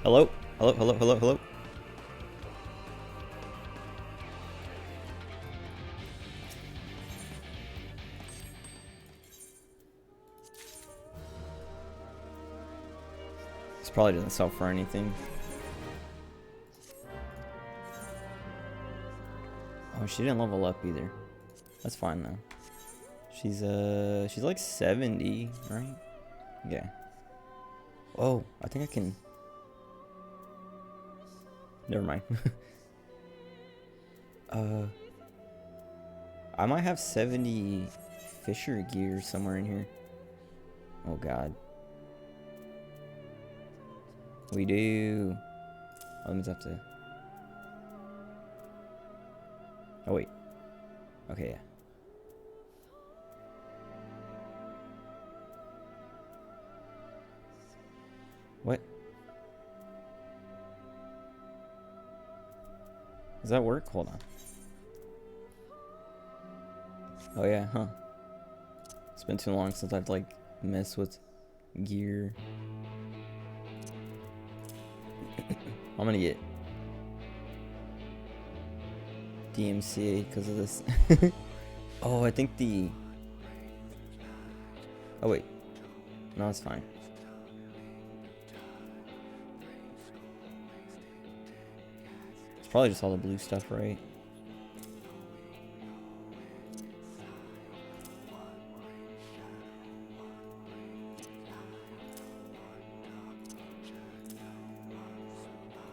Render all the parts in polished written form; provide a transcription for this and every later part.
Hello? Hello, hello, hello, hello? This probably doesn't sell for anything. Oh, she didn't level up either. That's fine though. She's like 70, right? Yeah. Oh, I think I can. Never mind. I might have 70 Fisher gear somewhere in here. Oh god. We do. Oh, let me have to. Oh wait. Okay, yeah. What? Does that work? Hold on. Oh yeah, huh. It's been too long since I've like messed with gear. I'm gonna get DMCA because of this. Oh, I think the. Oh wait. No, it's fine. It's probably just all the blue stuff, right?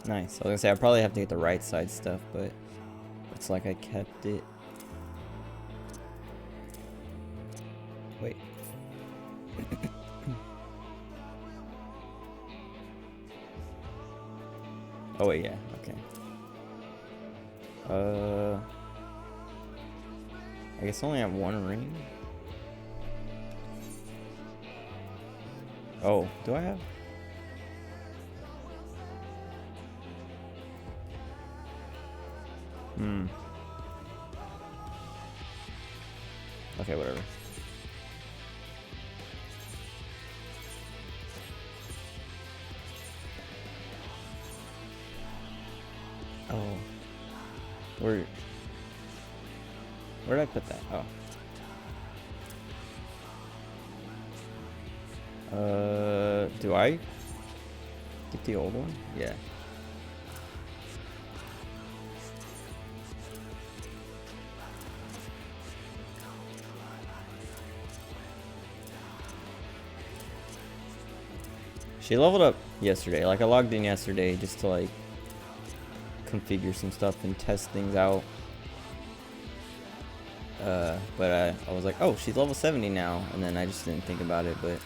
Nice. I was gonna say I probably have to get the right side stuff, but it's like I kept it. Wait. Oh wait, yeah, okay. I guess I only have one ring. Oh, do I have? Okay, whatever. Oh. Where did I put that? Oh. Do I get the old one? Yeah. She leveled up yesterday. Like, I logged in yesterday just to, like, configure some stuff and test things out. But I was like, oh, she's level 70 now. And then I just didn't think about it, but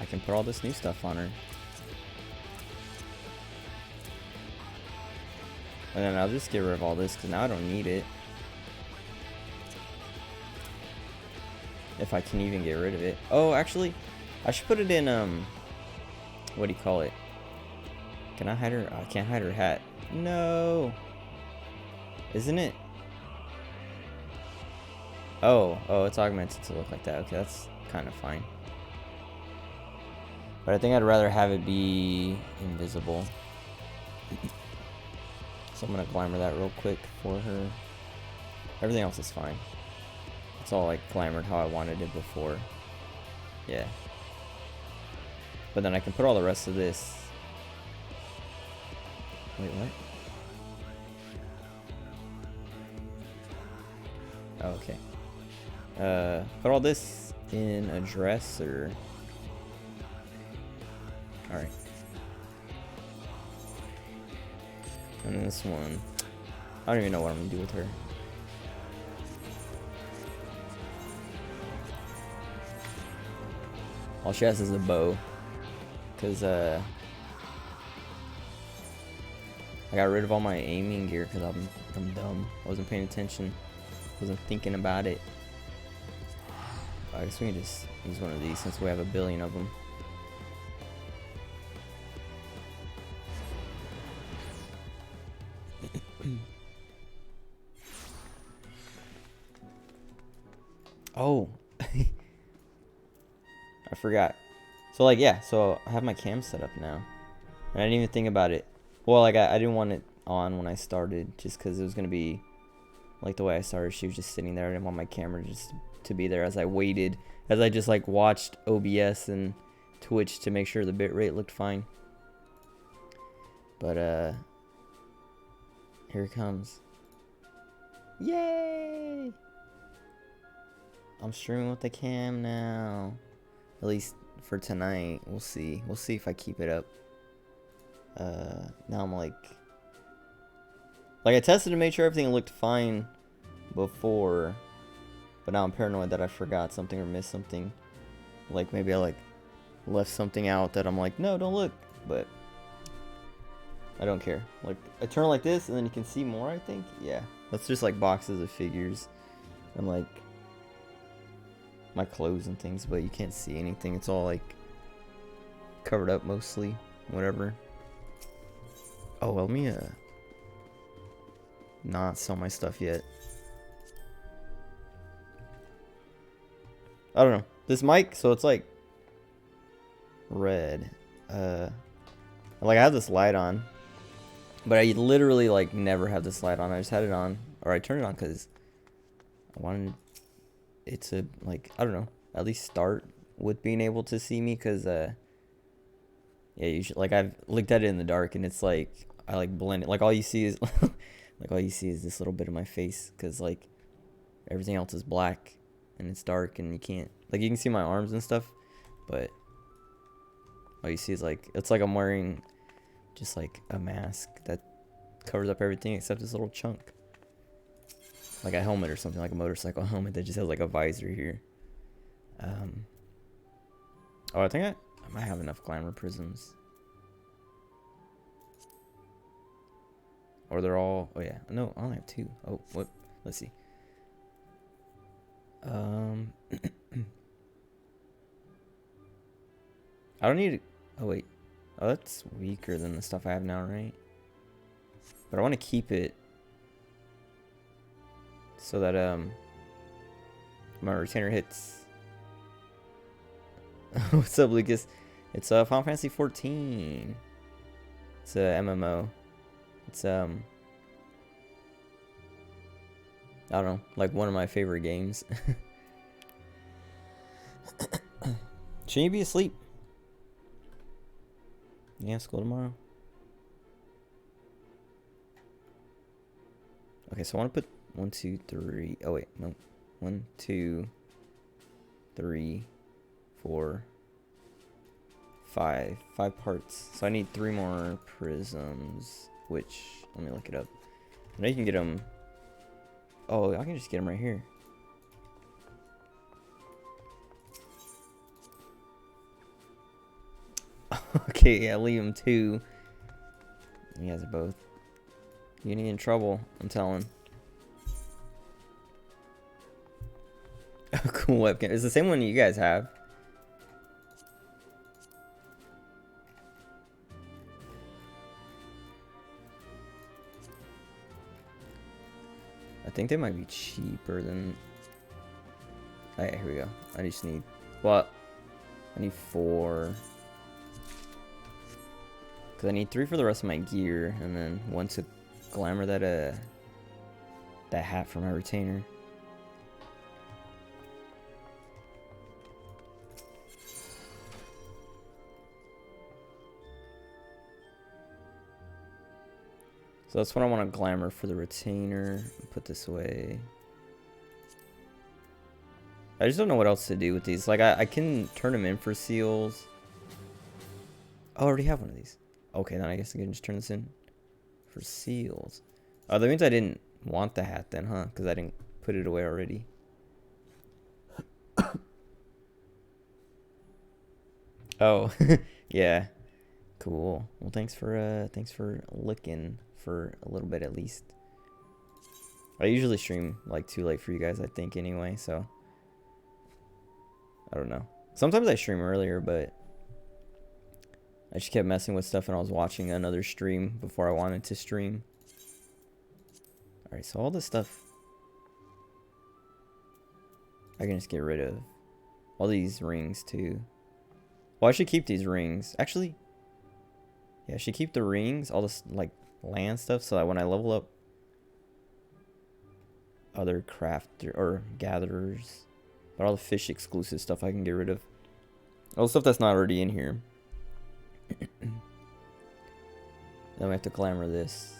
I can put all this new stuff on her. And then I'll just get rid of all this, because now I don't need it. If I can even get rid of it. Oh, actually, I should put it in, what do you call it? Can I hide her? Oh, I can't hide her hat. No. Isn't it? Oh, it's augmented to look like that. Okay, that's kind of fine. But I think I'd rather have it be invisible. So I'm gonna glamour that real quick for her. Everything else is fine. It's all like glamored how I wanted it before. Yeah. But then I can put all the rest of this. Wait, what? Oh, okay. Put all this in a dresser. Alright. And this one, I don't even know what I'm gonna do with her. All she has is a bow. Cause I got rid of all my aiming gear because I'm dumb. I wasn't paying attention. Wasn't thinking about it. I guess we can just use one of these since we have a billion of them. Oh, I forgot. So like, yeah, so I have my cam set up now. And I didn't even think about it. Well, like I didn't want it on when I started, just because it was gonna be like the way I started. She was just sitting there. I didn't want my camera just to be there as I waited, as I just like watched OBS and Twitch to make sure the bitrate looked fine. But here it comes. Yay! I'm streaming with the cam now. At least for tonight. We'll see. We'll see if I keep it up. Now I'm like I tested to make sure everything looked fine before, but now I'm paranoid that I forgot something or missed something. Like maybe I like left something out that I'm like, no, don't look, but I don't care. Like I turn like this and then you can see more, I think. Yeah, that's just like boxes of figures and like my clothes and things, but you can't see anything. It's all like covered up mostly, whatever. Oh, well, let me not sell my stuff yet. I don't know. This mic, so it's like red. Like I have this light on, but I literally like never have this light on. I just had it on, or I turned it on because I wanted it to like, I don't know, at least start with being able to see me, because yeah, usually like I've looked at it in the dark and it's like I like blend it, like all you see is like all you see is this little bit of my face, because like everything else is black and it's dark and you can't, like you can see my arms and stuff, but all you see is like, it's like I'm wearing just like a mask that covers up everything except this little chunk, like a helmet or something, like a motorcycle helmet that just has like a visor here. Oh, I think I might have enough glamour prisms. Or they're all, oh yeah, no, I only have 2. Oh, what? Let's see. I don't need, oh wait. Oh, that's weaker than the stuff I have now, right? But I want to keep it so that my retainer hits. What's up, Lucas? It's Final Fantasy 14. It's a MMO. It's I don't know, like one of my favorite games. Shouldn't you be asleep? Yeah, school tomorrow. Okay, so I want to put 1, 2, 3. Oh wait, no. 1, 2, 3, 4, 5. 5 parts. So I need 3 more prisms. Which, let me look it up. I know you can get them. Oh, I can just get them right here. Okay, yeah, leave them 2. You guys are both getting in trouble, I'm telling. Cool webcam. It's the same one you guys have. I think they might be cheaper than... Oh yeah, here we go. I just need... Well, I need 4. Because I need 3 for the rest of my gear, and then 1 to glamour that hat for my retainer. So that's what I want to glamour for the retainer. Put this away. I just don't know what else to do with these. Like, I can turn them in for seals. Oh, I already have one of these. Okay, then I guess I can just turn this in for seals. Oh, that means I didn't want the hat then, huh? Because I didn't put it away already. Oh, yeah. Cool. Well, thanks for looking for a little bit at least. I usually stream like too late for you guys, I think, anyway, so I don't know. Sometimes I stream earlier, but I just kept messing with stuff and I was watching another stream before I wanted to stream. Alright, so all this stuff I can just get rid of. All these rings too. Well, I should keep these rings. Actually, Yeah, I should keep the rings, all this like land stuff, so that when I level up other crafter or gatherers, but all the fish exclusive stuff I can get rid of. All the stuff that's not already in here. Then we have to glamour this.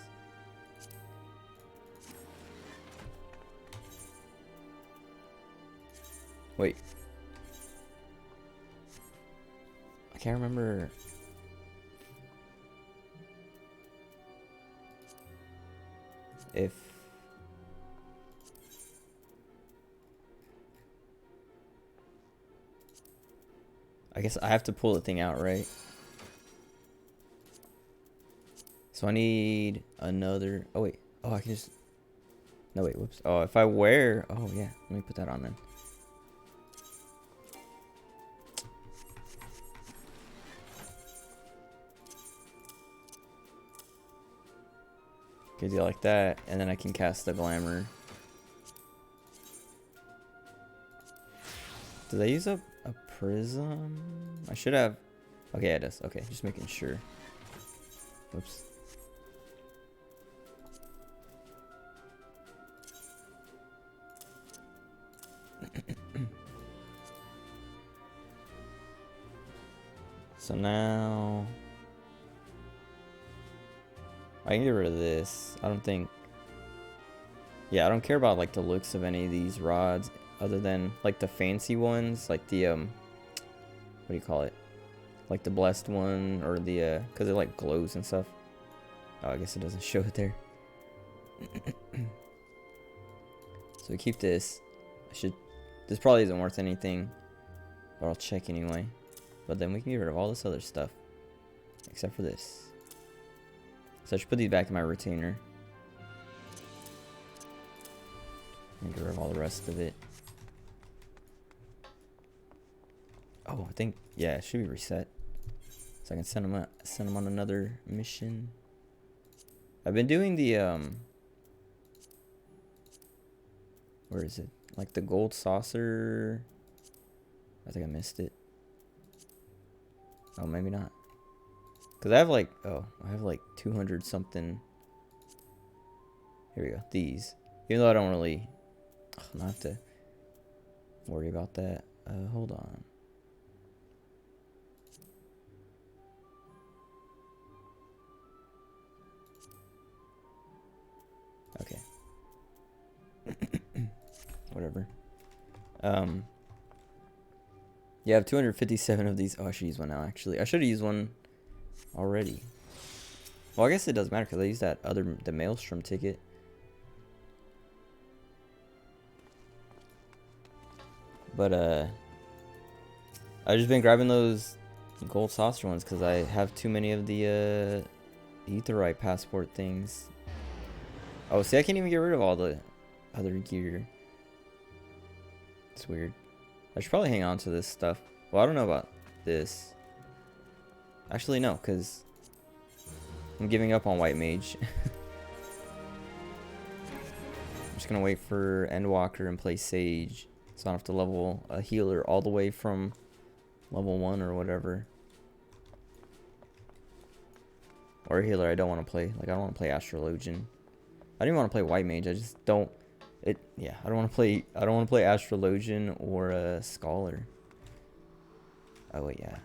Wait. I can't remember. If I guess I have to pull the thing out, right? So I need another. Oh wait. Oh, I can just. No wait. Whoops. Oh, if I wear. Oh yeah. Let me put that on then. Okay, do like that, and then I can cast the glamour. Did I use a prism? I should have. Okay, it does. Okay, just making sure. Whoops. So now I can get rid of this. I don't think. Yeah, I don't care about like the looks of any of these rods, other than like the fancy ones, like the what do you call it? Like the blessed one, or the because it like glows and stuff. Oh, I guess it doesn't show it there. So we keep this. I should. This probably isn't worth anything, but I'll check anyway. But then we can get rid of all this other stuff, except for this. So I should put these back in my retainer. And get rid of all the rest of it. Oh, I think, yeah, it should be reset. So I can send them on another mission. I've been doing the where is it? Like the gold saucer. I think I missed it. Oh, maybe not. Cause I have like, oh, I have like 200 something. Here we go. These, even though I don't really, I don't have to worry about that. Hold on. Okay. Whatever. Yeah, I have 257 of these. Oh, I should use one now, actually. I should have used one already. Well, I guess it doesn't matter because I used that the Maelstrom ticket. But, I've just been grabbing those gold saucer ones because I have too many of the, Aetheryte passport things. Oh, see, I can't even get rid of all the other gear. It's weird. I should probably hang on to this stuff. Well, I don't know about this. Actually, no, because I'm giving up on White Mage. I'm just going to wait for Endwalker and play Sage. So I don't have to level a healer all the way from level 1 or whatever. Or a healer I don't want to play. Like, I don't want to play Astrologian. I don't even want to play White Mage. I just don't. Yeah, I don't want to play. I don't want to play Astrologian or a Scholar. Oh wait, yeah.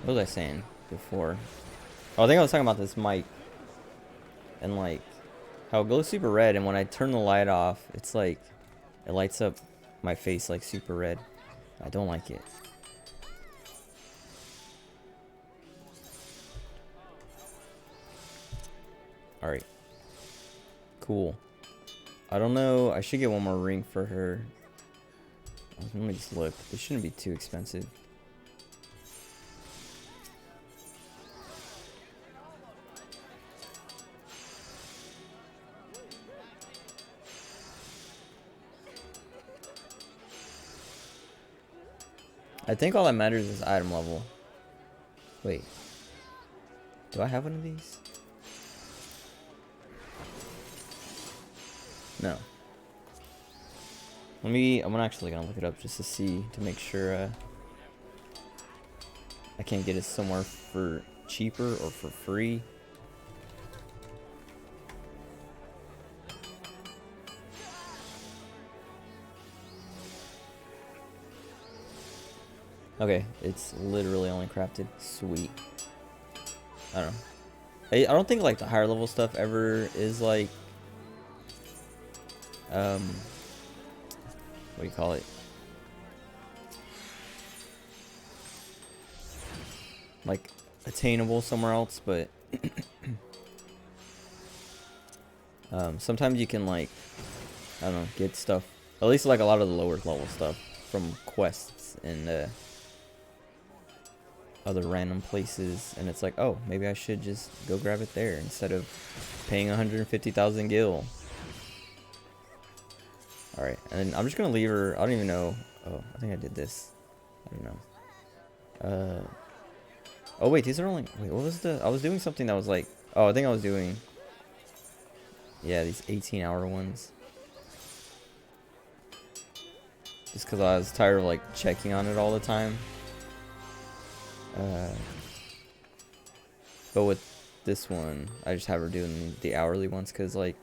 What was I saying before? Oh, I think I was talking about this mic and like how it glows super red, and when I turn the light off, it's like it lights up my face like super red. I don't like it. Alright. Cool. I don't know. I should get one more ring for her. Let me just look. This shouldn't be too expensive. I think all that matters is item level. Wait. Do I have one of these? No. I'm actually gonna look it up just to see, to make sure I can't get it somewhere for cheaper or for free. Okay, it's literally only crafted. Sweet. I don't know. I don't think like the higher level stuff ever is like what do you call it? Like attainable somewhere else, but sometimes you can like, I don't know, get stuff, at least like a lot of the lower level stuff from quests and other random places, and it's like, oh, maybe I should just go grab it there instead of paying 150,000 gil. Alright, and I'm just gonna leave her. I don't even know. Oh, I think I did this. I don't know. Oh wait, these are only, wait, what was I was doing something that was like, oh, I think I was doing, yeah, these 18-hour ones. Just because I was tired of like checking on it all the time. But with this one, I just have her doing the hourly ones because, like,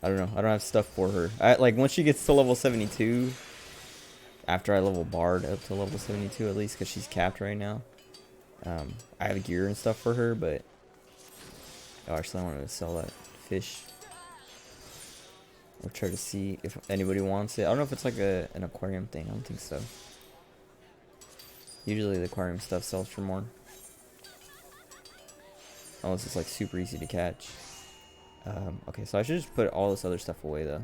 I don't know, I don't have stuff for her. Like, once she gets to level 72, after I level Bard up to level 72 at least, because she's capped right now, I have gear and stuff for her, but, oh, actually, I wanted to sell that fish. Or try to see if anybody wants it. I don't know if it's like an aquarium thing. I don't think so. Usually the aquarium stuff sells for more. Unless it's like super easy to catch. Okay, so I should just put all this other stuff away though.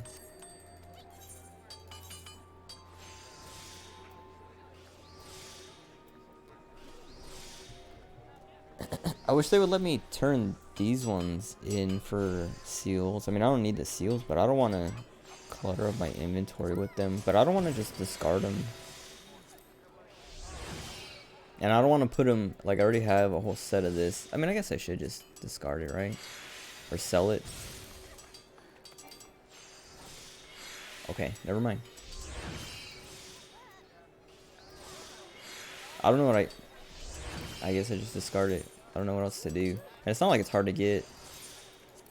I wish they would let me turn these ones in for seals. I mean, I don't need the seals, but I don't want to clutter up my inventory with them. But I don't want to just discard them. And I don't want to put them, like, I already have a whole set of this. I mean, I guess I should just discard it, right? Or sell it. Okay, never mind. I don't know what I guess I just discard it. I don't know what else to do. And it's not like it's hard to get.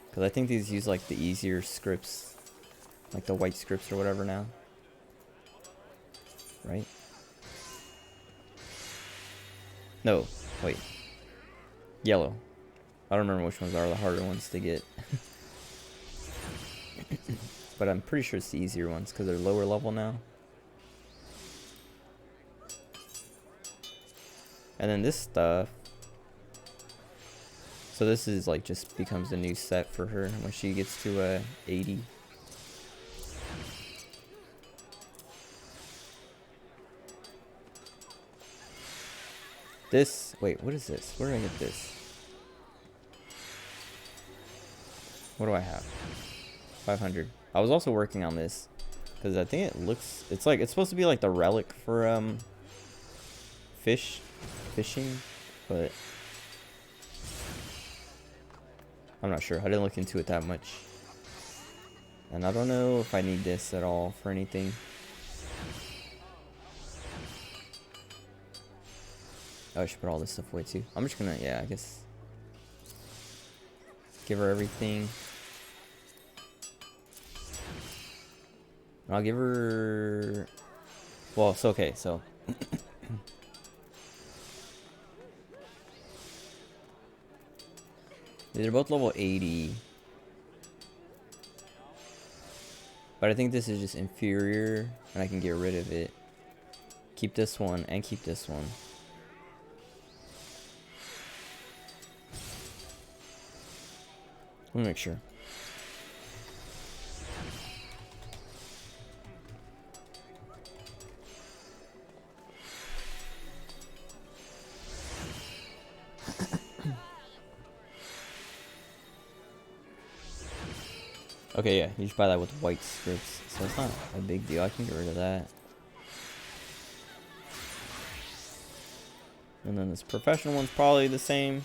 Because I think these use, like, the easier scripts. Like the white scripts or whatever now. Right? No, wait. Yellow. I don't remember which ones are the harder ones to get. But I'm pretty sure it's the easier ones because they're lower level now. And then this stuff. So this is like just becomes a new set for her when she gets to 80. This, wait, what is this? Where did I get this? What do I have? 500. I was also working on this because I think it looks, it's like, it's supposed to be like the relic for fishing, but I'm not sure. I didn't look into it that much. And I don't know if I need this at all for anything. Oh, I should put all this stuff away too. I'm just gonna, yeah, I guess give her everything. I'll give her, well, it's okay, so they're both level 80. But I think this is just inferior, and I can get rid of it. Keep this one, and keep this one. Let me make sure. Okay, yeah, you just buy that with white scripts, so it's not a big deal. I can get rid of that. And then this professional one's probably the same.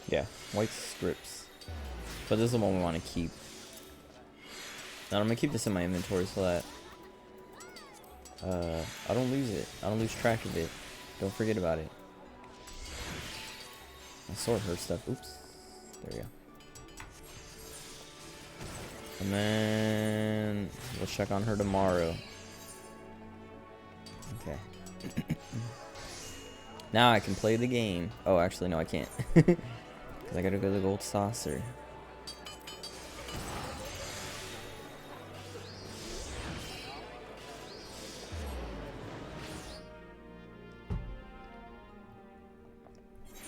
Yeah, white scripts. So this is the one we want to keep. Now I'm gonna keep this in my inventory so that I don't lose it. I don't lose track of it. Don't forget about it. I sort her stuff. Oops. There we go. And then we'll check on her tomorrow. Okay. Now I can play the game. Oh, actually, no, I can't. Because I gotta go to the gold saucer.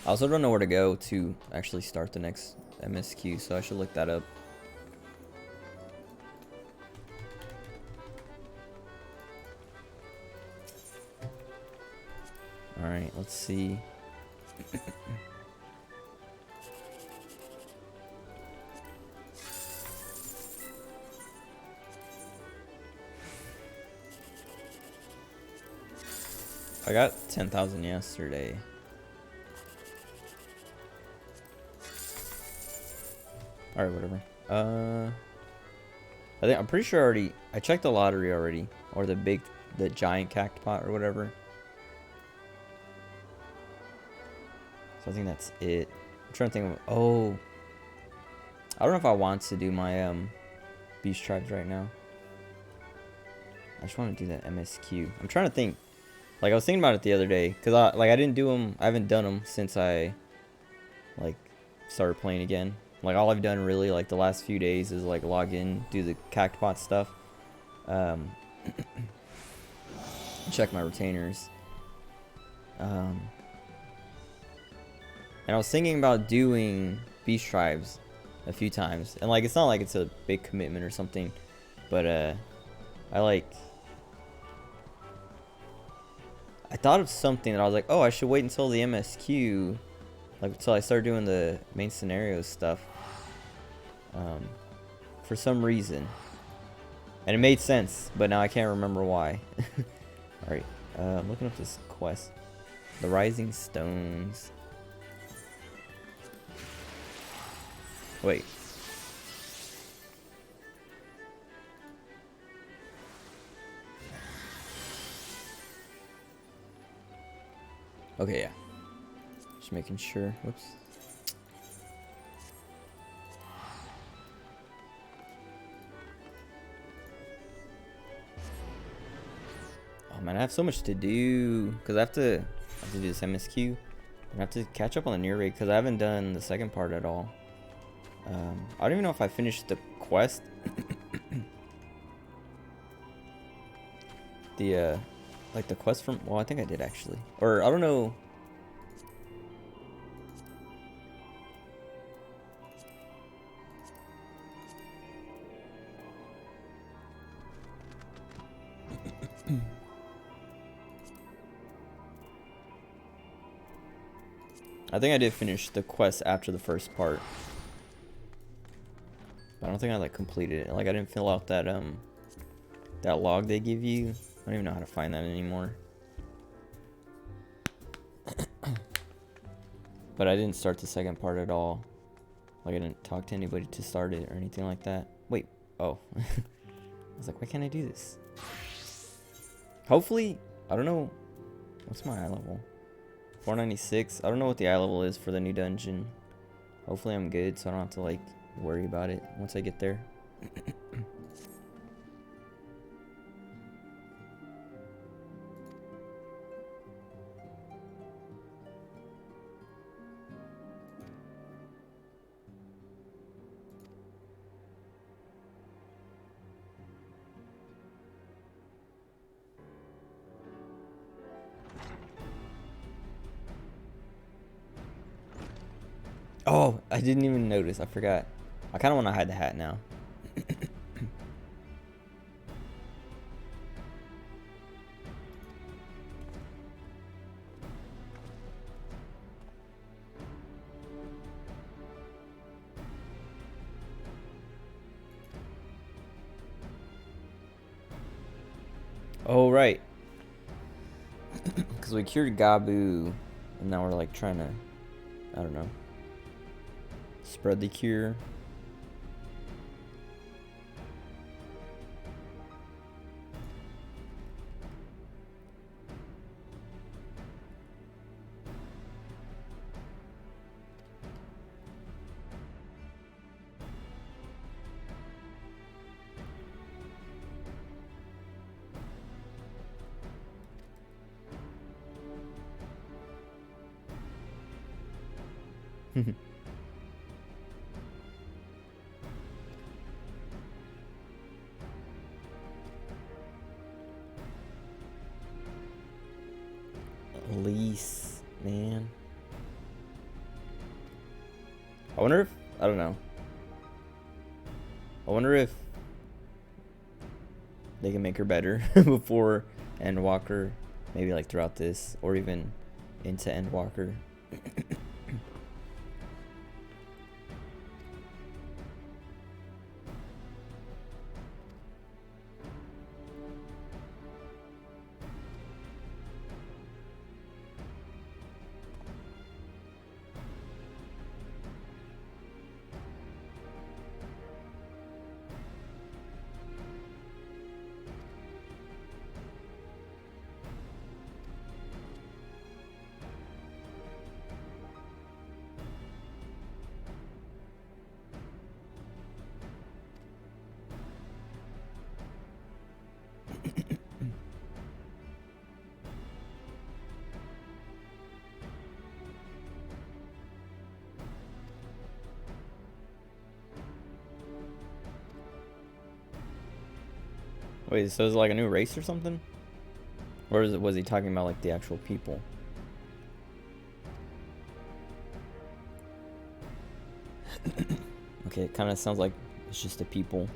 I also don't know where to go to actually start the next MSQ, so I should look that up. Alright, let's see. I got 10,000 yesterday. Alright, whatever. I'm pretty sure I checked the lottery already. Or the giant cactpot or whatever. So I think that's it. I'm trying to think of, oh. I don't know if I want to do my beast tribes right now. I just want to do that MSQ. I'm trying to think. Like I was thinking about it the other day, cause I didn't do them. I haven't done them since I started playing again. Like all I've done really like the last few days is like log in, do the cactpot stuff, check my retainers. And I was thinking about doing beast tribes a few times, and like it's not like it's a big commitment or something, but I thought of something that I was like, oh, I should wait until the MSQ, like until I start doing the main scenario stuff, for some reason, and it made sense, but now I can't remember why. All right, I'm looking up this quest, the Rising Stones. Wait. Okay, yeah. Just making sure. Whoops. Oh man, I have so much to do because I have to do this MSQ. I have to catch up on the near raid because I haven't done the second part at all. I don't even know if I finished the quest. Like the quest from, well, I think I did actually, or I don't know. I think I did finish the quest after the first part. But I don't think I like completed it. Like I didn't fill out that that log they give you. I don't even know how to find that anymore. But I didn't start the second part at all. Like I didn't talk to anybody to start it or anything like that. Wait, oh. I was like, why can't I do this? Hopefully, I don't know. What's my eye level? 496. I don't know what the eye level is for the new dungeon. Hopefully I'm good so I don't have to like worry about it once I get there. Oh, I didn't even notice. I forgot. I kind of want to hide the hat now. Oh, right. Because we cured Gabu, and now we're like trying to, I don't know. Spread the cure. Lease, man. I wonder if, I don't know. I wonder if they can make her better before Endwalker, maybe like throughout this, or even into Endwalker. Wait, so is it like a new race or something? Or is it, was he talking about like the actual people? Okay, it kind of sounds like it's just the people.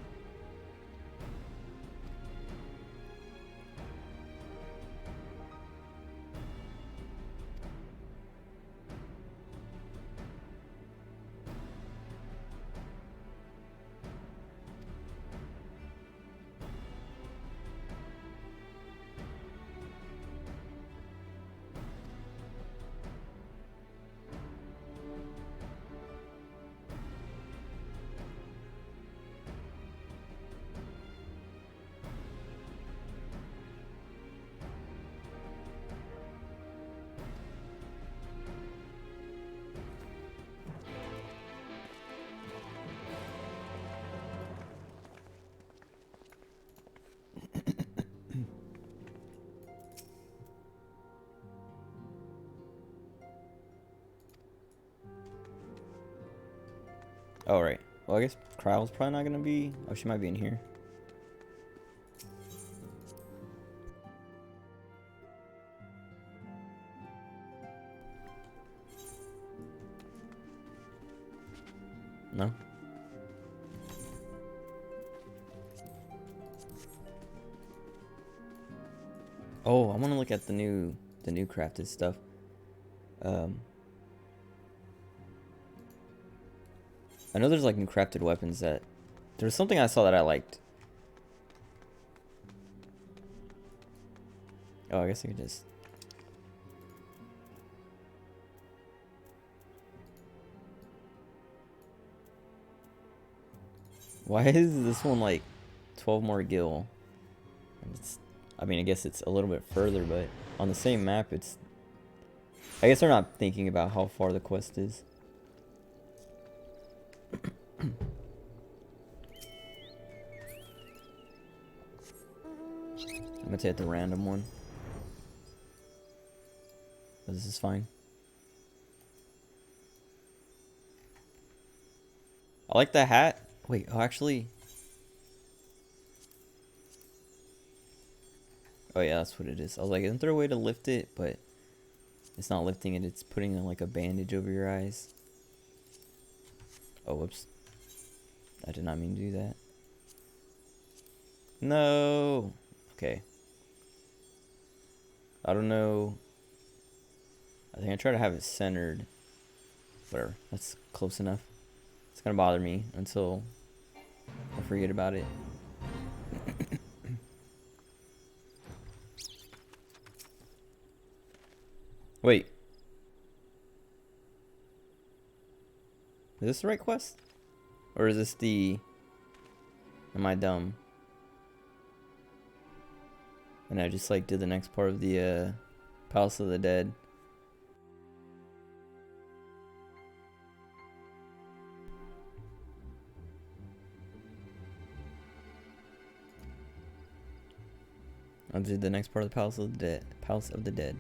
Oh, right. Well, I guess Kryle's probably not gonna be. Oh, she might be in here. No? Oh, I want to look at the new crafted stuff. I know there's like new crafted weapons that there's something I saw that I liked. Oh, I guess I could just. Why is this one like 12 more gil? It's, I mean, I guess it's a little bit further, but on the same map, it's. I guess they're not thinking about how far the quest is. I'm gonna take the random one. Oh, this is fine. I like the hat. Wait, oh, actually. Oh, yeah, that's what it is. I was like, isn't there a way to lift it? But it's not lifting it. It's putting like a bandage over your eyes. Oh, whoops. I did not mean to do that. No. Okay. I don't know. I think I try to have it centered. Whatever. That's close enough. It's gonna bother me until I forget about it. Wait. Is this the right quest? Or is this the... Am I dumb? And I just like did the next part of the Palace of the Dead. I did the next part of the Palace of the Dead. Palace of the Dead.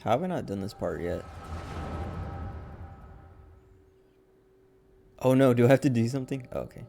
How have I not done this part yet? Oh no, do I have to do something? Oh, okay.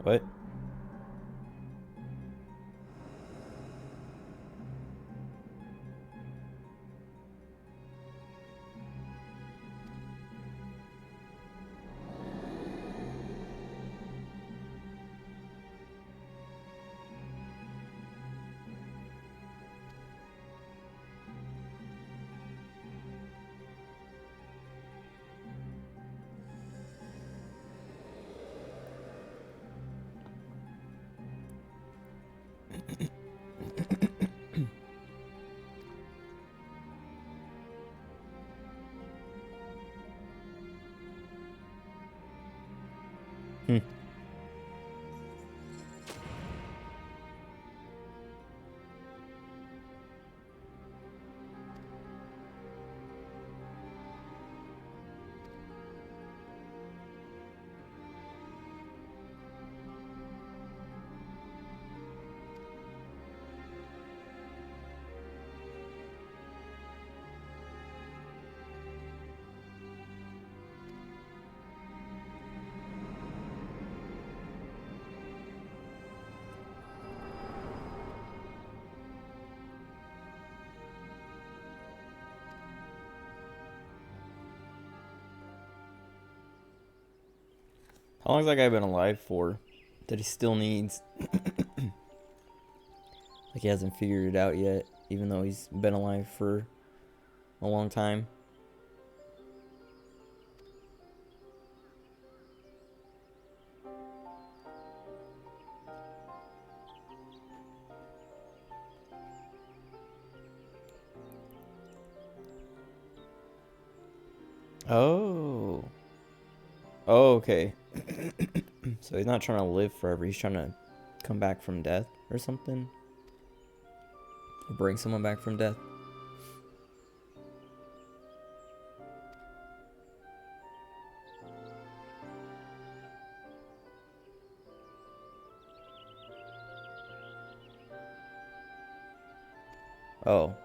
What? Hmm. How long has that guy been alive for? That he still needs. Like he hasn't figured it out yet, even though he's been alive for a long time. Oh. Oh, okay. So he's not trying to live forever. He's trying to come back from death or something. Or bring someone back from death. Oh.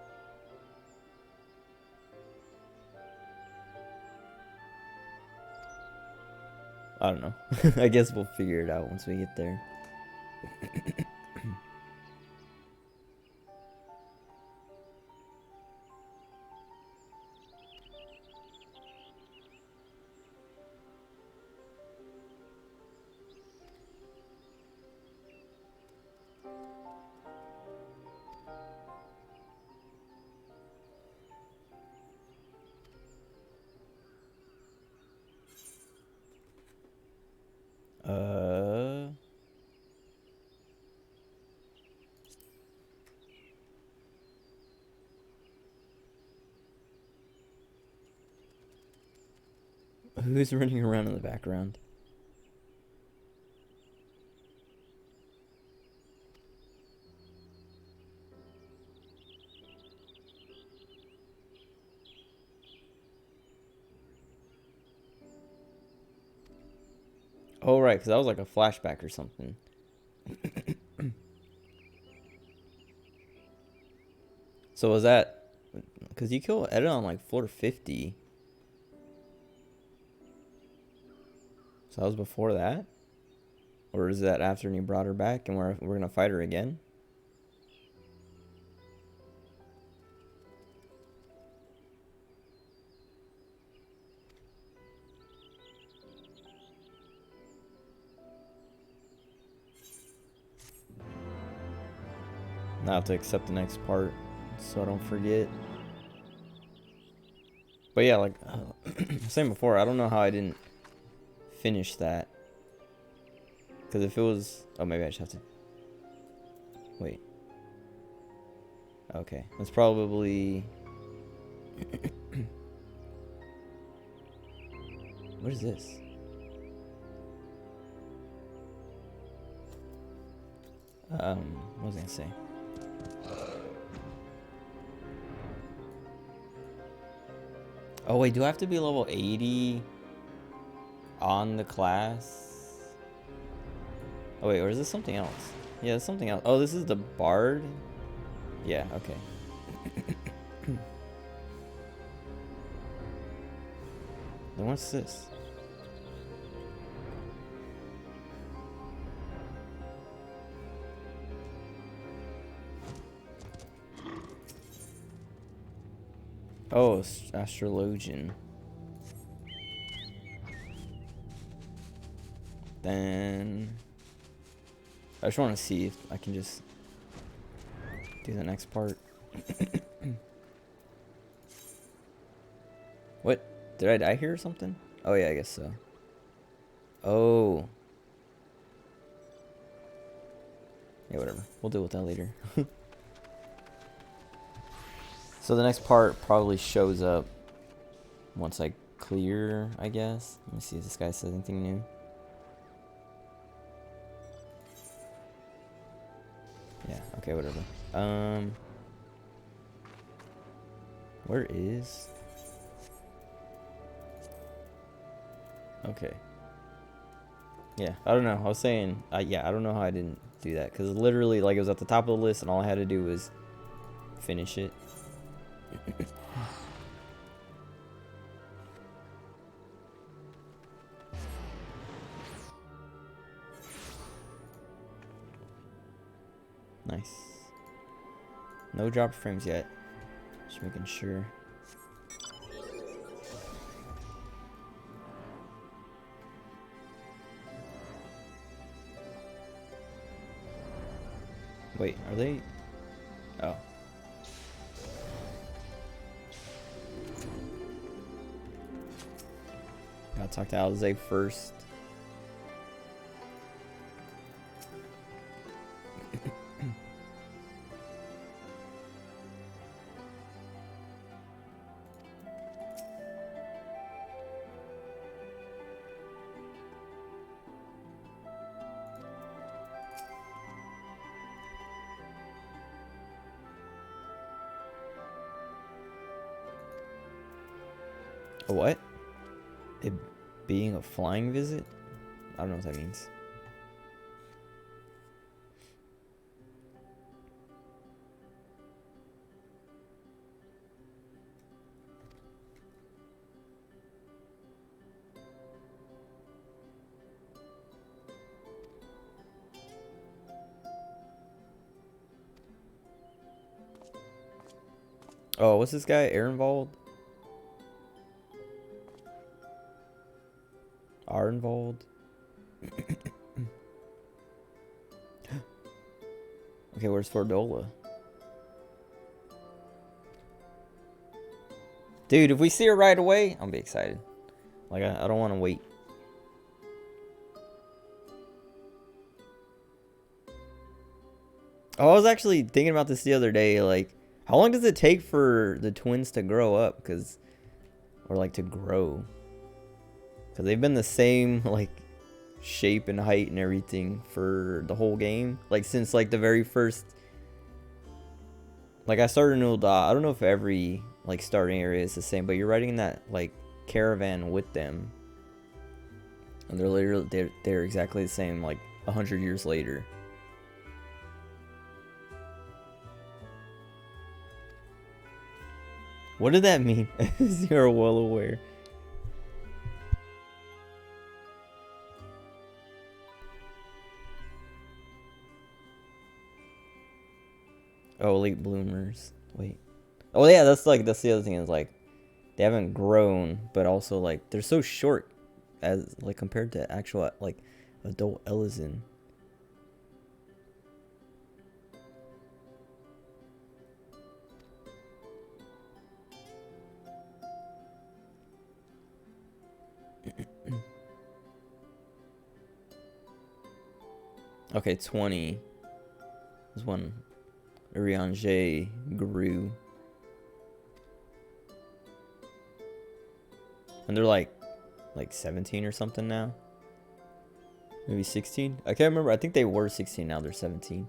I don't know. I guess we'll figure it out once we get there. Who's running around in the background? Oh, right, because that was like a flashback or something. So was that... Because you killed Eda on like floor 50. So that was before that? Or is that after and you brought her back and we're going to fight her again? Now I have to accept the next part so I don't forget. But yeah, like same before, I don't know how I didn't finish that. Because if it was... Oh, maybe I just have to... Wait. Okay. That's probably... What is this? What was I gonna say? Oh wait, do I have to be level 80 on the class? Oh wait, or is this something else? Yeah, it's something else. Oh, this is the bard? Yeah, okay. Then what's this? Oh, astrologian. Then I just want to see if I can just do the next part. What? Did I die here or something? Oh yeah, I guess so. Oh. Yeah, whatever. We'll deal with that later. So the next part probably shows up once I clear, I guess. Let me see if this guy says anything new. Yeah, okay, whatever. Where is... Okay. Yeah, I don't know. I was saying, yeah, I don't know how I didn't do that. Because literally, like, it was at the top of the list and all I had to do was finish it. Nice. No drop frames yet. Just making sure. Wait, are they? Oh. Gotta talk to Alze first. A what? It being a flying visit? I don't know what that means. Oh, what's this guy? Ehrenwald? Arnwald? Okay, where's Fordola? Dude, if we see her right away, I'll be excited. Like, I don't want to wait. Oh, I was actually thinking about this the other day. Like, how long does it take for the twins to grow up? Or like to grow. Because they've been the same, like, shape and height and everything for the whole game. Like, since, like, the very first... Like, I started a new dot. I don't know if every, like, starting area is the same, but you're riding in that, like, caravan with them. And they're literally, they're exactly the same, like, 100 years later. What did that mean? You're well aware. Oh, late bloomers. Wait. Oh yeah, that's the other thing is like they haven't grown, but also like they're so short as like compared to actual like adult Ellison. Okay, 20 is when Urianger grew. And they're like 17 or something now. Maybe 16? I can't remember. I think they were 16, now they're 17.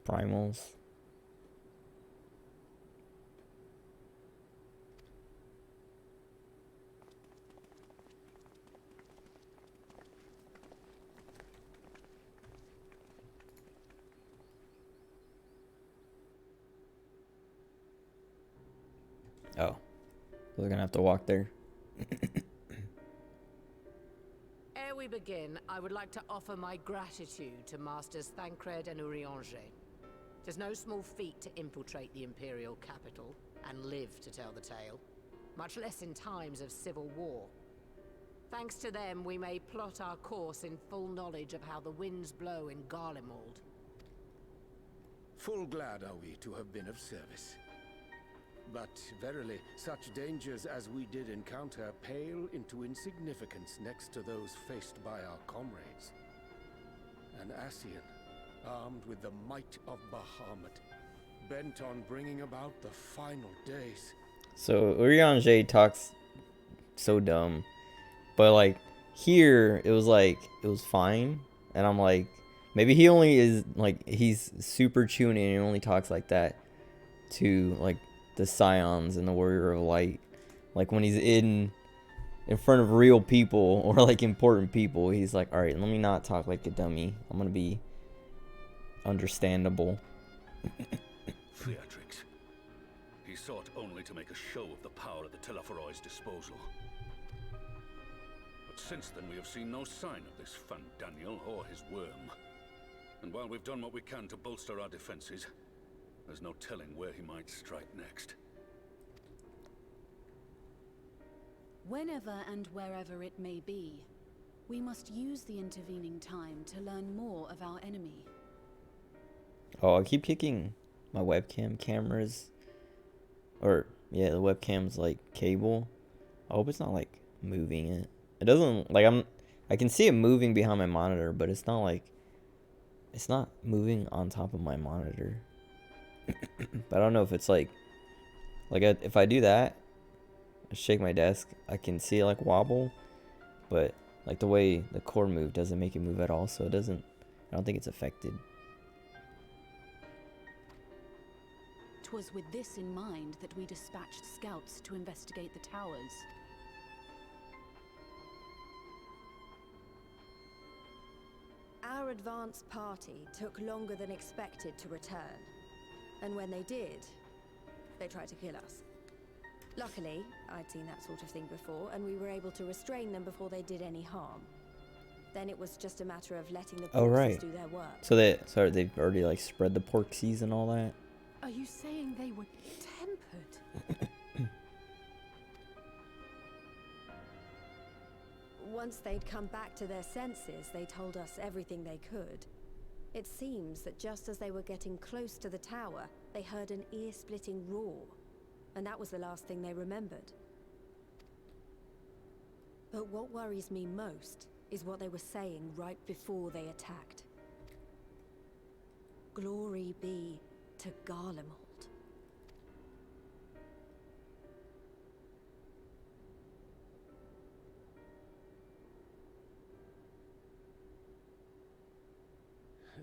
Primals. Oh. We're gonna have to walk there. Ere we begin, I would like to offer my gratitude to Masters Thancred and Urianger. It is no small feat to infiltrate the Imperial capital and live to tell the tale, much less in times of civil war. Thanks to them, we may plot our course in full knowledge of how the winds blow in Garlemald. Full glad are we to have been of service. But verily, such dangers as we did encounter pale into insignificance next to those faced by our comrades. An Ascian, armed with the might of Bahamut, bent on bringing about the final days. So Urianger talks so dumb, but like here it was fine, and I'm like, maybe he only is like he's super tuning and he only talks like that to like the Scions and the Warrior of Light. Like when he's in front of real people or like important people, he's like, all right, let me not talk like a dummy. I'm gonna be understandable. Theatrics. He sought only to make a show of the power at the Teleforoi's disposal. But since then we have seen no sign of this Fandaniel or his worm. And while we've done what we can to bolster our defenses, there's no telling where he might strike next. Whenever and wherever it may be, we must use the intervening time to learn more of our enemy. Oh, I keep kicking my webcam cameras. Or, yeah, the webcam's like cable. I hope it's not like moving it. It doesn't, like I can see it moving behind my monitor, but it's not like, it's not moving on top of my monitor. But I don't know if it's like if I do that, I shake my desk, I can see it like wobble, but like the way the core move doesn't make it move at all, so it doesn't, I don't think it's affected. 'Twas with this in mind that we dispatched scouts to investigate the towers. Our advance party took longer than expected to return. And when they did, they tried to kill us. Luckily, I'd seen that sort of thing before, and we were able to restrain them before they did any harm. Then it was just a matter of letting the Porkses do their work. So they've already like spread the Porkses and all that? Are you saying they were tempered? Once they'd come back to their senses, they told us everything they could. It seems that just as they were getting close to the tower, they heard an ear-splitting roar. And that was the last thing they remembered. But what worries me most is what they were saying right before they attacked. Glory be to Garlemald.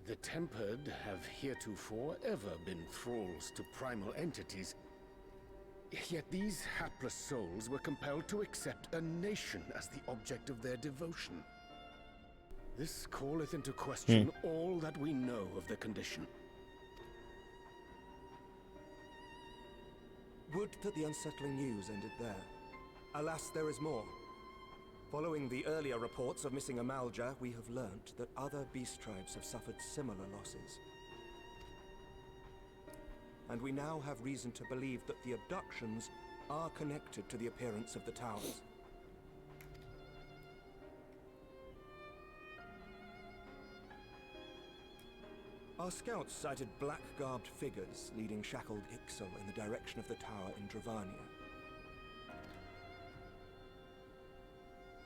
The Tempered have heretofore ever been thralls to primal entities. Yet these hapless souls were compelled to accept a nation as the object of their devotion. This calleth into question all that we know of the condition. Would that the unsettling news ended there. Alas, there is more. Following the earlier reports of missing Amalja, we have learnt that other beast tribes have suffered similar losses. And we now have reason to believe that the abductions are connected to the appearance of the towers. Our scouts sighted black-garbed figures leading shackled Ixal in the direction of the tower in Dravania.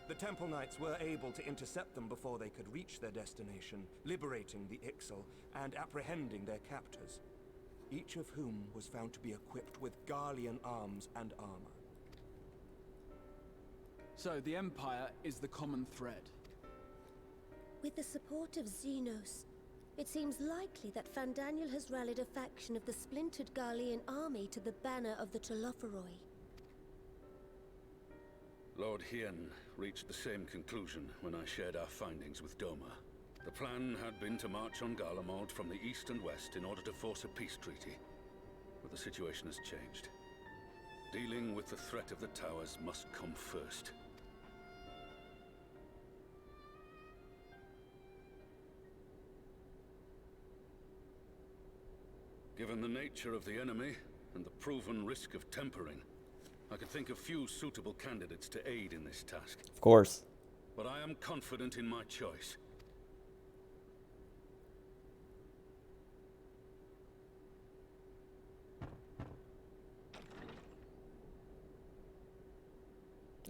The Temple Knights were able to intercept them before they could reach their destination, liberating the Ixal and apprehending their captors, each of whom was found to be equipped with Garlean arms and armor. So the Empire is the common thread. With the support of Xenos, it seems likely that Fandaniel has rallied a faction of the splintered Garlean army to the banner of the Telophoroi. Lord Hien reached the same conclusion when I shared our findings with Doma. The plan had been to march on Garlemald from the east and west in order to force a peace treaty. But the situation has changed. Dealing with the threat of the towers must come first. Given the nature of the enemy and the proven risk of tempering, I could think of few suitable candidates to aid in this task. Of course. But I am confident in my choice.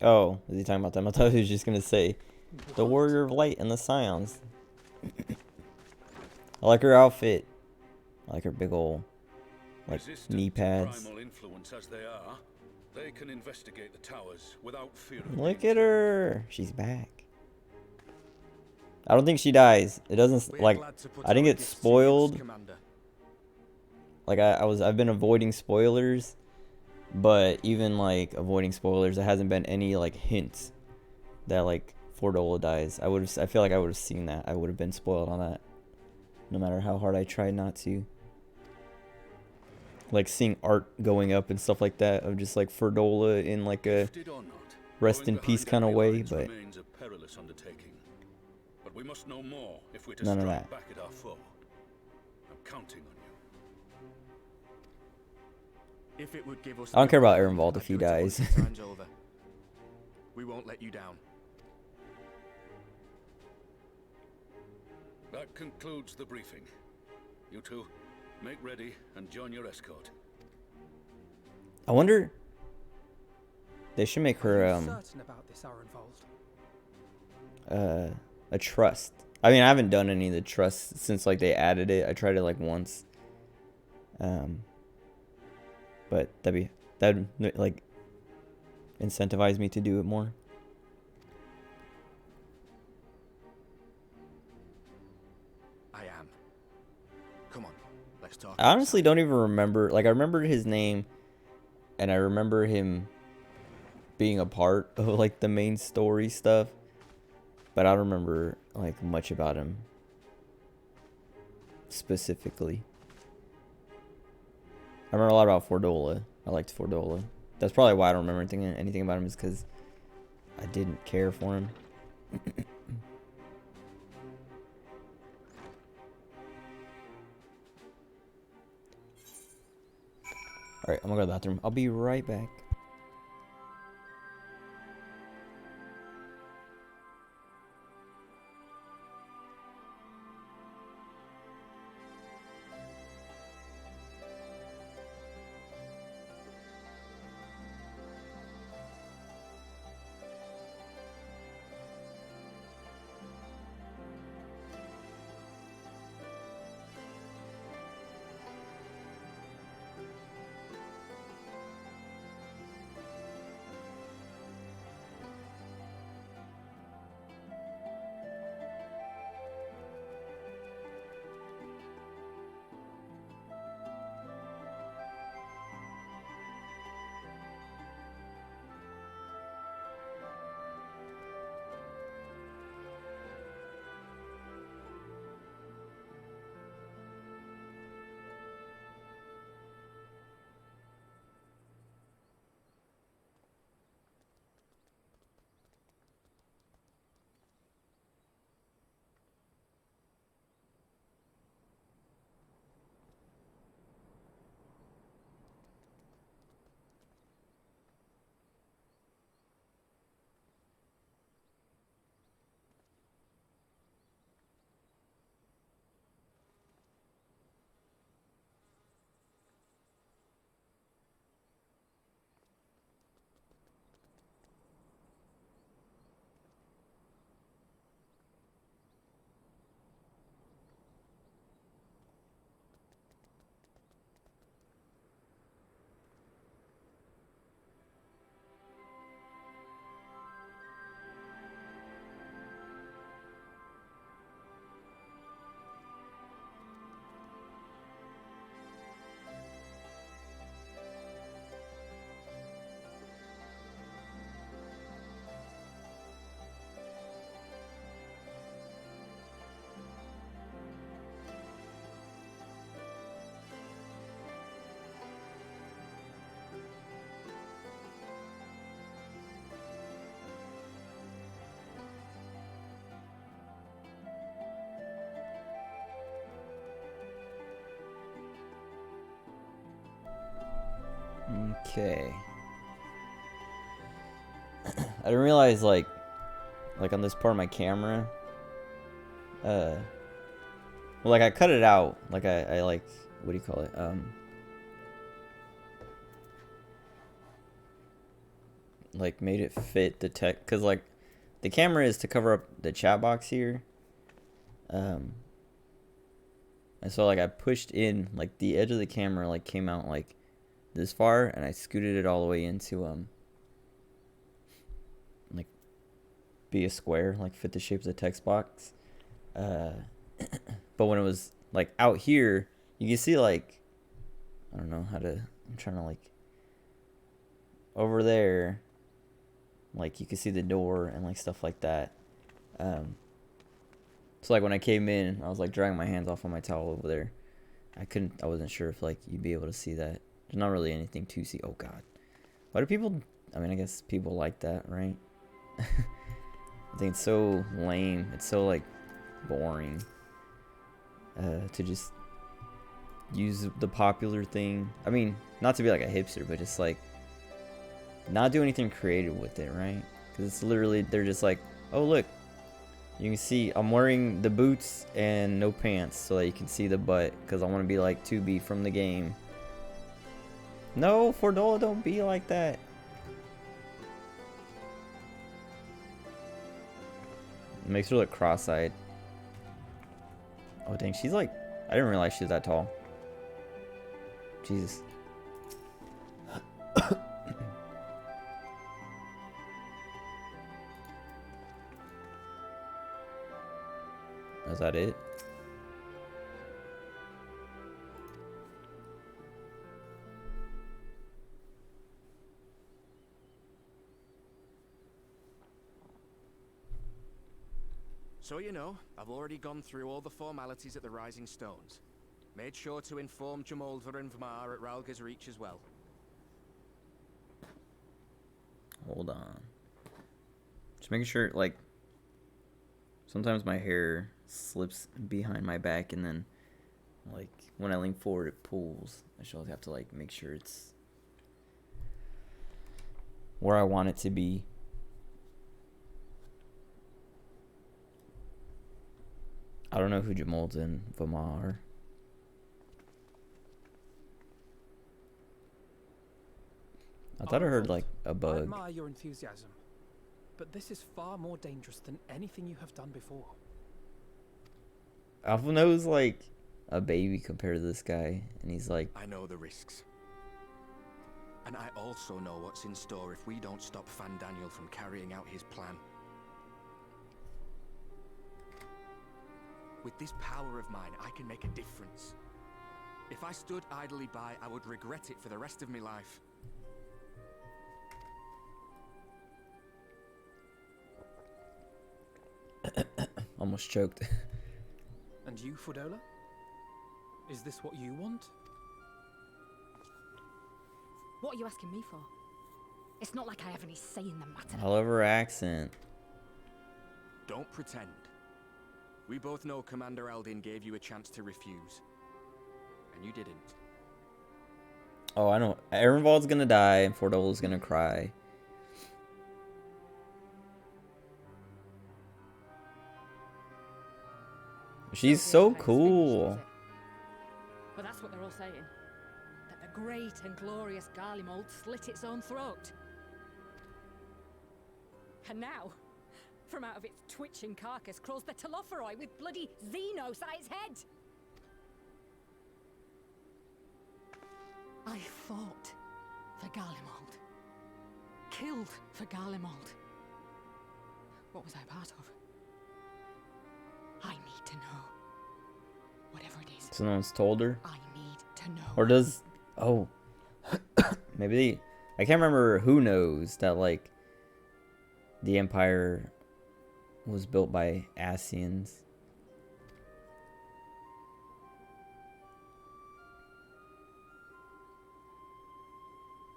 Oh, is he talking about them? I thought he was just gonna say the Warrior of Light and the Scions. I like her outfit. I like her big ol' like knee pads. Primal influence as they are, they can investigate the towers without fear of Look being at her. She's back. I don't think she dies. It doesn't like I didn't get spoiled. Like I've been avoiding spoilers, but even like avoiding spoilers, there hasn't been any like hints that like Fordola dies. I feel like I would have seen that. I would have been spoiled on that. No matter how hard I tried not to. Like seeing art going up and stuff like that of just like Fordola in like a rest in peace kind of way, but we must know more if we're to none of strike that. back at our foe. I'm counting on you. If it would give us I don't care about Ehrenwald if he dies. time's over. We won't let you down. That concludes the briefing. You two, make ready and join your escort. I wonder. They should make her certain about this, Ehrenwald? a trust. I mean, I haven't done any of the trusts since like they added it. I tried it like once. But that'd like incentivize me to do it more. I am. Come on, let's talk. I honestly don't even remember. Like I remember his name, and I remember him being a part of like the main story stuff. But I don't remember like much about him specifically. I remember a lot about Fordola. I liked Fordola. That's probably why I don't remember anything about him, is because I didn't care for him. Alright, I'm gonna go to the bathroom. I'll be right back. Okay. I didn't realize like on this part of my camera, well, like I cut it out, like I like, what do you call it? Like made it fit the tech, cause like the camera is to cover up the chat box here, and so like I pushed in, like the edge of the camera like came out like this far, and I scooted it all the way into like be a square, like fit the shape of the text box. But when it was like out here, you can see like, I don't know how to, I'm trying to like, over there, like you can see the door and like stuff like that. So like when I came in, I was like drying my hands off on my towel over there. I wasn't sure if like you'd be able to see that. There's not really anything to see. Oh God. Why do people, I mean, I guess people like that, right? I think it's so lame. It's so like boring. To just use the popular thing. I mean, not to be like a hipster, but just like not do anything creative with it, right? Because it's literally, they're just like, oh look, you can see I'm wearing the boots and no pants so that you can see the butt, because I want to be like 2B from the game. No, Fordola, don't be like that. It makes her look cross-eyed. Oh dang, she's like, I didn't realize she was that tall. Jesus. Is that it? So you know, I've already gone through all the formalities at the Rising Stones. Made sure to inform Jamoldva and Vmar at Ralga's Reach as well. Hold on. Just making sure, like, sometimes my hair slips behind my back and then, like, when I lean forward it pulls. I should always have to, like, make sure it's where I want it to be. I don't know who Jamold and Vamar are. I thought I heard like a I bug. admire your enthusiasm, but this is far more dangerous than anything you have done before. Alpha knows like a baby compared to this guy, and he's like, I know the risks. And I also know what's in store if we don't stop Fandaniel from carrying out his plan. With this power of mine, I can make a difference. If I stood idly by, I would regret it for the rest of my life. almost choked. And you, Fordola? Is this what you want? What are you asking me for? It's not like I have any say in the matter. I love her accent. Don't pretend. We both know Commander Eldin gave you a chance to refuse. And you didn't. Oh, I know. Ehrenwald's gonna die and Fordola's gonna cry. She's so cool. But that's what they're all saying. That the great and glorious Garlemald slit its own throat. And now, from out of its twitching carcass crawls the Telophoroi with bloody Xenos at its head. I fought for Garlemald. Killed for Garlemald. What was I a part of? I need to know. Whatever it is. Someone's told her. I need to know. Or does... Oh. Maybe they... I can't remember who knows that, like, the Empire was built by Ascians.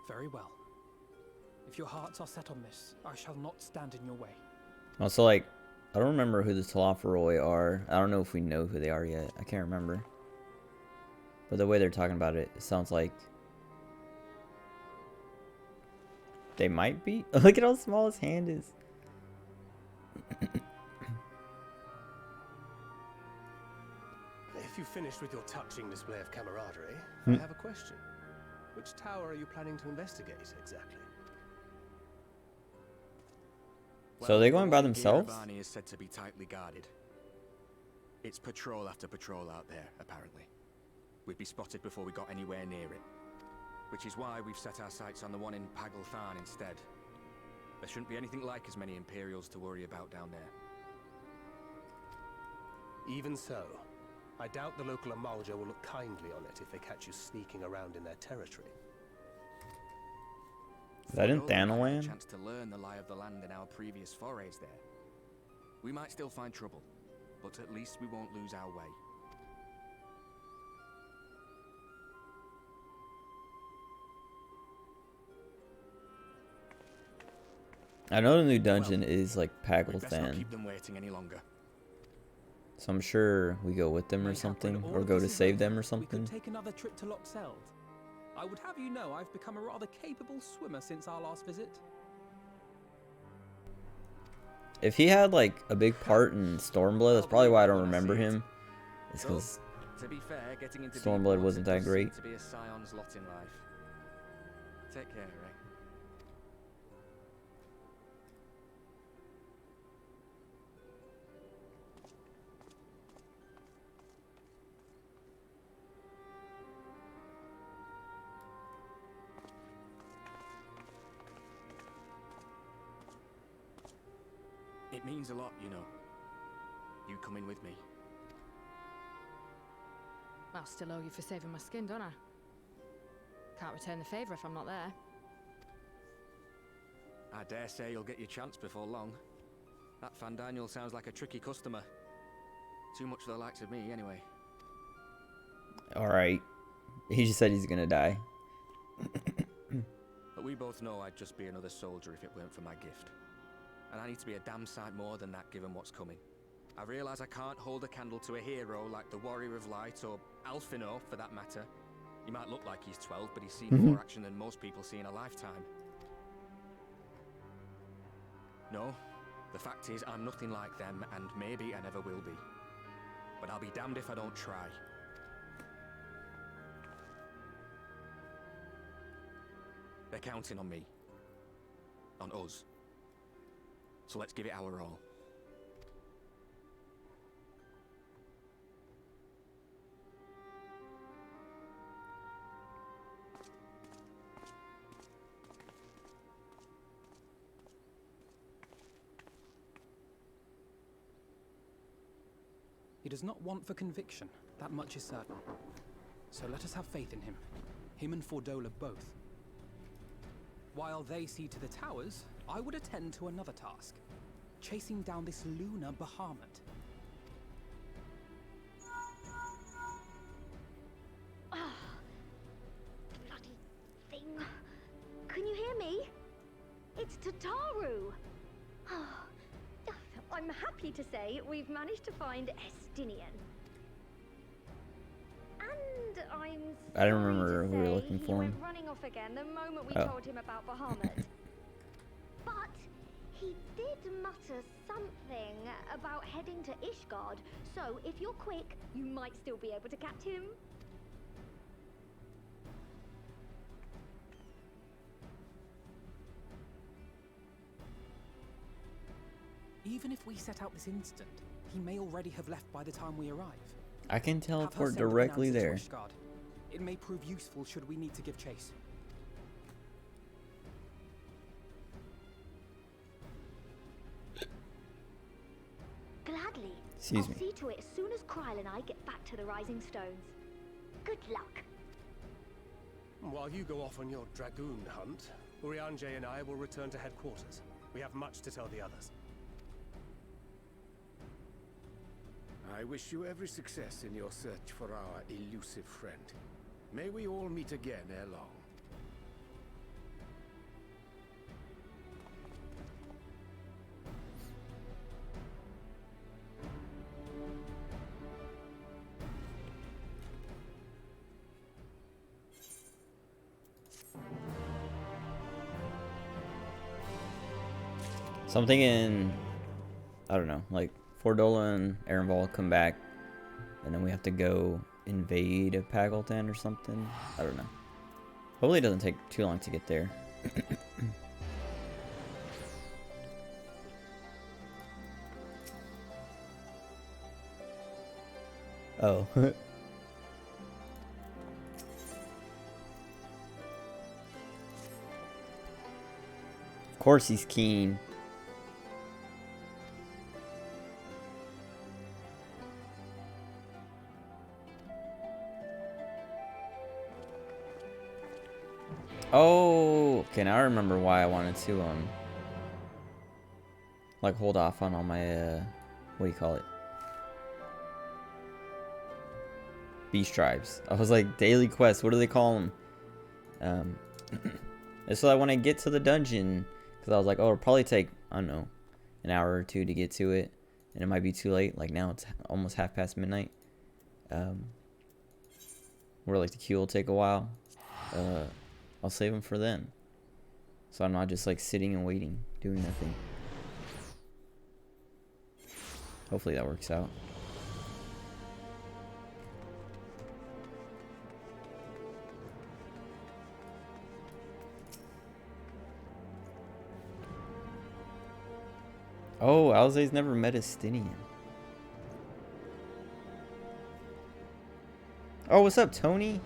Very well. If your hearts are set on this, I shall not stand in your way. Also, like, I don't remember who the Telophoroi are. I don't know if we know who they are yet. I can't remember. But the way they're talking about it, it sounds like they might be. Look at how small his hand is. If you've finished with your touching display of camaraderie, Hmm. I have a question. Which tower are you planning to investigate exactly? So are they going by themselves? Giovanni is said to be tightly guarded. It's patrol after patrol out there, apparently. We'd be spotted before we got anywhere near it. Which is why we've set our sights on the one in Pagelthan instead. There shouldn't be anything like as many Imperials to worry about down there. Even so, I doubt the local Amalja will look kindly on it if they catch you sneaking around in their territory. Is that in Although we had a Thanalan? chance to learn the lie of the land in our previous forays there. We might still find trouble, but at least we won't lose our way. I know the new dungeon is like We'd best not Pagelthan. keep them waiting any longer. So I'm sure we go with them or Mayhap when something. all Or of go this to is save over, them or We something. could take another trip to Loxeld. I would have you know I've become a rather capable swimmer since our last visit. If he had like a big part in Stormblood, that's probably why I don't remember him. It's So, because to be fair, getting into Stormblood deep waters wasn't that does seem great. to be a scion's lot in life. Take care, Ray. It means a lot, you know. You coming with me. I'll still owe you for saving my skin, don't I? Can't return the favour if I'm not there. I dare say you'll get your chance before long. That Fandaniel sounds like a tricky customer. Too much for the likes of me, anyway. alright. He just said he's gonna die. But we both know I'd just be another soldier if it weren't for my gift. And I need to be a damn sight more than that given what's coming. I realise I can't hold a candle to a hero like the Warrior of Light or Alphino, for that matter. He might look like he's 12, but he's seen more action than most people see in a lifetime. No, the fact is I'm nothing like them, and maybe I never will be. But I'll be damned if I don't try. They're counting on me. On us. So let's give it our all. He does not want for conviction, that much is certain. So let us have faith in him. Him and Fordola both. While they see to the towers, I would attend to another task. Chasing down this lunar Bahamut. Ah, bloody thing. Can you hear me? It's Tataru. I'm happy to say we've managed to find Estinian. And I don't remember who we were looking he for went him. running off again the moment we Oh. told him about Bahamut. But he did mutter something about heading to Ishgard, so if you're quick, you might still be able to catch him. Even if we set out this instant, he may already have left by the time we arrive. I can Have her teleport send an directly answer to there. Ishgard. It may prove useful should we need to give chase. Gladly. Excuse I'll me. see to it as soon as Kryl and I get back to the Rising Stones. Good luck. While you go off on your dragoon hunt, Urianger and I will return to headquarters. We have much to tell the others. I wish you every success in your search for our elusive friend. May we all meet again ere long. So I'm thinking, I don't know, like Fordola and Erenval come back, and then we have to go invade Pagelton or something. I don't know. Hopefully it doesn't take too long to get there. Oh. Of course he's keen. Oh, okay, now I remember why I wanted to, like, hold off on all my, what do you call it? Beast tribes. I was like, daily quests, what do they call them? It's so that when I get to the dungeon, because I was like, oh, it'll probably take, I don't know, an hour or two to get to it, and it might be too late. Like, now it's almost half past midnight. Where, like, the queue will take a while. I'll save them for then. So I'm not just like sitting and waiting, doing nothing. Hopefully that works out. Oh, Alzay's never met a Stinian. Oh, what's up, Tony?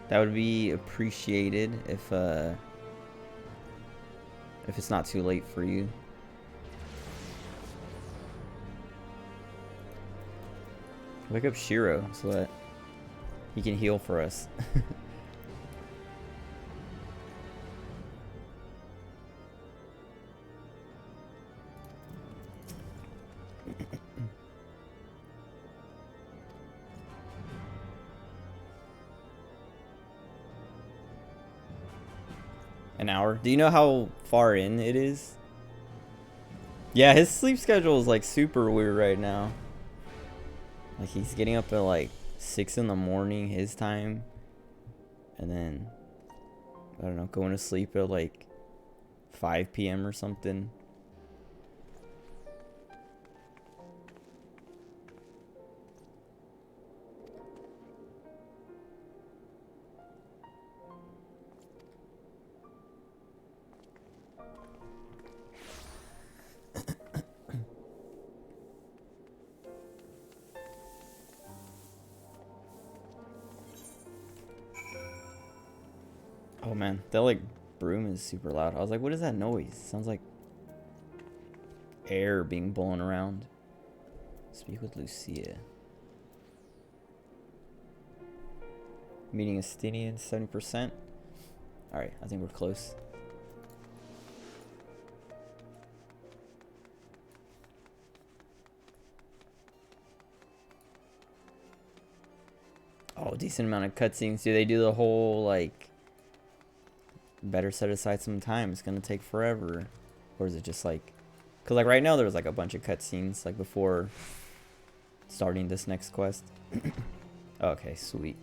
That would be appreciated if it's not too late for you. Wake up Shiro so that he can heal for us. An hour? Do you know how far in it is? Yeah, his sleep schedule is like super weird right now. Like he's getting up at like 6 in the morning his time. And then, I don't know, going to sleep at like 5 p.m. or something. Oh man, that like broom is super loud. I was like, what is that noise? Sounds like air being blown around. Speak with Lucia. Meeting Estinian, 70%. Alright, I think we're close. Oh, decent amount of cutscenes. Do they do the whole, like, better set aside some time, it's gonna take forever? Or is it just like... Because, like, right now there's, like, a bunch of cutscenes, like, before starting this next quest. Okay, sweet.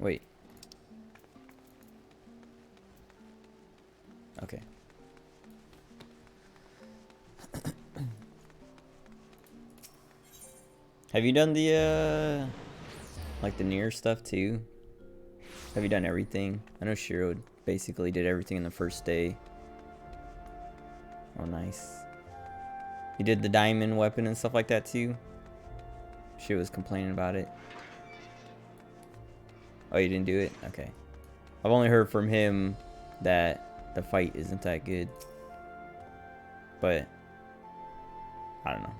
Wait. Okay. Have you done the, like the near stuff too? Have you done everything? I know Shiro basically did everything in the first day. Oh, nice. You did the diamond weapon and stuff like that too? She was complaining about it. Oh, you didn't do it? Okay. I've only heard from him that the fight isn't that good. But I don't know.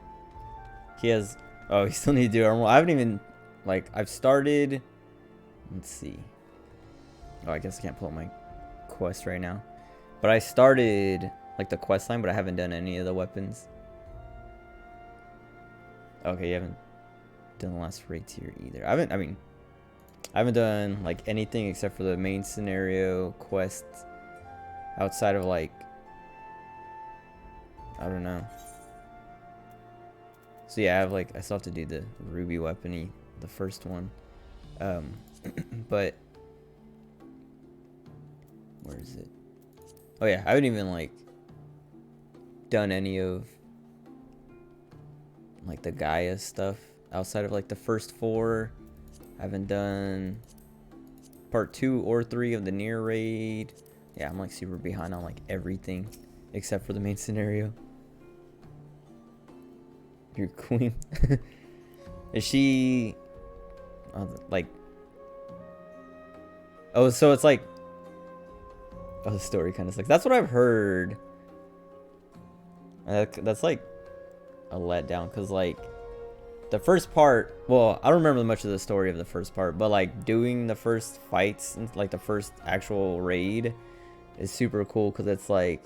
He has... Oh, he still need to do armor. I haven't even... Like, I've started... Let's see. Oh, I guess I can't pull up my quest right now. But I started, like, the quest line, but I haven't done any of the weapons. Okay, you haven't done the last raid tier either. I haven't done, like, anything except for the main scenario quests outside of, like... I don't know. So yeah, I still have to do the ruby weapony, the first one. But where is it? Oh yeah, I haven't even like done any of like the Gaia stuff outside of like the first 4. I haven't done part 2 or 3 of the near raid. Yeah, I'm like super behind on like everything except for the main scenario. Your queen. Is she like... Oh, so it's like... Oh, the story kind of sucks. That's what I've heard. That's like a letdown, because like the first part... Well, I don't remember much of the story of the first part, but like doing the first fights and like the first actual raid is super cool, because it's like...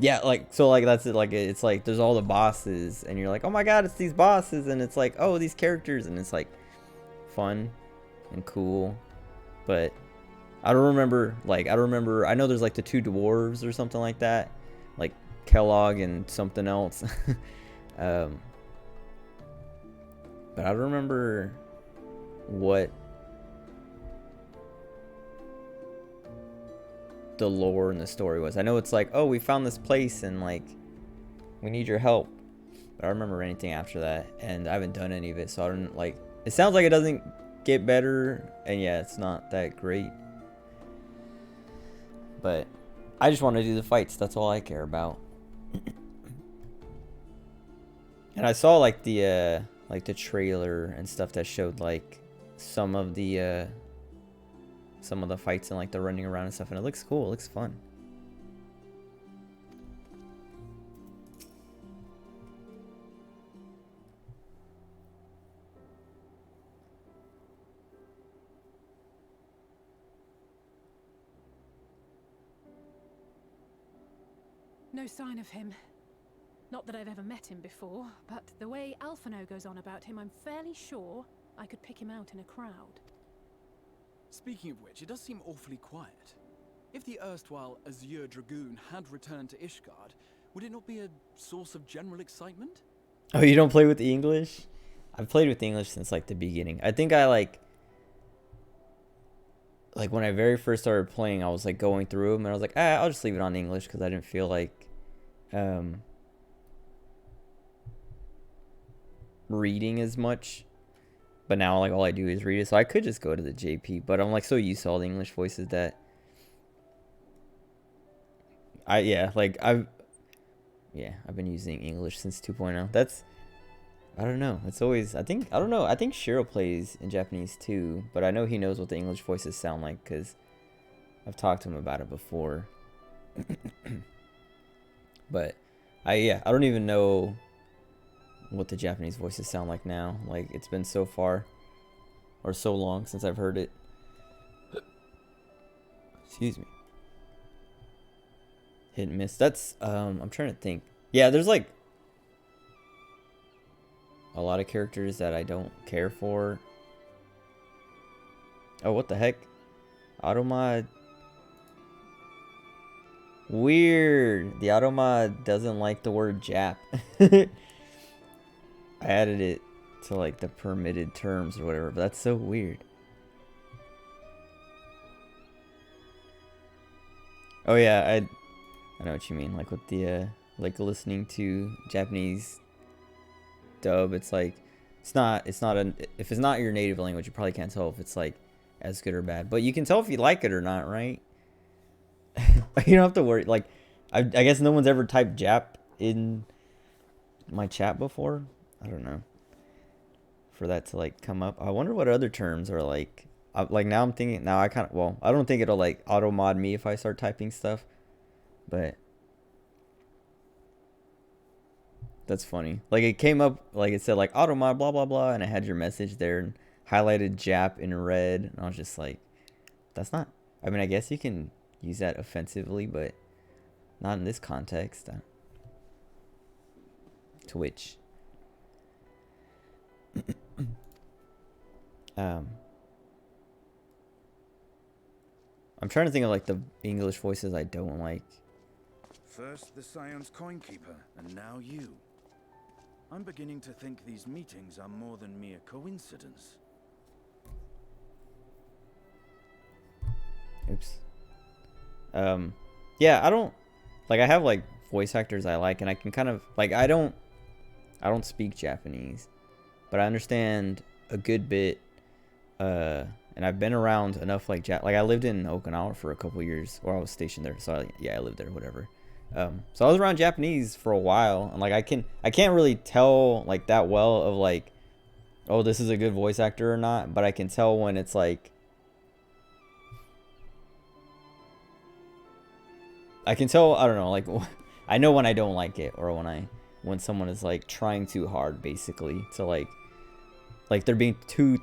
Yeah, like, so, like, that's it, like, it's, like, there's all the bosses, and you're like, oh my god, it's these bosses, and it's, like, oh, these characters, and it's, like, fun and cool, but I don't remember, like, I know there's, like, the 2 dwarves or something like that, like, Kellogg and something else, but I don't remember what the lore and the story was. I know it's like, oh, we found this place and like we need your help, but I don't remember anything after that, and I haven't done any of it, so I don't like... It sounds like it doesn't get better, and yeah, it's not that great, but I just want to do the fights. That's all I care about. And I saw like the trailer and stuff that showed like some of the fights and like the running around and stuff, and it looks cool. It looks fun. No sign of him. Not that I've ever met him before, but the way Alphino goes on about him, I'm fairly sure I could pick him out in a crowd. Speaking of which, it does seem awfully quiet. If the erstwhile Azure Dragoon had returned to Ishgard, would it not be a source of general excitement? Oh, you don't play with the English? I've played with the English since like the beginning. I think I like when I very first started playing, I was like going through them and I was like, I'll just leave it on English because I didn't feel like reading as much. But now like all I do is read it, so I could just go to the JP, but I'm like so used to all the English voices that I've been using English since 2.0. That's, I don't know. It's always, I think Shiro plays in Japanese too, but I know he knows what the English voices sound like because I've talked to him about it before. But I don't even know what the Japanese voices sound like now. Like, it's been so far or so long since I've heard it. Excuse me. Hit and miss. That's I'm trying to think. Yeah, there's like a lot of characters that I don't care for. Oh, what the heck? Automod. Weird. The Automod doesn't like the word Jap. I added it to like the permitted terms or whatever, but that's so weird. Oh yeah, I know what you mean. Like with the like listening to Japanese dub, it's like if it's not your native language, you probably can't tell if it's like as good or bad. But you can tell if you like it or not, right? You don't have to worry. Like I guess no one's ever typed Jap in my chat before. I don't know. For that to like come up. I wonder what other terms are like. Like now I'm thinking, now I kind of, well, I don't think it'll like auto mod me if I start typing stuff. But that's funny. Like it came up, like it said like auto mod blah blah blah, and it had your message there and highlighted Jap in red. And I was just like, that's not, I mean, I guess you can use that offensively, but not in this context. Twitch. I'm trying to think of like the English voices I don't like. First the Scion's Coinkeeper, and now you. I'm beginning to think these meetings are more than mere coincidence. Oops. Yeah, I don't like, I have like voice actors I like, and I can kind of like, I don't speak Japanese, but I understand a good bit, and I've been around enough like I lived in Okinawa for a couple years, or I was stationed there, so I lived there, whatever. So I was around Japanese for a while, and like I can't really tell like that well of like, oh, this is a good voice actor or not, but I can tell when it's like, I can tell, I don't know, like I know when I don't like it, or when someone is like trying too hard basically to like they're being too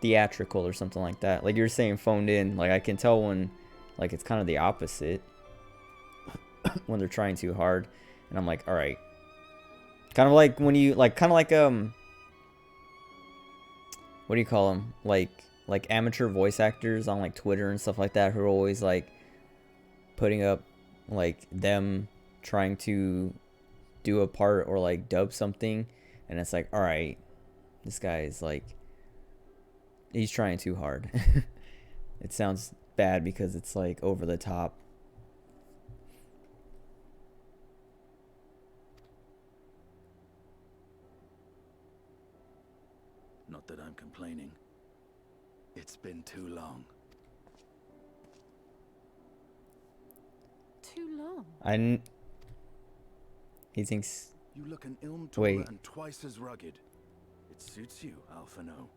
theatrical or something like that. Like you're saying phoned in, like I can tell when like it's kind of the opposite. When they're trying too hard, and I'm like, all right. Kind of like when you like, kind of like what do you call them? Like amateur voice actors on like Twitter and stuff like that, who are always like putting up like them trying to do a part or like dub something, and it's like, all right, this guy is like, he's trying too hard. It sounds bad because it's like over the top. Not that I'm complaining. It's been too long. Too long? He thinks... You look an ilm taller and twice as rugged. It suits you, Alphino.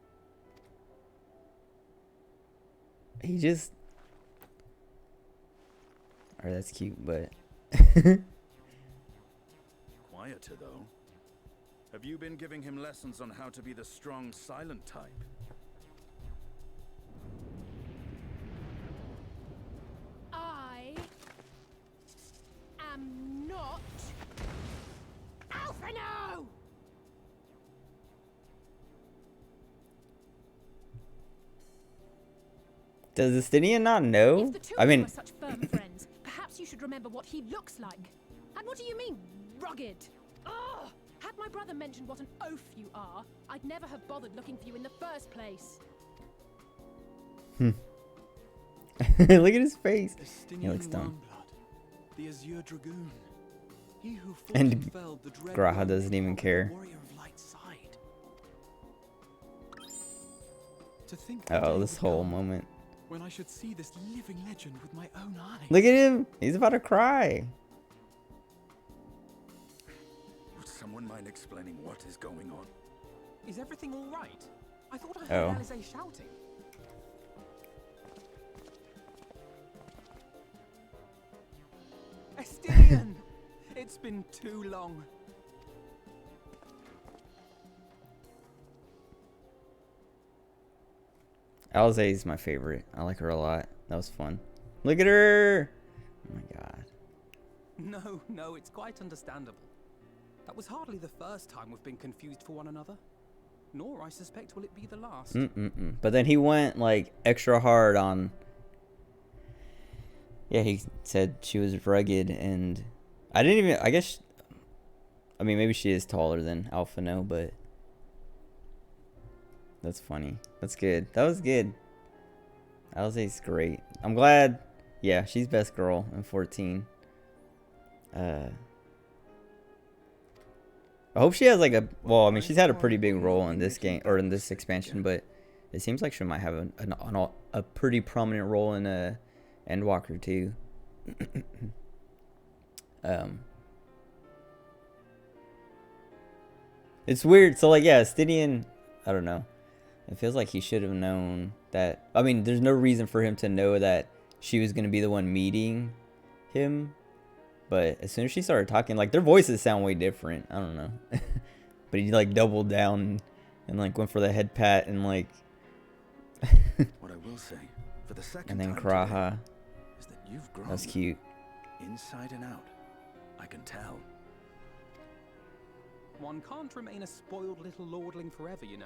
He just... Alright, that's cute, but... Quieter, though. Have you been giving him lessons on how to be the strong, silent type? I am not Alphino! Does Justinian not know? If the two I of you mean, are such firm friends, perhaps you should remember what he looks like. And what do you mean, rugged? Ugh! Had my brother mentioned what an oaf you are, I'd never have bothered looking for you in the first place. look at his face. He looks Estinian dumb. Wormblood, the Azure Dragoon. He who fought And and felled the dread Graha Roman doesn't even power, care. warrior of light side. To think Oh, the day this would whole come moment. when I should see this living legend with my own eyes. Look at him. He's about to cry. Would someone mind explaining what is going on? Is everything all right? I thought I Oh. heard Alize shouting. Estinian! It's been too long. Alize is my favorite. I like her a lot. That was fun. Look at her. Oh my god. No, it's quite understandable. That was hardly the first time we've been confused for one another. Nor, I suspect, will it be the last. But then he went like extra hard on. Yeah, he said she was rugged, and I didn't even. I guess. I mean, maybe she is taller than Alphino, but that's funny. That's good. That was good. Alize's great. I'm glad. Yeah, she's best girl in 14. I hope she has like a. Well, I mean, she's had a pretty big role in this game or in this expansion, but it seems like she might have a pretty prominent role in Endwalker too. It's weird. So like, yeah, Stidian, I don't know. It feels like he should have known that. I mean, there's no reason for him to know that she was gonna be the one meeting him. But as soon as she started talking, like their voices sound way different. I don't know. But he like doubled down and like went for the head pat and like. What I will say, for the second And then time Kraha. today, is that you've grown. That's cute. Inside and out. I can tell. One can't remain a spoiled little lordling forever, you know.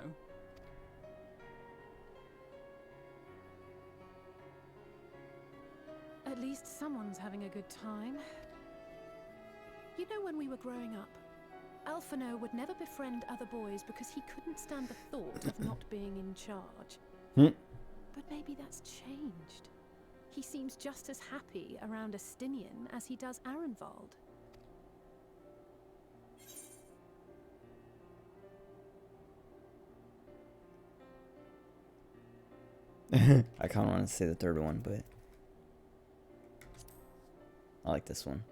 At least someone's having a good time. You know, when we were growing up, Alphino would never befriend other boys because he couldn't stand the thought of not being in charge. But maybe that's changed. He seems just as happy around Estinian as he does Arenvald. I kind of want to say the third one, but I like this one.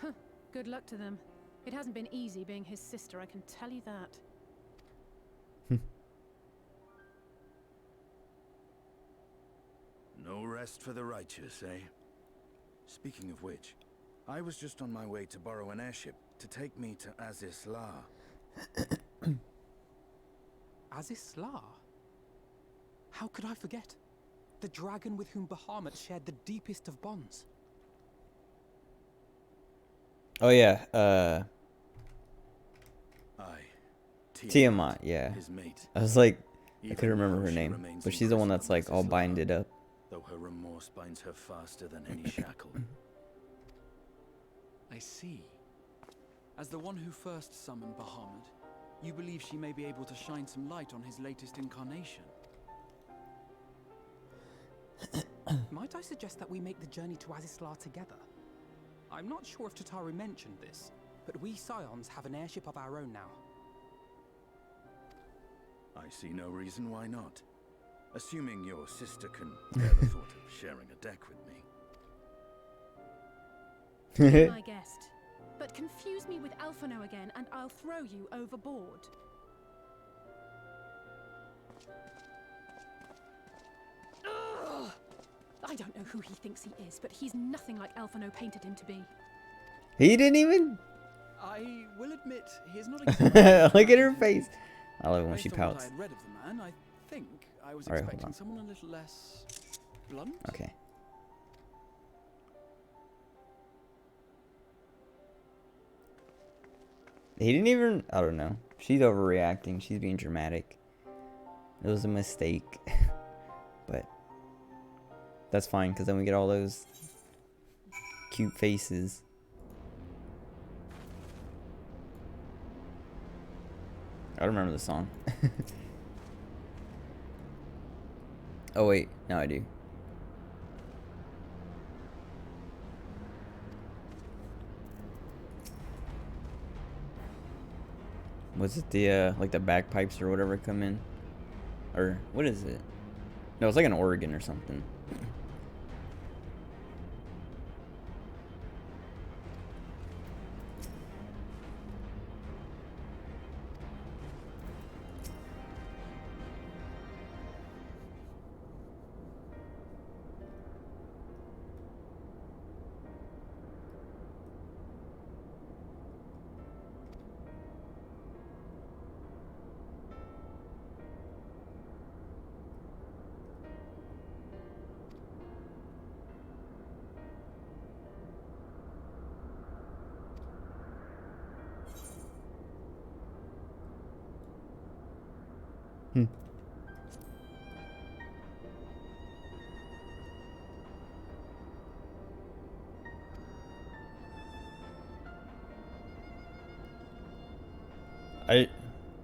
Huh, good luck to them. It hasn't been easy being his sister, I can tell you that. No rest for the righteous, eh? Speaking of which, I was just on my way to borrow an airship to take me to Azisla. Azisla? How could I forget? The dragon with whom Bahamut shared the deepest of bonds. Oh yeah, Tiamat, Tiamat, yeah. his mate. I was like, I Even couldn't remember now her she name, remains but she's the one imprisoned that's like all Azisla, binded up. Though her remorse binds her faster than any shackle. I see. As the one who first summoned Bahamut, you believe she may be able to shine some light on his latest incarnation. Might I suggest that we make the journey to Azisla together? I'm not sure if Tataru mentioned this, but we Scions have an airship of our own now. I see no reason why not. Assuming your sister can bear the thought of sharing a deck with me. Be my guest. But confuse me with Alphino again and I'll throw you overboard. Ugh! I don't know who he thinks he is, but he's nothing like Alphino painted him to be. He didn't even. I will admit he is not Look at her face. I love it when she Based on what pouts. I had read of the man, I think I was All right, hold expecting on. someone a little less blunt. Okay. He didn't even... I don't know. She's overreacting. She's being dramatic. It was a mistake. But that's fine, because then we get all those cute faces. I don't remember the song. Oh wait, now I do. Was it the like the bagpipes or whatever come in? Or what is it? No, it's like an organ or something.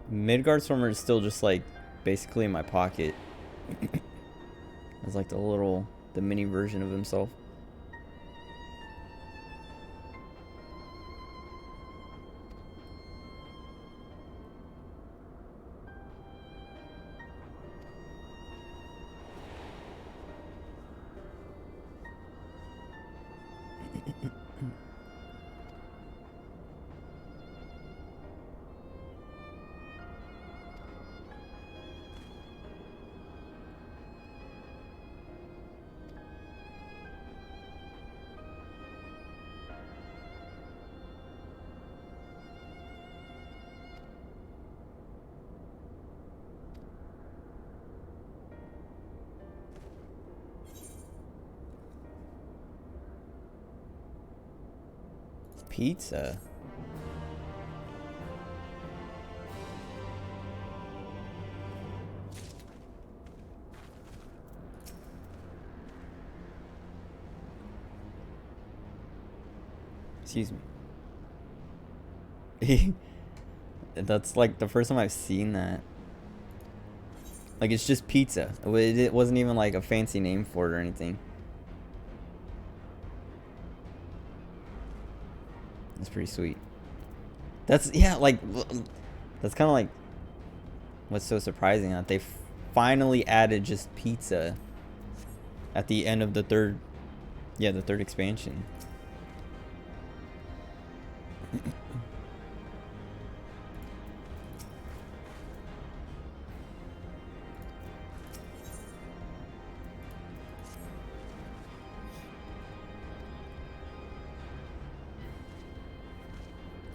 Midgard Stormer is still just like basically in my pocket. It's like the mini version of himself. Pizza. Excuse me. That's like the first time I've seen that. Like it's just pizza. It wasn't even like a fancy name for it or anything. That's pretty sweet. That's, yeah, like, that's kind of like what's so surprising, that they finally added just pizza at the end of the third expansion.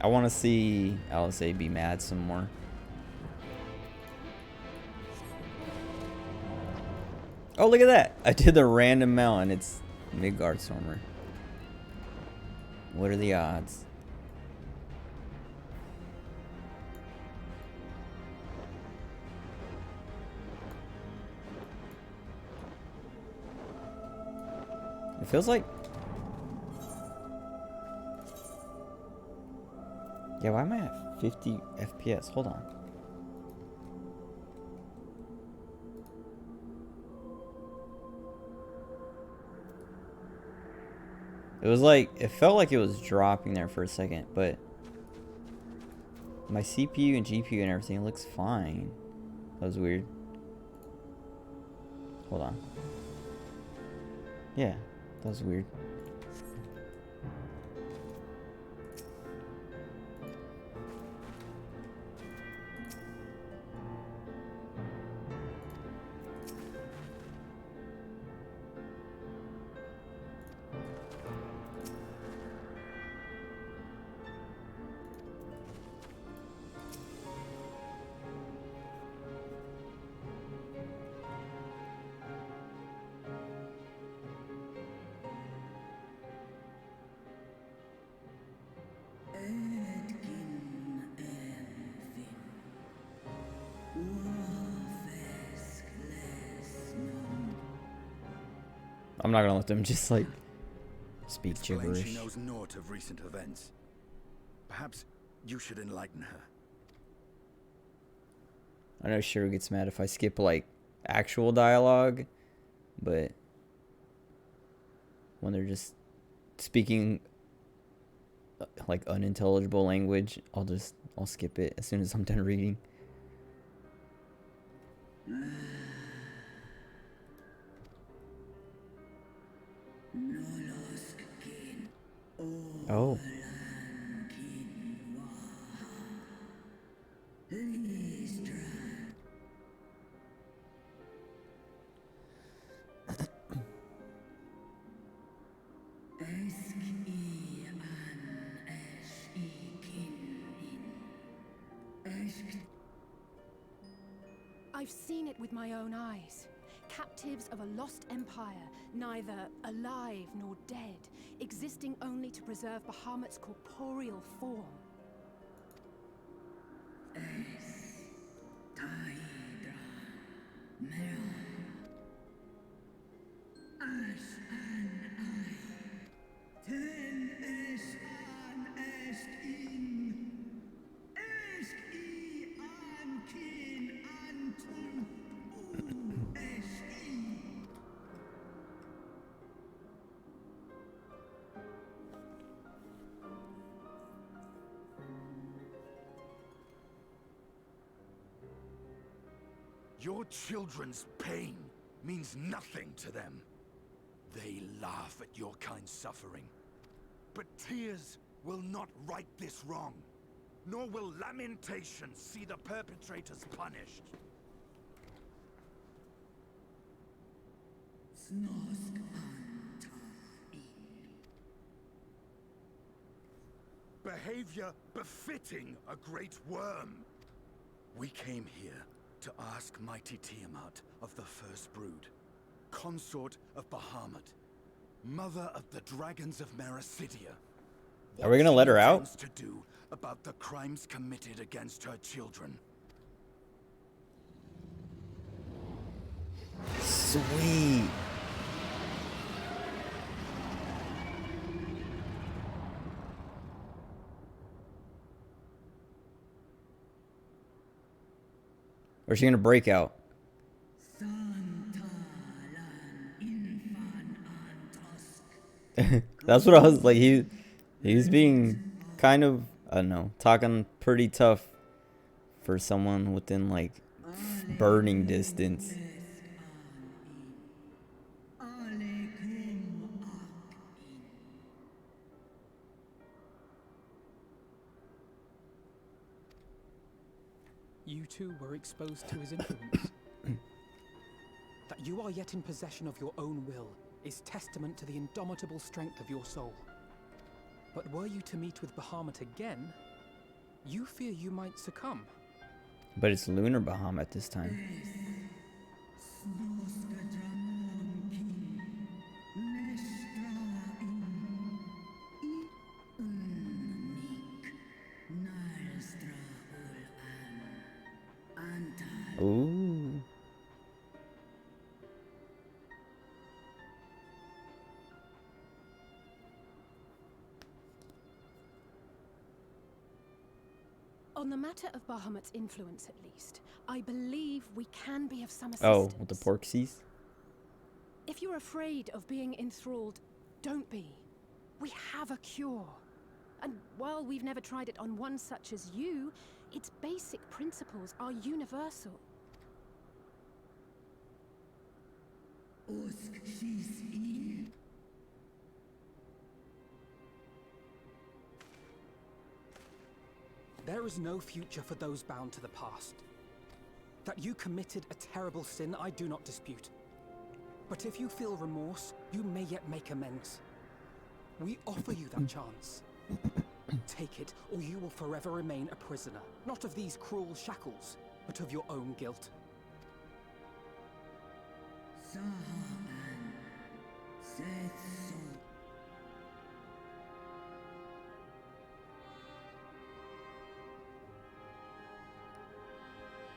I want to see LSA be mad some more. Oh, look at that. I did the random mount and it's Midgard Stormer. What are the odds? It feels like... Yeah, why am I at 50 FPS? Hold on. It was like, it felt like it was dropping there for a second, but my CPU and GPU and everything looks fine. That was weird. Hold on. Yeah, that was weird. I'm not gonna let them just like speak It's plain gibberish. she knows naught of recent events. Perhaps you should enlighten her. I know Shiro gets mad if I skip like actual dialogue, but when they're just speaking like unintelligible language, I'll skip it as soon as I'm done reading. Oh. I've seen it with my own eyes. Captives of a lost empire, neither alive nor dead, existing only to preserve Bahamut's corporeal form. Your children's pain means nothing to them. They laugh at your kind suffering. But tears will not right this wrong, nor will lamentation see the perpetrators punished. Behavior befitting a great worm. We came here to ask mighty Tiamat of the First Brood, consort of Bahamut, mother of the dragons of Mericidia. Are we gonna let her out? To do about the crimes committed against her children. Sweet. Or is she gonna break out? That's what I was like. He's being kind of, I don't know, talking pretty tough for someone within like burning distance. You too were exposed to his influence. That you are yet in possession of your own will is testament to the indomitable strength of your soul. But were you to meet with Bahamut again, you fear you might succumb. But it's Lunar Bahamut this time. Ooh. On the matter of Bahamut's influence, at least, I believe we can be of some Oh, assistance. with the Porksies? If you're afraid of being enthralled, don't be. We have a cure. And while we've never tried it on one such as you, its basic principles are universal. There is no future for those bound to the past. That you committed a terrible sin, I do not dispute. But if you feel remorse, you may yet make amends. We offer you that chance. Take it, or you will forever remain a prisoner, not of these cruel shackles, but of your own guilt.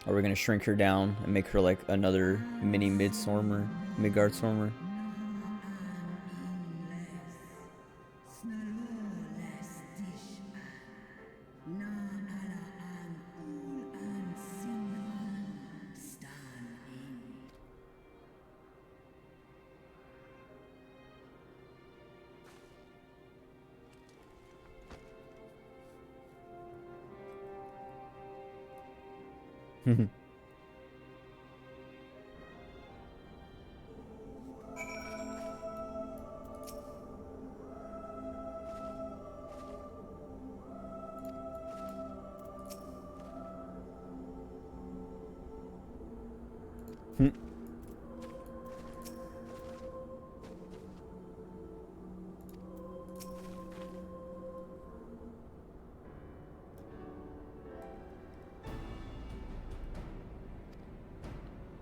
Are we gonna shrink her down and make her like another mini Midgard Stormer?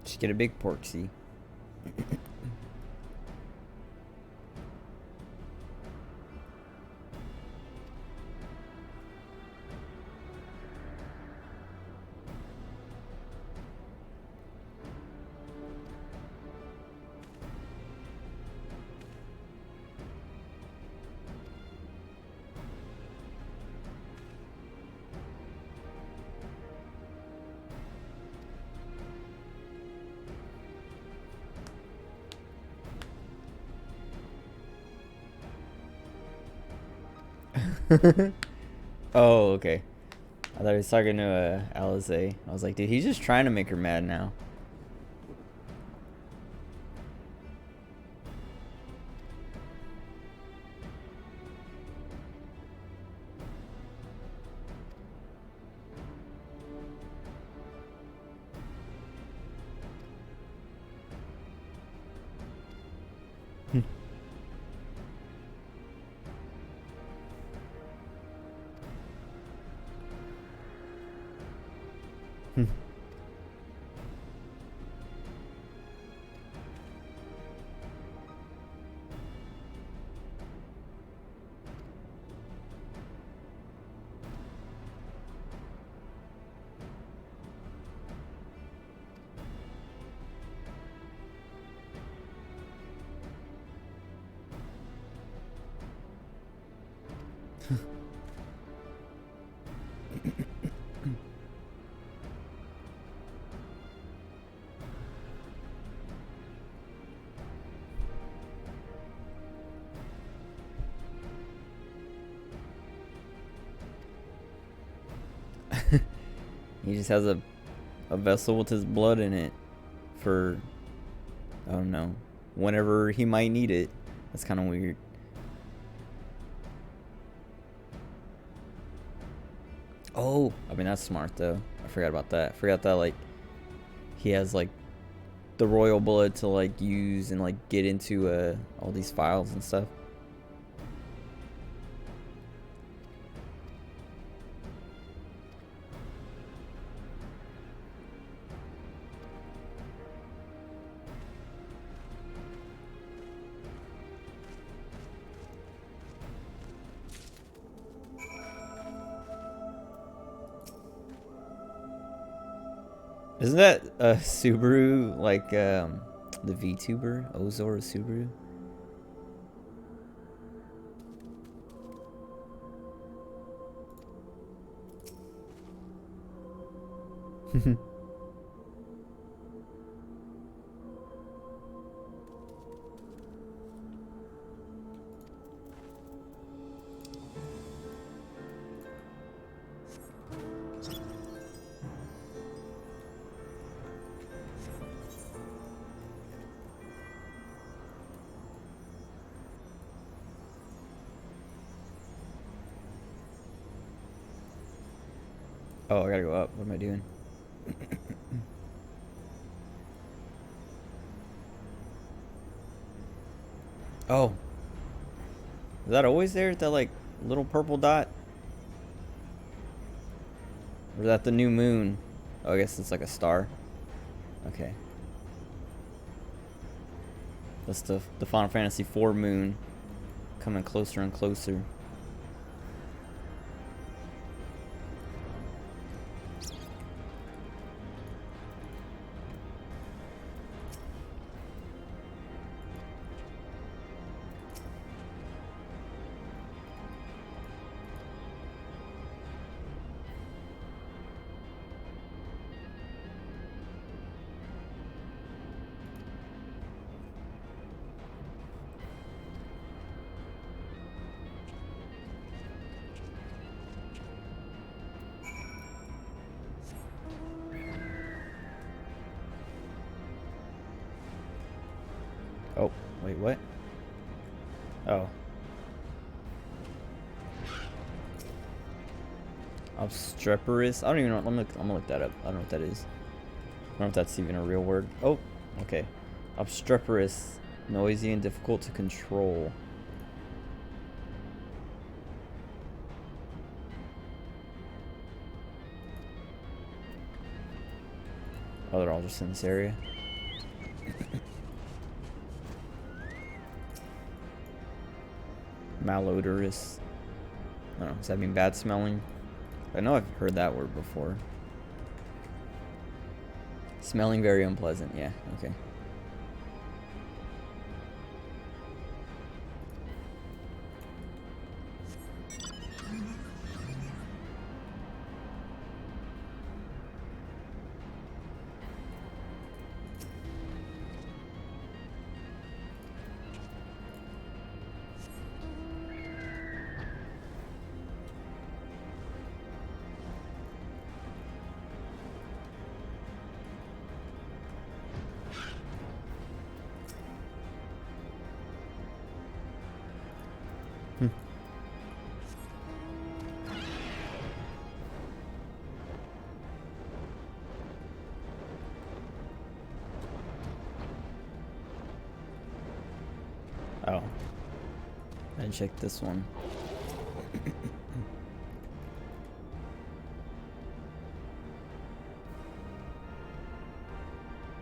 Just get a big porksy. Oh, okay. I thought he was talking to Alize. I was like, dude, he's just trying to make her mad now. He just has a vessel with his blood in it for, I don't know, whenever he might need it. That's kind of weird. Oh, I mean, that's smart though. I forgot about that. I forgot that, like, he has like the royal blood to like use and like get into all these files and stuff. Isn't that Subaru, like the VTuber, Ozor Subaru? Oh, I gotta go up. What am I doing? Oh. Is that always there? That like little purple dot? Or is that the new moon? Oh, I guess it's like a star. Okay. That's the Final Fantasy IV moon coming closer and closer. Oh, wait, what? Oh. Obstreperous? I don't even know. I'm gonna look that up. I don't know what that is. I don't know if that's even a real word. Oh, okay. Obstreperous. Noisy and difficult to control. Oh, they're all just in this area. Malodorous. I don't know. Does that mean bad smelling? I know I've heard that word before. Smelling very unpleasant. Yeah, okay. Oh. I didn't check this one.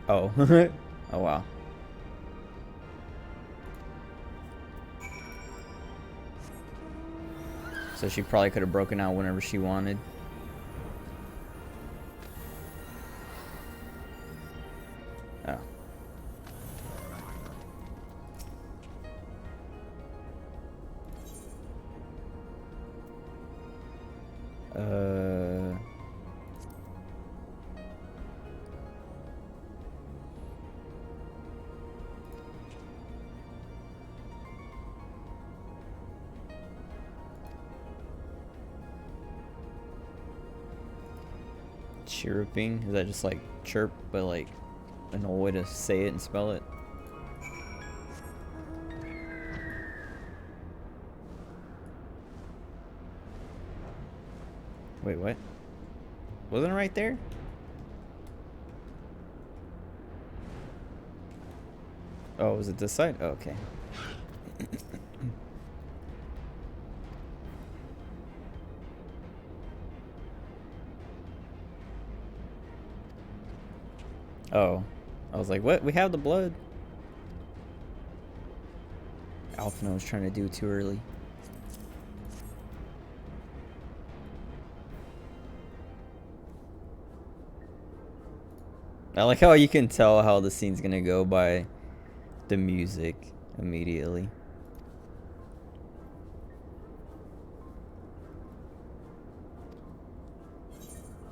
Oh. Oh, wow. So she probably could have broken out whenever she wanted. Oh. Chirruping? Is that just like chirp, but like an old way to say it and spell it? Wait, what? Wasn't it right there? Oh, was it this side? Oh, okay. Oh. I was like, what? We have the blood. Alphino was trying to do too early. I like how you can tell how the scene's gonna go by the music immediately.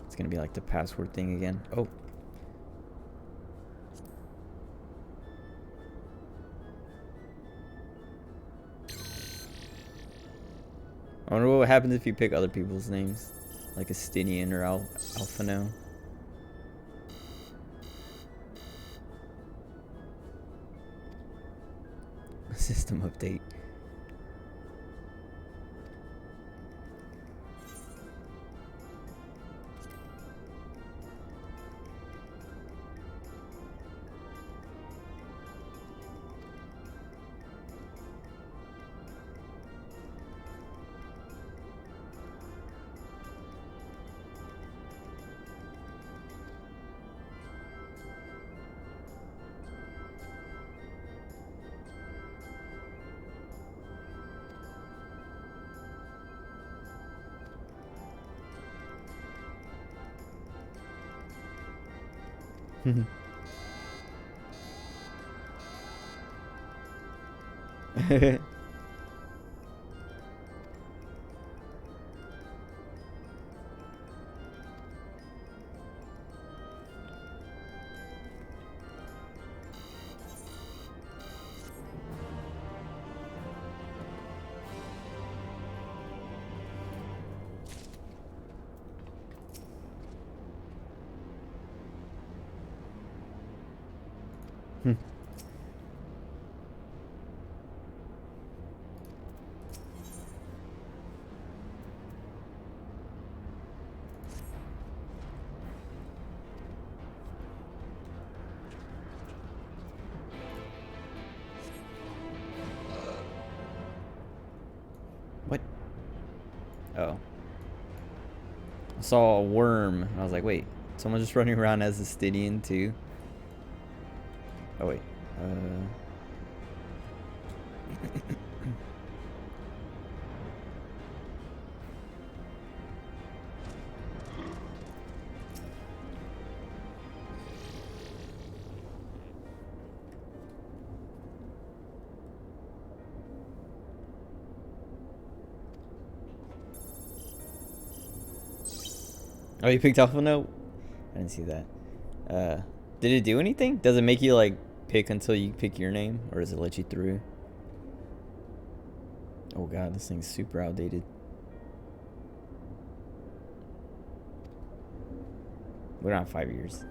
It's gonna be like the password thing again. Oh. I wonder what happens if you pick other people's names, like Estinian or Alphino. System update. Oh. I saw a worm. And I was like, wait, someone's just running around as a Stydian too? Oh, wait. Oh, you picked Alpha Note? I didn't see that. Did it do anything? Does it make you like pick until you pick your name, or does it let you through? Oh god, this thing's super outdated. We don't have 5 years.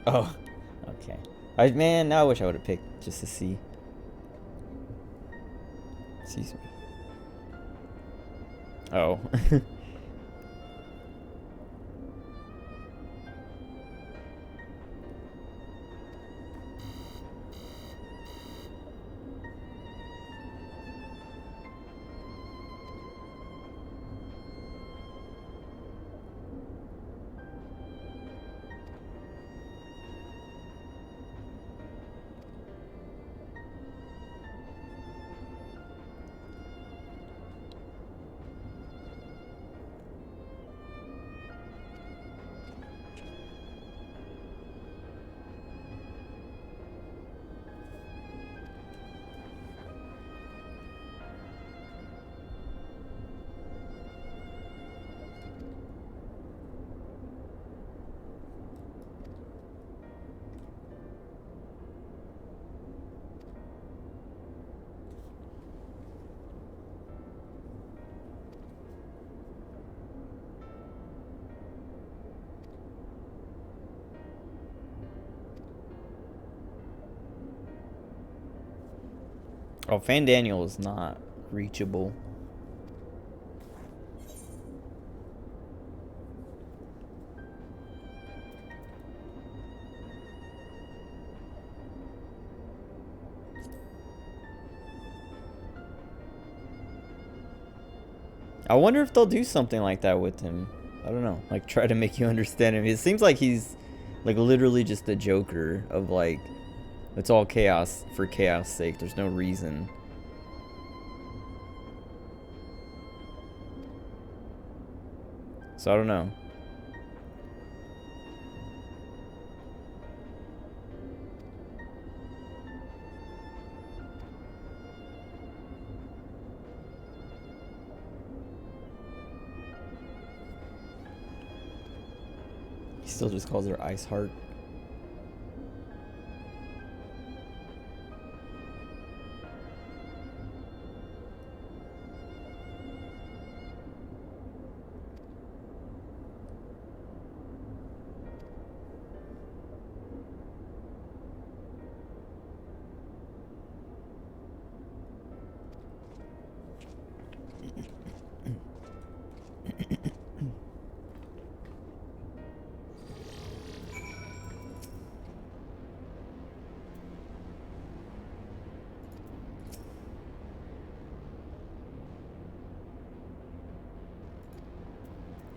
Oh, okay. Man, now I wish I would have picked just to see. Excuse me. Oh. Oh, Fan Daniel is not reachable. I wonder if they'll do something like that with him. I don't know. Like, try to make you understand him. It seems like he's, like, literally just a joker of, like, it's all chaos for chaos sake. There's no reason. So, I don't know. He still just calls her Ice Heart.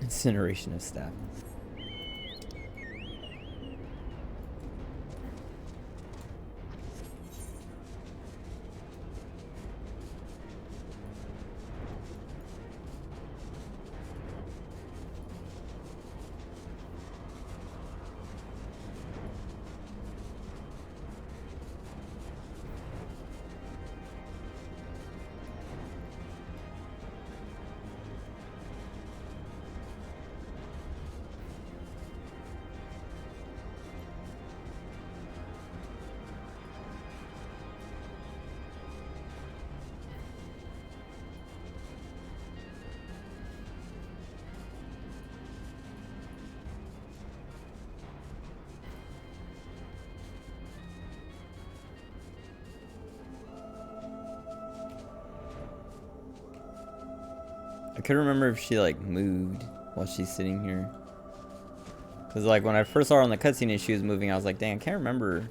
Incineration of staff. I couldn't remember if she like moved while she's sitting here. Cause like when I first saw her on the cutscene and she was moving, I was like, dang, I can't remember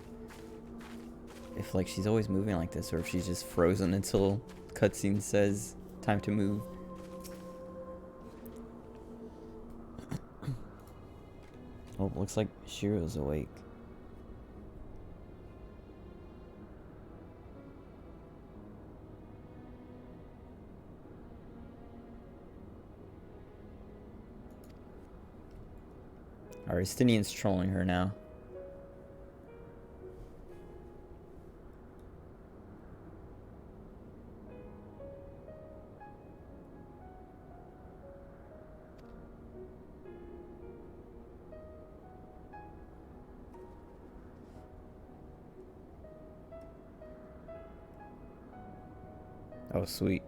if like she's always moving like this or if she's just frozen until cutscene says time to move. Oh, looks like Shiro's awake. Aristinian's trolling her now. Oh, sweet.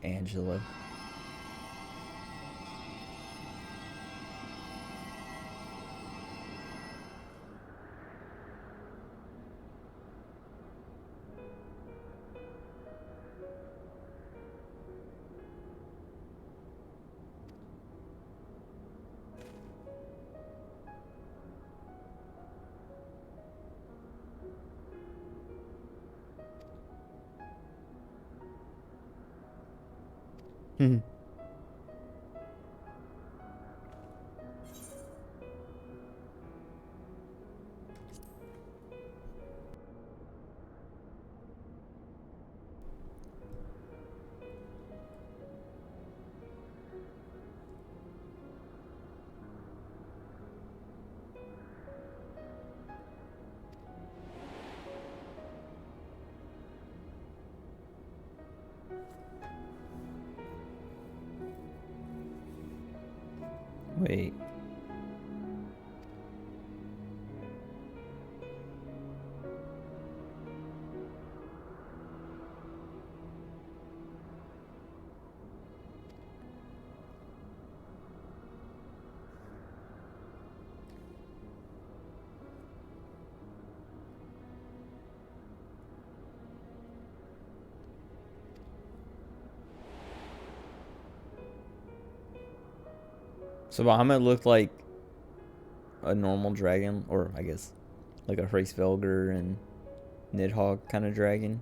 Angela. Wait. So Bahamut looked like a normal dragon, or I guess like a Hraesvelgr and Nidhogg kind of dragon.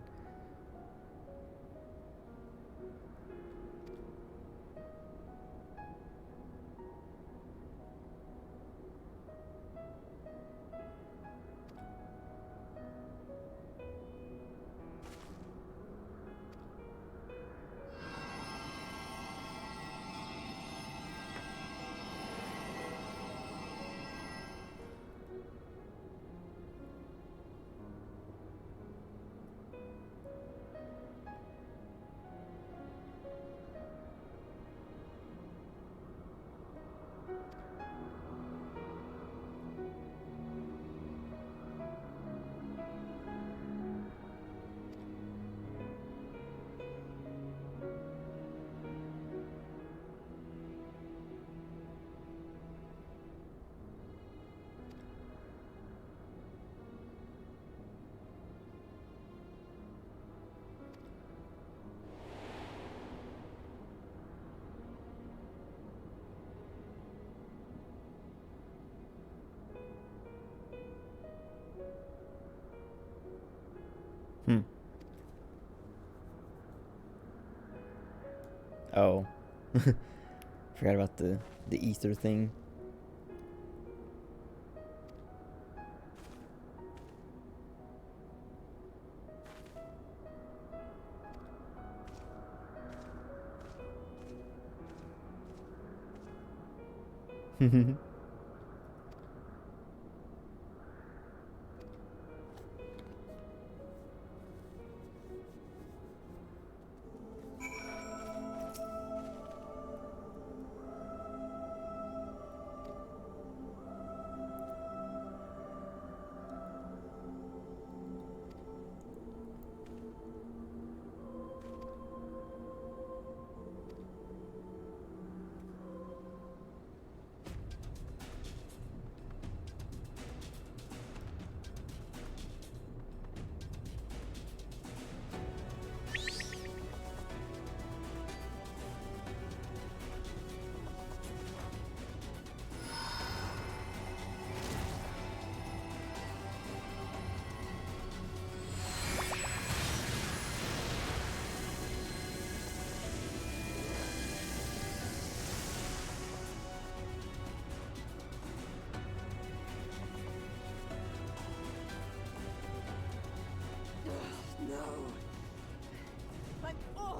Oh. Forgot about the ether thing.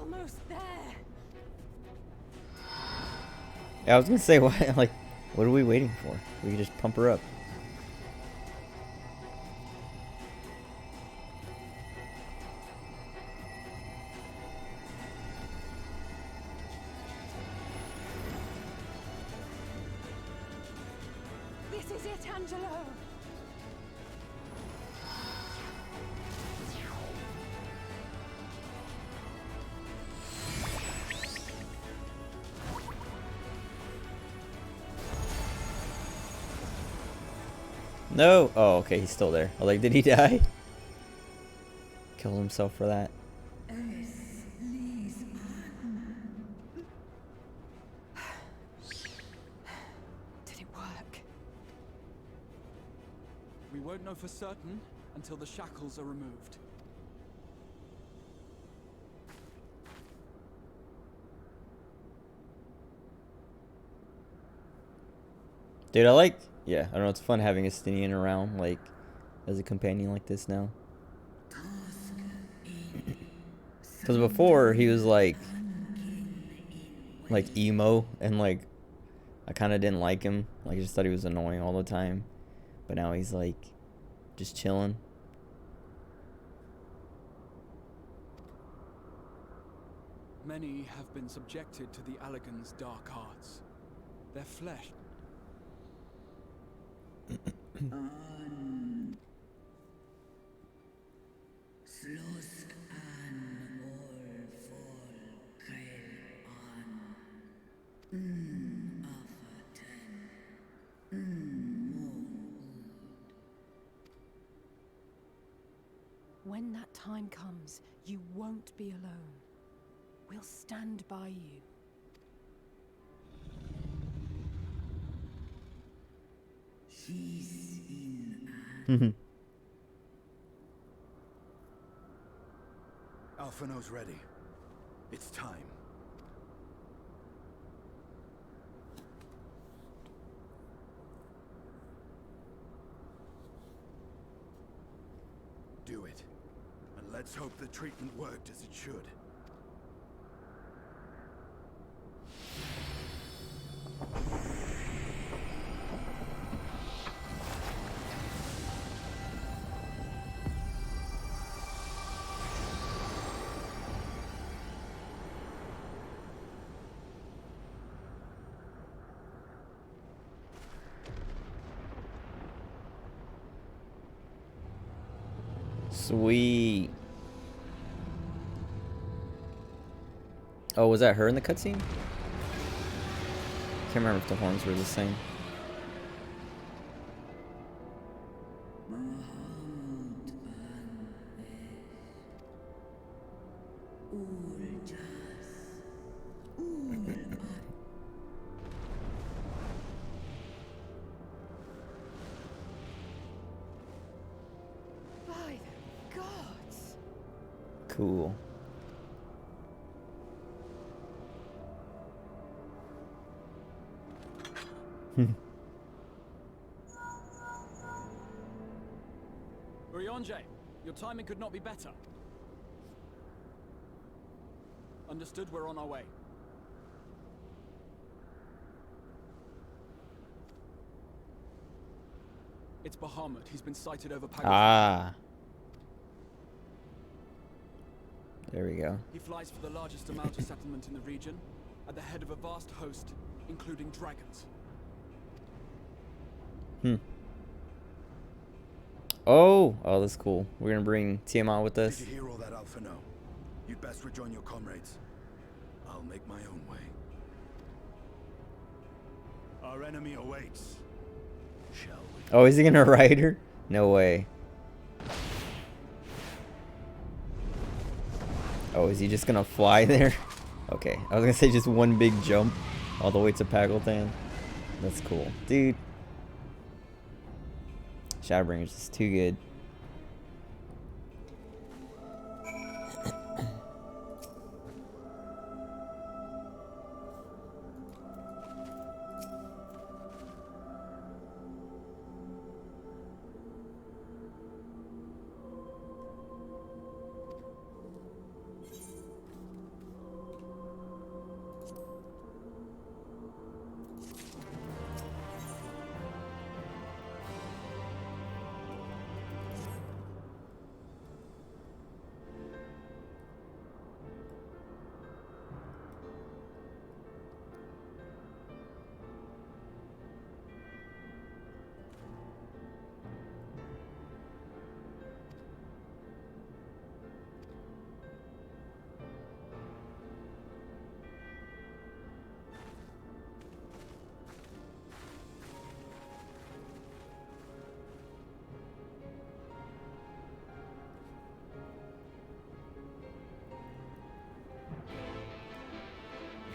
almost there. Yeah, I was gonna say, why? Like, what are we waiting for? We can just pump her up. This is it, Angelo. No! Oh, okay, he's still there. Oh, like, did he die? Killed himself for that. Did it work? We won't know for certain until the shackles are removed. Dude, yeah, I don't know, it's fun having Estinian around, like, as a companion like this now. Because before, he was, like, emo, and, like, I kind of didn't like him. Like, I just thought he was annoying all the time. But now he's, like, just chilling. Many have been subjected to the Allegan's dark arts. Their flesh... When that time comes, you won't be alone. We'll stand by you. Alphino's ready. It's time. Do it. And let's hope the treatment worked as it should. Sweet. Oh, was that her in the cutscene? Can't remember if the horns were the same. By the gods! Cool. Urianger, your timing could not be better. Understood, we're on our way. It's Bahamut. He's been sighted over Pagal. Ah. There we go. He flies for the largest amount of settlement in the region, at the head of a vast host, including dragons. Oh, that's cool. We're gonna bring Tiamat with us. Did you hear all that, Alphino? You'd best rejoin your comrades. I'll make my own way. Our enemy awaits. Shall we? Oh, is he gonna ride her? No way. Oh, is he just gonna fly there? Okay, I was gonna say just one big jump all the way to Pagaltan. That's cool. Dude. Shadowbringer's just too good.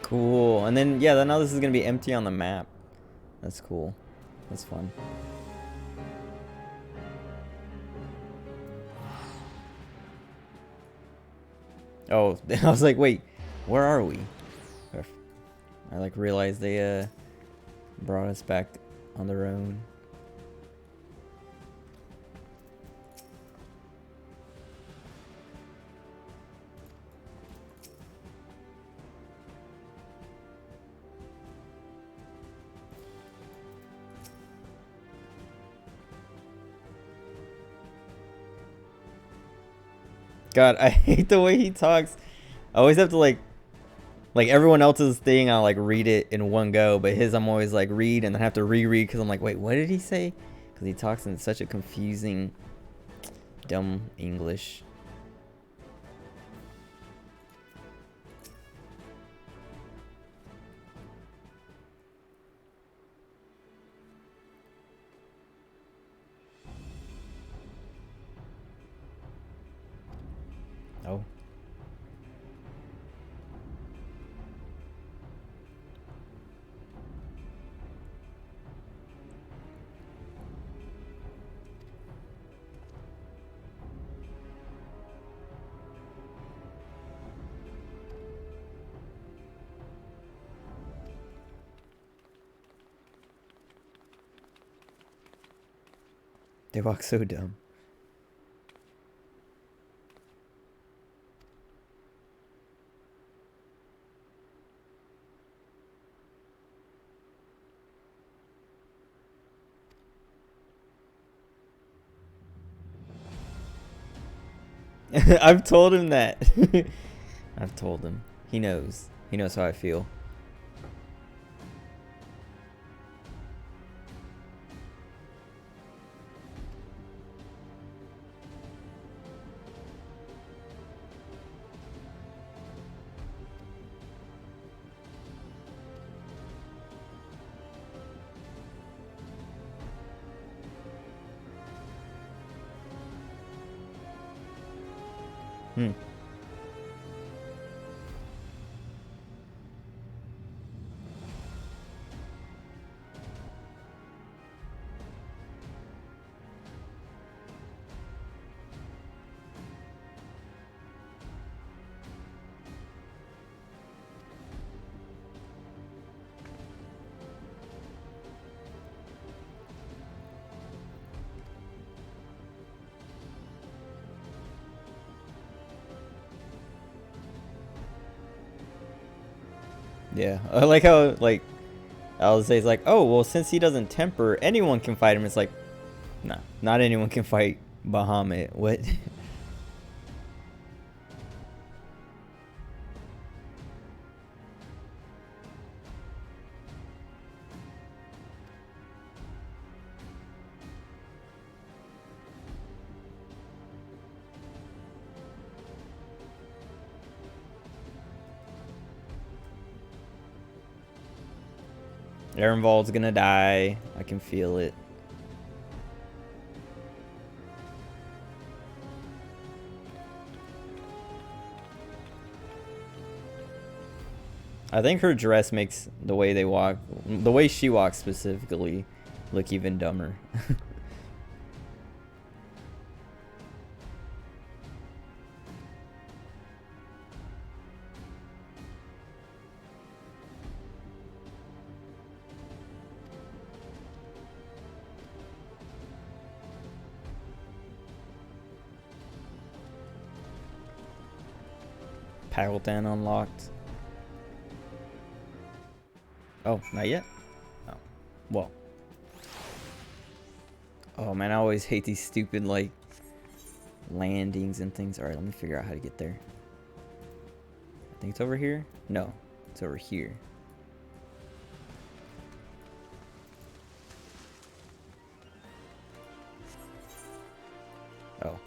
Cool. And then, yeah, now this is going to be empty on the map. That's cool. That's fun. Oh, I was like, wait, where are we? I like realized they brought us back on their own. God, I hate the way he talks. I always have to like everyone else's thing, I'll like read it in one go, but his I'm always like read and then have to reread because I'm like, wait, what did he say? Because he talks in such a confusing, dumb English. Oh. They walk so dumb. I've told him that. I've told him. He knows. He knows how I feel. Hmm. Yeah, I like how like Alizé's like, oh well, since he doesn't temper, anyone can fight him. It's like, no, not anyone can fight Bahamut. What? Ehrenwald's gonna die. I can feel it. I think her dress makes the way they walk, the way she walks specifically, look even dumber. Paddleton unlocked. Oh, not yet? Oh. Well. Oh man, I always hate these stupid like landings and things. Alright, let me figure out how to get there. I think it's over here? No, it's over here. Oh.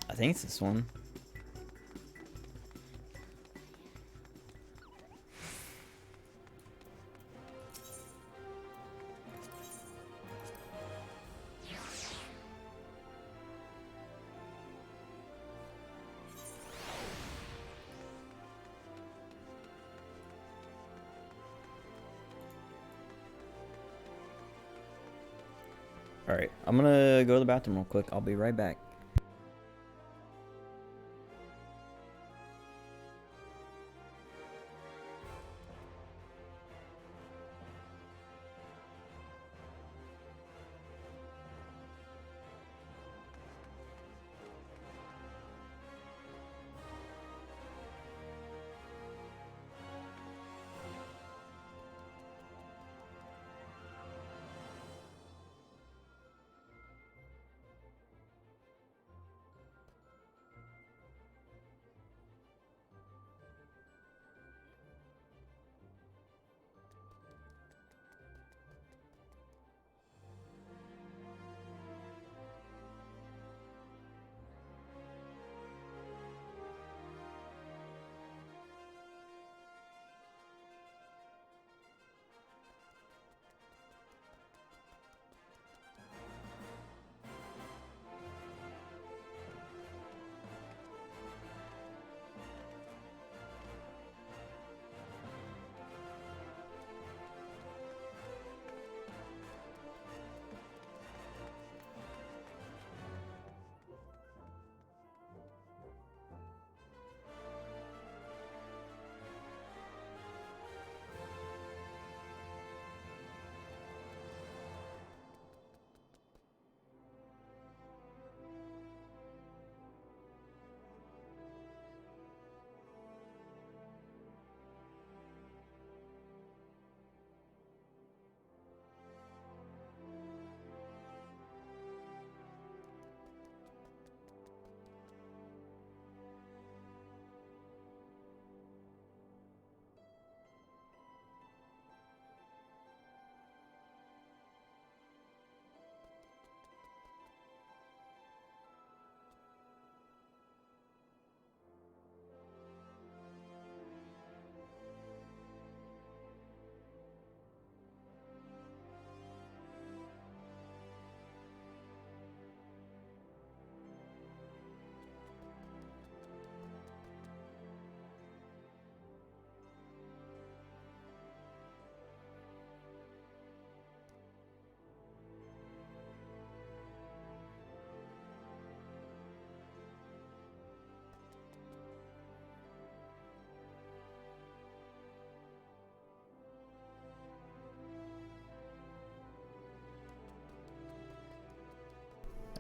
I think it's this one. Alright, I'm gonna go to the bathroom real quick. I'll be right back.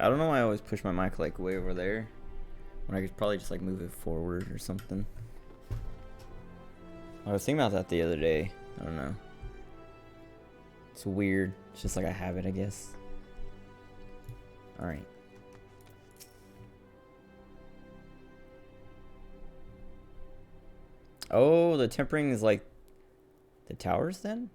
I don't know why I always push my mic like way over there when I could probably just like move it forward or something. I was thinking about that the other day. I don't know. It's weird. It's just like a habit, I guess. Alright. Oh, the tempering is like the towers then?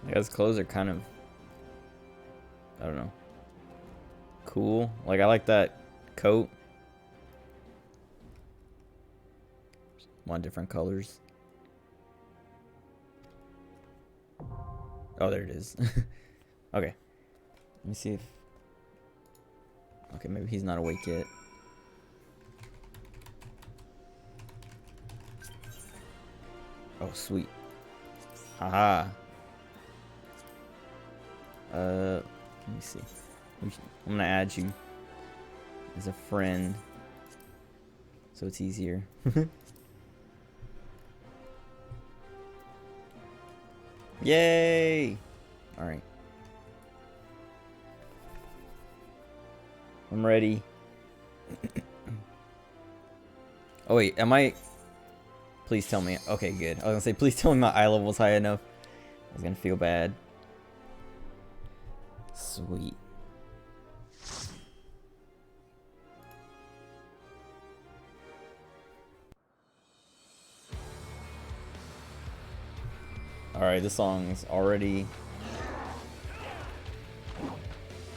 Yeah, his clothes are kind of, I don't know, cool. Like, I like that coat. Want different colors. Oh, there it is. Okay. Let me see if... Okay, maybe he's not awake yet. Oh, sweet. Haha. Let me see. I'm gonna add you as a friend so it's easier. Yay! Alright. I'm ready. Oh wait, am I? Please tell me. Okay, good. I was gonna say, please tell me my eye level's high enough. I was gonna feel bad. Sweet. Alright, this song's already...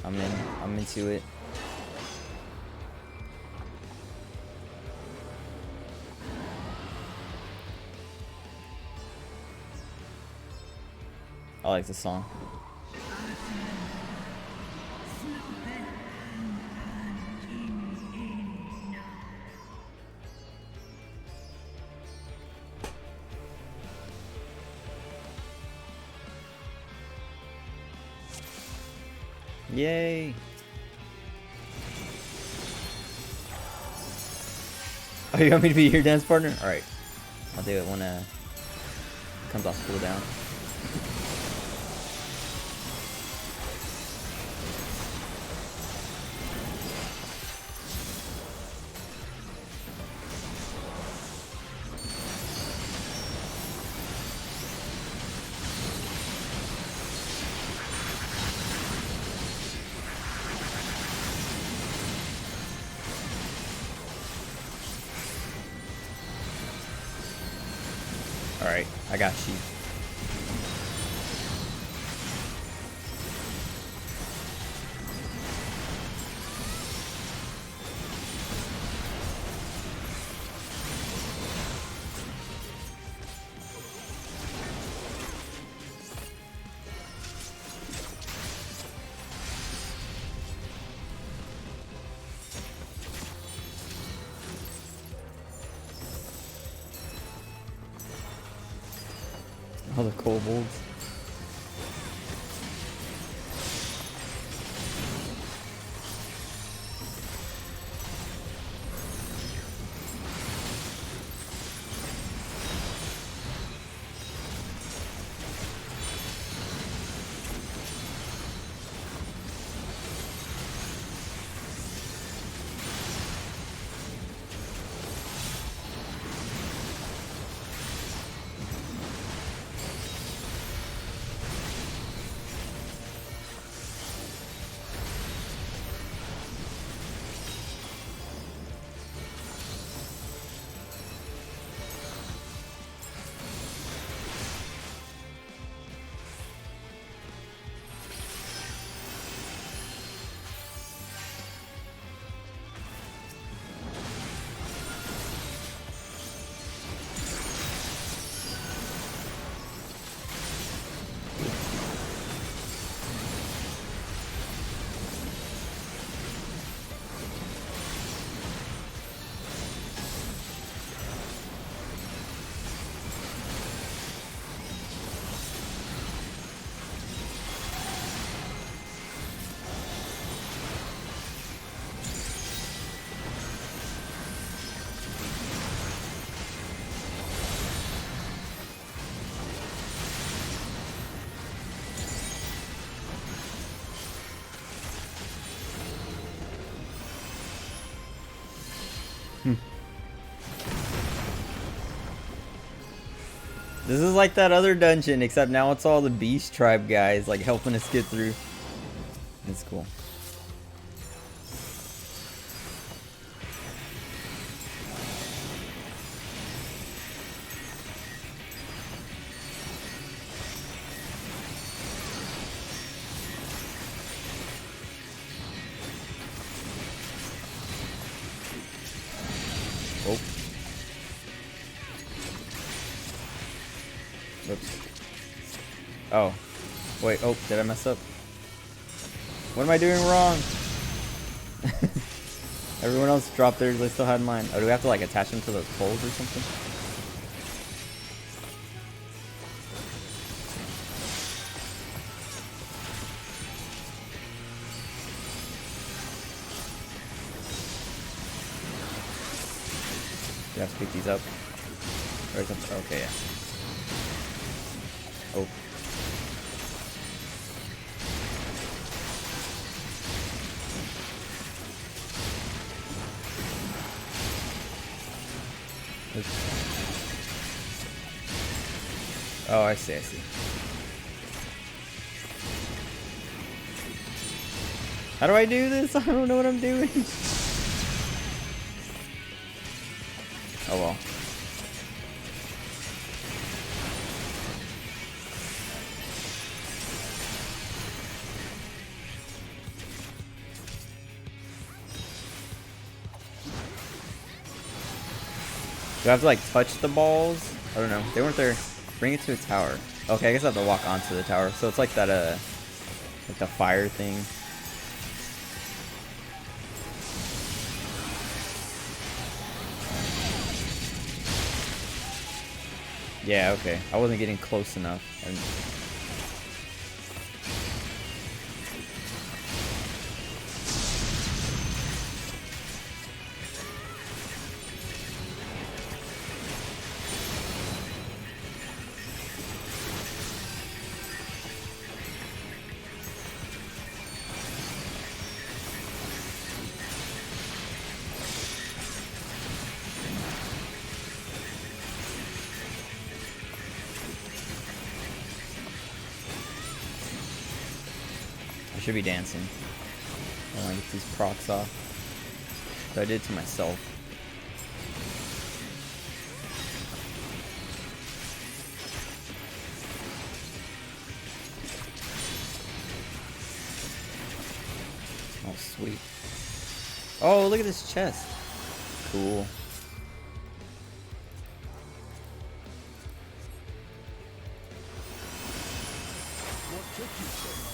I'm into it. I like this song. Yay! Oh, you want me to be your dance partner? Alright. I'll do it when it comes off cooldown. Alright, I got you. All the kobolds. This is like that other dungeon, except now it's all the Beast Tribe guys, like, helping us get through. It's cool. Oh. Oops. Oh. Wait, oh, did I mess up? What am I doing wrong? Everyone else dropped theirs, I still had mine. Oh, do we have to like attach them to those poles or something? You have to pick these up. Or is that, okay, yeah. Oh. Oops. Oh, I see, I see. How do I do this? I don't know what I'm doing. Oh well. Do I have to like touch the balls? I don't know. They weren't there. Bring it to a tower. Okay, I guess I have to walk onto the tower. So it's like that like the fire thing. Yeah, okay. I wasn't getting close enough. I should be dancing. I want to get these procs off. But I did to myself. Oh, sweet. Oh, look at this chest. Cool. What took you so long?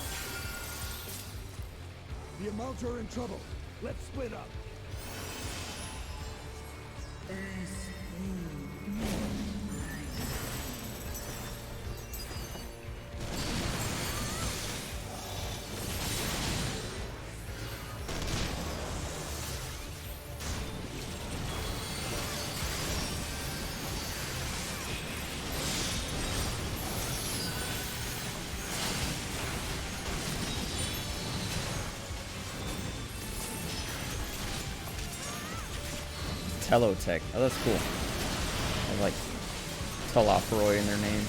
The Amalta are in trouble. Let's split up. Telotech. Oh, that's cool. I have like Telofroy in their name.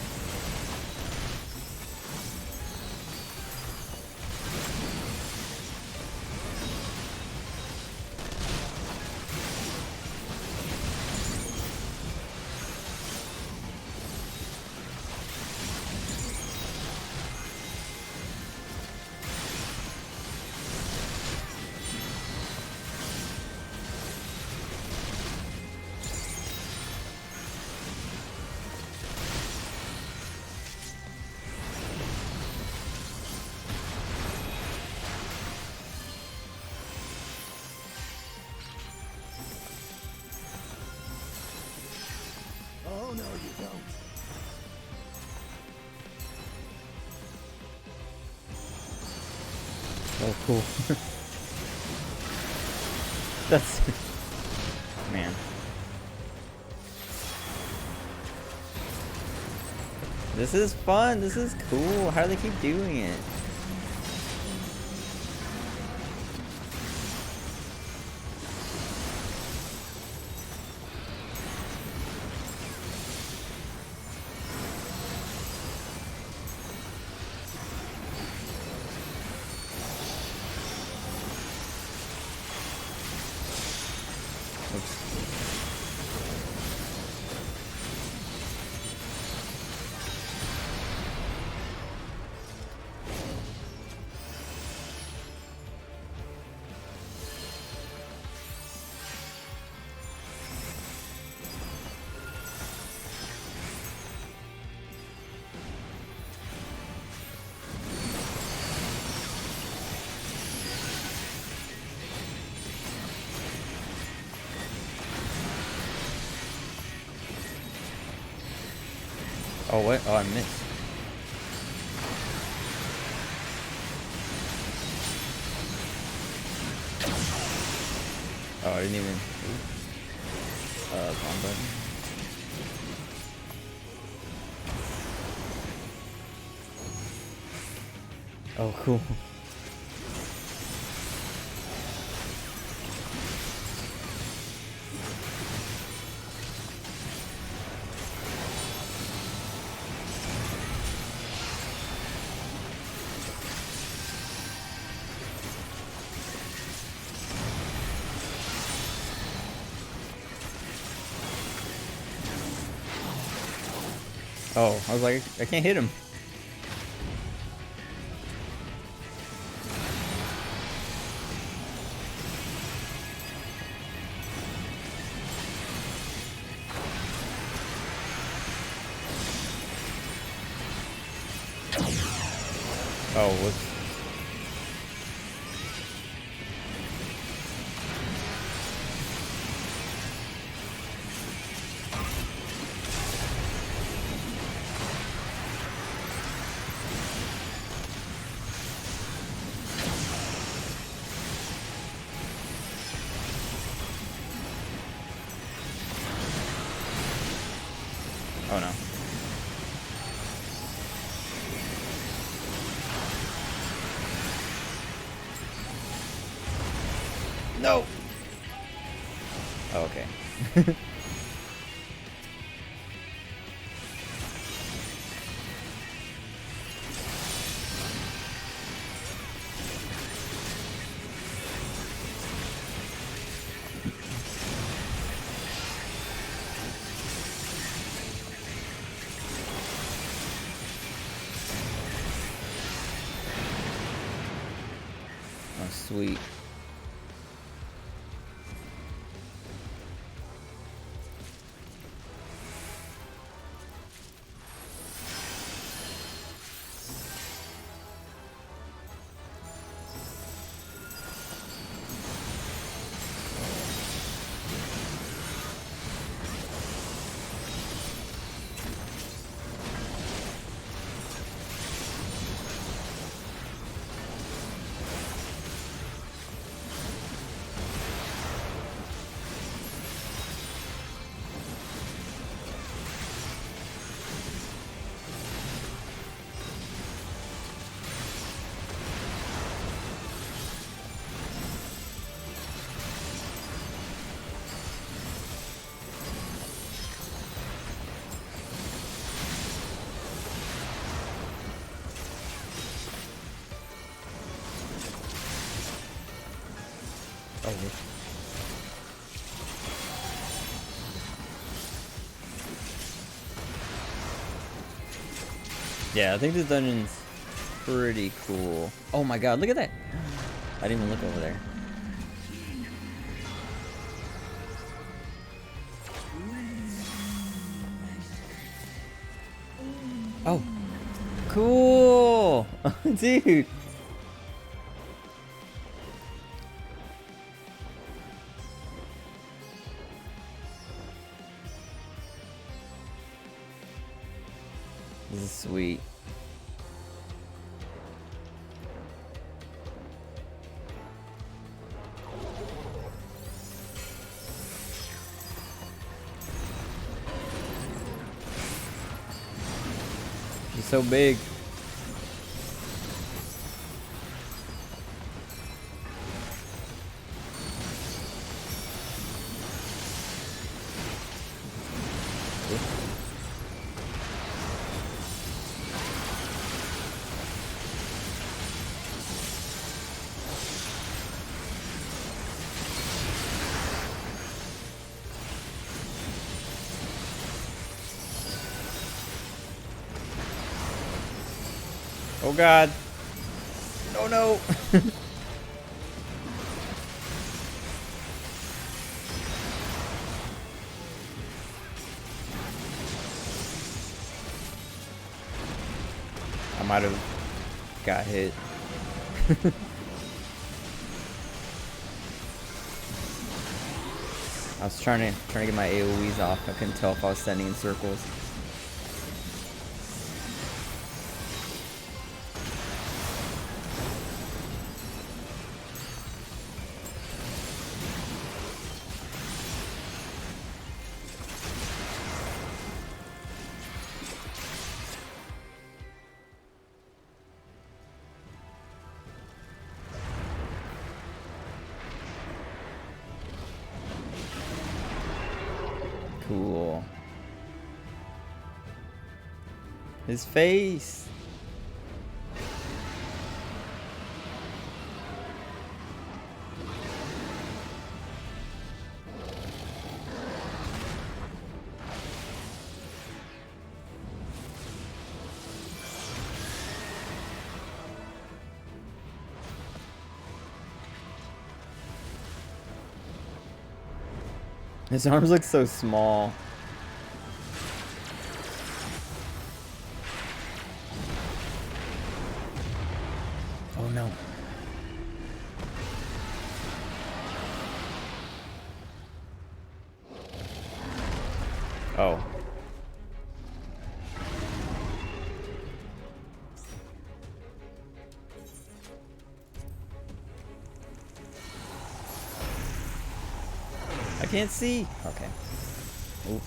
Oh, no, you don't. Oh, cool. That's... Man. This is fun. This is cool. How do they keep doing it? Oh, what? Oh, I missed. Oh, I didn't even... wrong button. Oh, cool. Oh, I was like, I can't hit him. Oh, whoops. Oh no. No! Oh, okay. Oh, sweet. Oh, yeah, I think this dungeon's pretty cool. Oh my god, look at that! I didn't even look over there. Oh, cool! Dude! This is sweet. She's so big. Oh god. Oh no. I might have got hit. I was trying to get my AoEs off. I couldn't tell if I was standing in circles. Cool. His face. His arms look so small. Oh no. Oh. I can't see. Okay. Ooh.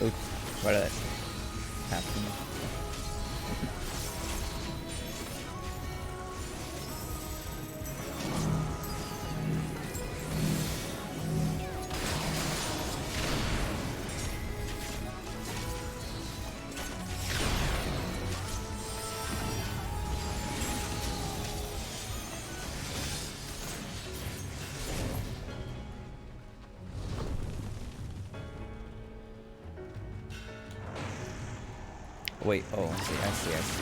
Oops. What did that happen? Wait, oh, I see, I see, I see.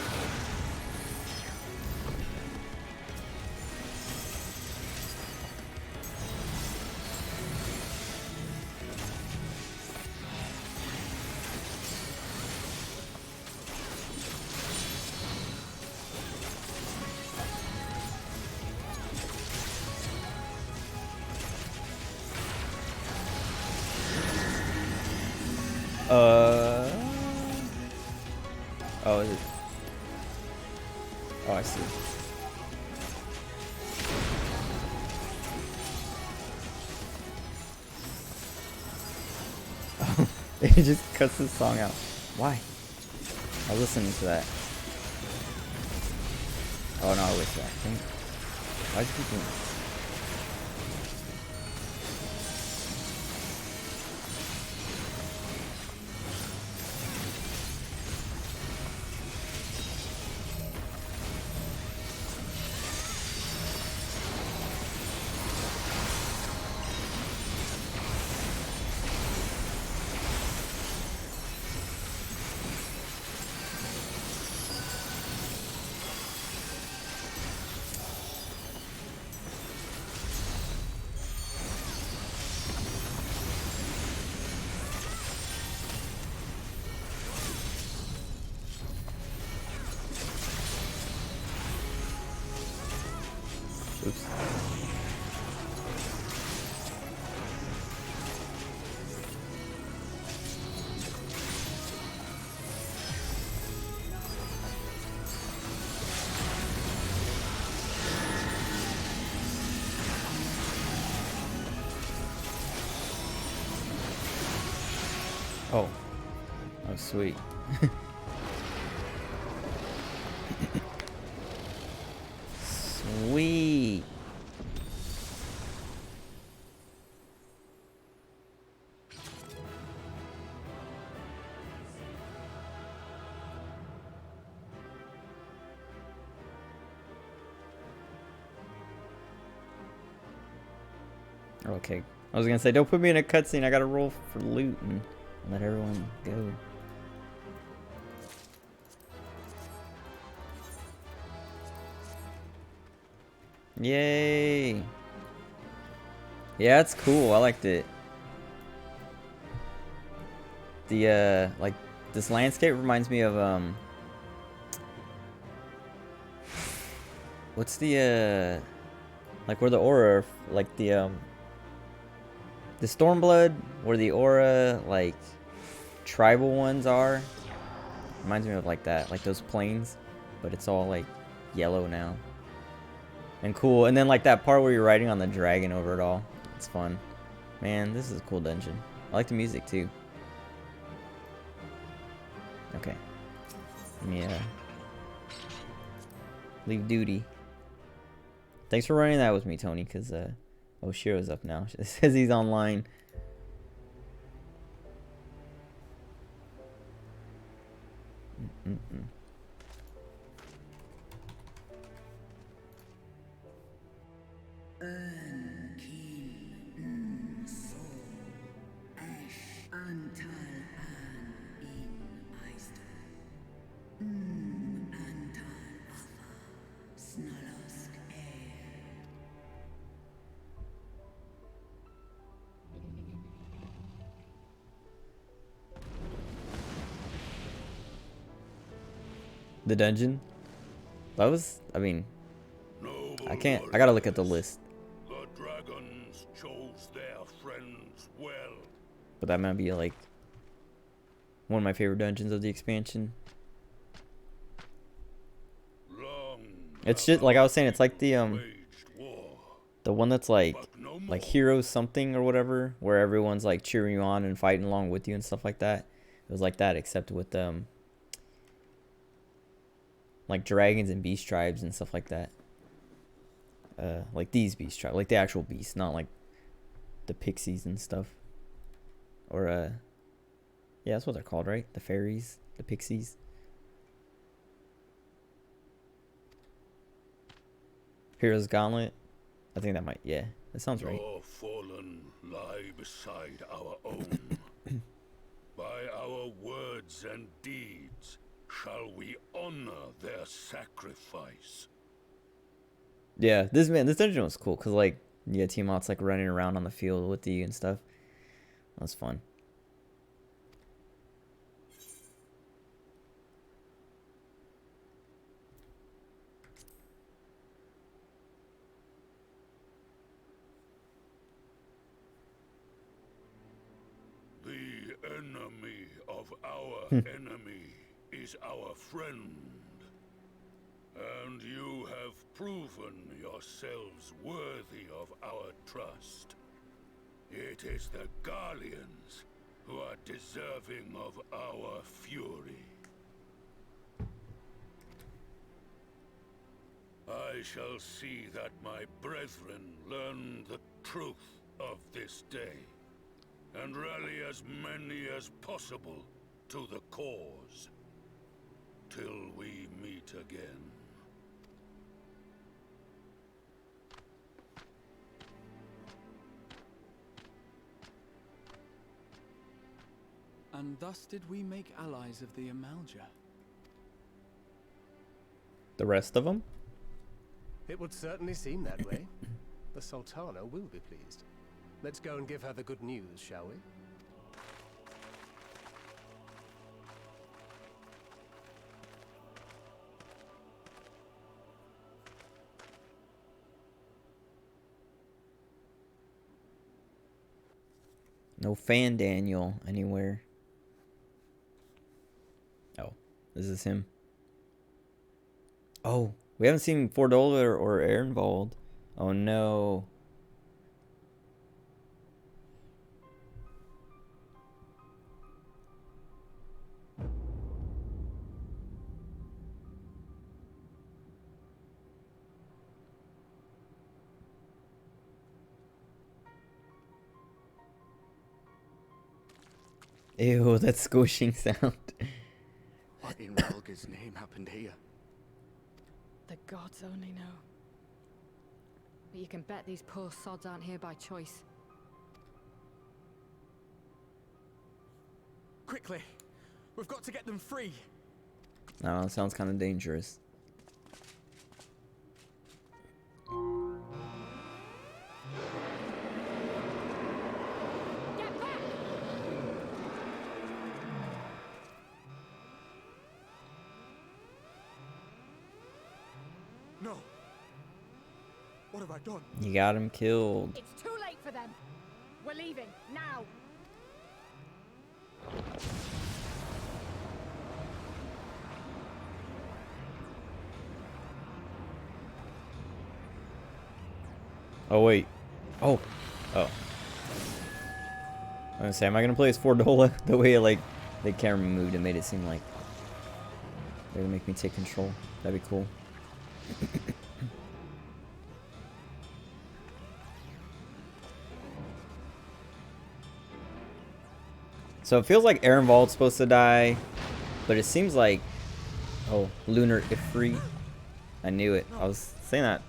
Oh, is it? Oh, I see. Oh, it just cuts the song out. Why? I was listening to that. Oh no, I wish that. Dang. Why'd you keep doing that? Oops. Oh. Oh, sweet. Sweet. Okay. I was gonna say, don't put me in a cutscene. I gotta roll for loot and let everyone go. Yay! Yeah, it's cool. I liked it. The like this landscape reminds me of what's the like where the aura, like the Stormblood, where the aura like tribal ones are. Reminds me of like that, like those plains, but it's all like yellow now. And cool. And then like that part where you're riding on the dragon over it all. It's fun. Man, this is a cool dungeon. I like the music too. Okay. Let me leave duty. Thanks for running that with me, Tony, because oh, Shiro's up now. It says he's online. The dungeon? That was, I mean, I gotta look at the list. The dragons chose their friends well. But that might be like one of my favorite dungeons of the expansion. It's just like I was saying, it's like the one that's like Heroes something or whatever, where everyone's like cheering you on and fighting along with you and stuff like that. It was like that, except with like dragons and beast tribes and stuff like that. Like these beast tribes, like the actual beasts, not like the pixies and stuff. Or yeah, that's what they're called, right? The fairies, the pixies. Hero's Gauntlet. I think that might, yeah, that sounds right. Your fallen lie beside our own. By our words and deeds shall we honor their sacrifice. Yeah, this dungeon was cool because like you had Tiamat's like running around on the field with you and stuff. That was fun. The enemy of our enemy is our friend. And you have proven yourselves worthy of our trust. It is the Garleans who are deserving of our fury. I shall see that my brethren learn the truth of this day, and rally as many as possible to the cause, till we meet again. And thus did we make allies of the Amalja. The rest of them? It would certainly seem that way. The Sultana will be pleased. Let's go and give her the good news, shall we? No Fan Daniel anywhere. Oh, is this him? Oh, we haven't seen Fordola or Ehrenwald. Oh no. Ew, that squishing sound. What in Relga's name happened here? The gods only know. But you can bet these poor sods aren't here by choice. Quickly! We've got to get them free! I don't know, it sounds kind of dangerous. No! What have I done? You got him killed. It's too late for them. We're leaving now. Oh wait. Oh. Oh. I was gonna say, am I gonna play as Fordola? The way like the camera moved, it made it seem like they're gonna make me take control. That'd be cool. So it feels like Ehrenwald's supposed to die, but it seems like, oh, Lunar Ifrit. I knew it. I was saying that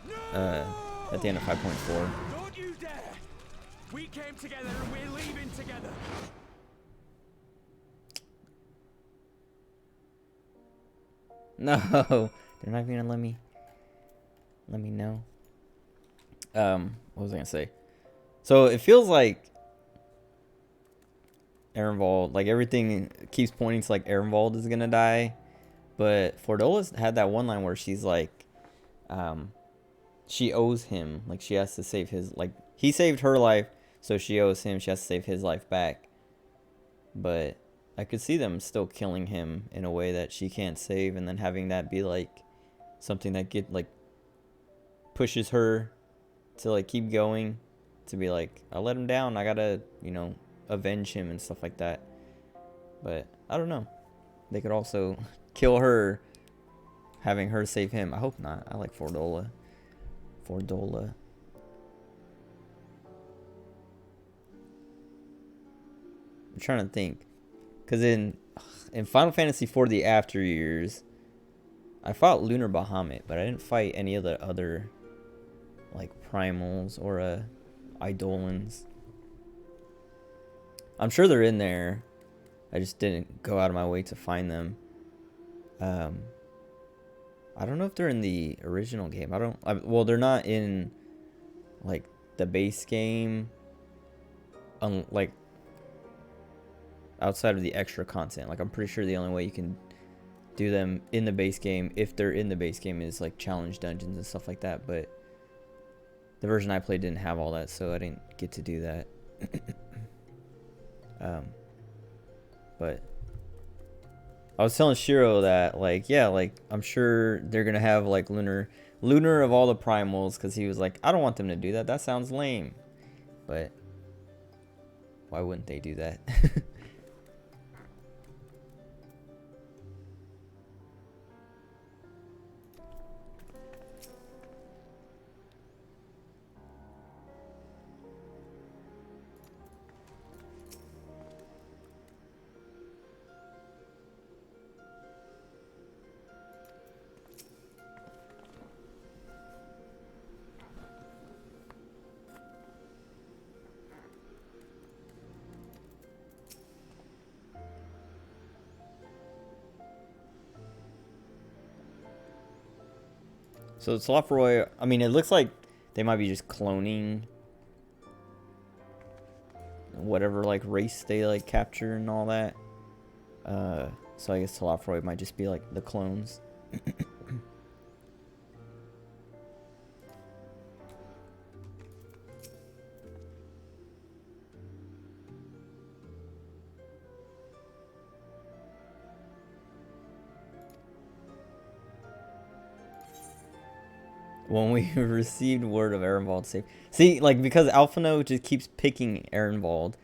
at the end of 5.4. Don't you dare! We came together and we're leaving together. No, they're not even gonna let me know. What was I gonna say? So it feels like Ehrenwald, like everything keeps pointing to like Ehrenwald is gonna die, but Fordola's had that one line where she's like, she owes him, like she has to save his, like he saved her life, so she owes him. She has to save his life back. But I could see them still killing him in a way that she can't save, and then having that be like something that pushes her to like keep going, to be like, I let him down, I gotta, you know, avenge him and stuff like that. But I don't know, they could also kill her, having her save him. I hope not. I like Fordola. I'm trying to think, because in Final Fantasy IV the After Years, I fought Lunar Bahamut, but I didn't fight any of the other like primals or Eidolons. I'm sure they're in there. I just didn't go out of my way to find them. I don't know if they're in the original game. Well, they're not in like the base game. Like outside of the extra content. Like I'm pretty sure the only way you can do them in the base game, if they're in the base game, is like challenge dungeons and stuff like that. But the version I played didn't have all that, so I didn't get to do that. But I was telling Shiro that, like, yeah, like I'm sure they're gonna have like lunar of all the primals, because he was like, I don't want them to do that. That sounds lame. But why wouldn't they do that? So Tlafroy, I mean, it looks like they might be just cloning whatever like race they like capture and all that. So I guess Tlafroy might just be like the clones. When we received word of Ehrenwald's safe. See, like, because Alphino just keeps picking Ehrenwald,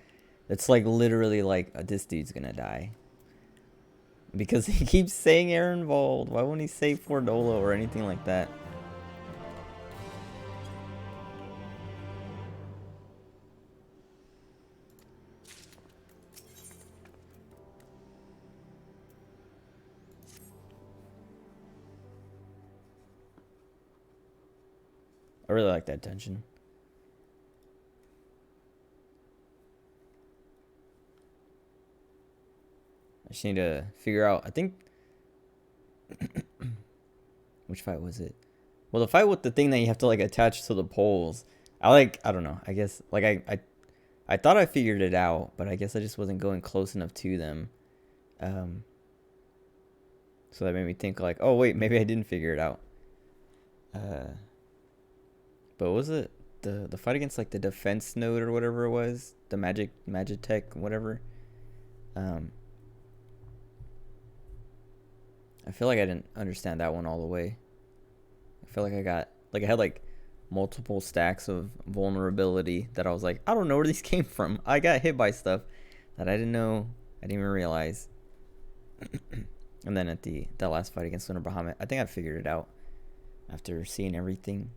it's like literally like, this dude's gonna die. Because he keeps saying Ehrenwald. Why wouldn't he say Fordola or anything like that? I really like that tension. I just need to figure out, I think... Which fight was it? Well, the fight with the thing that you have to, like, attach to the poles. I don't know. I guess, like, I thought I figured it out, but I guess I just wasn't going close enough to them. So that made me think, like, oh, wait, maybe I didn't figure it out. But was it the fight against like the defense node or whatever it was, the Magitech whatever? I feel like I didn't understand that one all the way. I feel like I had like multiple stacks of vulnerability that I was like, I don't know where these came from. I got hit by stuff that I didn't know, I didn't even realize. And then at that last fight against Lunar Bahamut, I think I figured it out after seeing everything.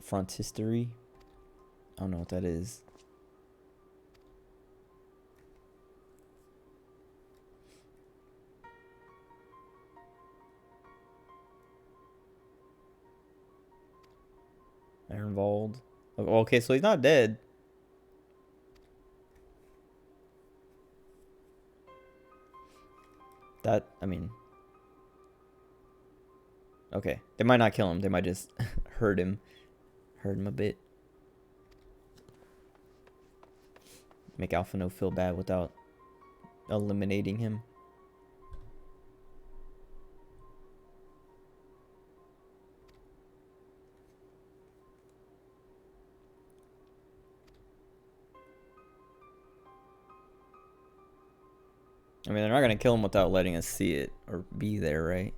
Frontistery. I don't know what that is. They're involved. Okay, so he's not dead. That, I mean... Okay, they might not kill him. They might just hurt him. Hurt him a bit. Make Alphino feel bad without eliminating him. I mean, they're not gonna kill him without letting us see it or be there, right?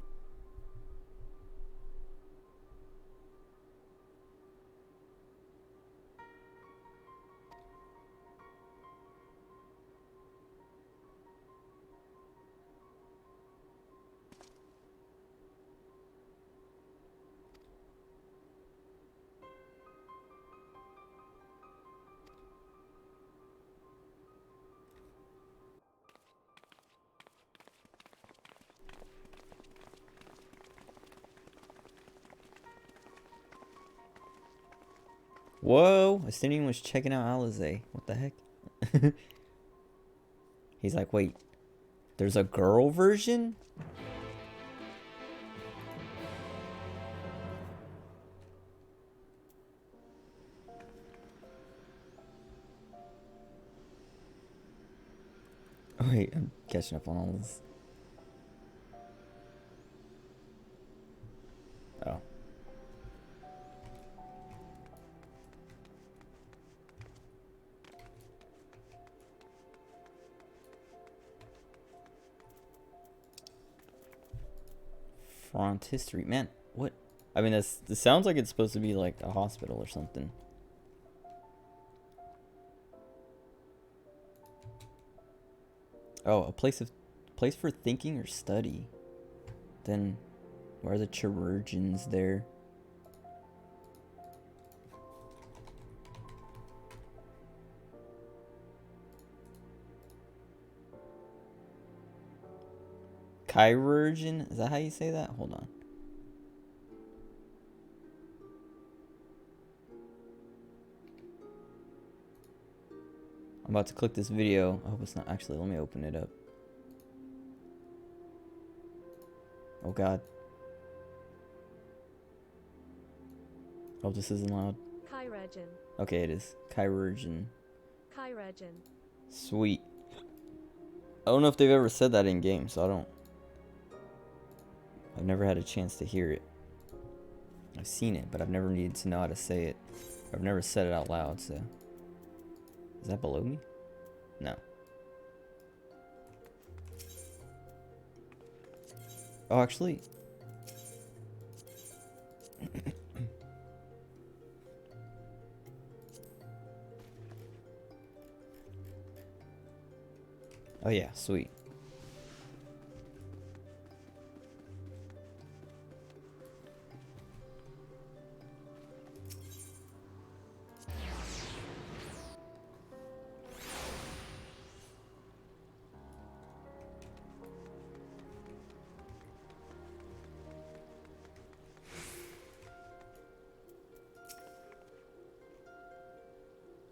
Whoa, Estinian was checking out Alizé. What the heck? He's like, wait, there's a girl version? Oh, wait, I'm catching up on all this. Oh. Front history. Man, what? I mean, this sounds like it's supposed to be like a hospital or something. Oh, a place for thinking or study. Then, where are the chirurgeons there? Chirurgeon? Is that how you say that? Hold on. I'm about to click this video. I hope it's not. Actually, let me open it up. Oh god. Hope this isn't loud. Chirurgeon. Okay, it is. Chirurgeon. Chirurgeon. Sweet. I don't know if they've ever said that in game, so I don't... I've never had a chance to hear it. I've seen it, but I've never needed to know how to say it. I've never said it out loud, so... Is that below me? No. Oh, actually... Oh yeah, sweet.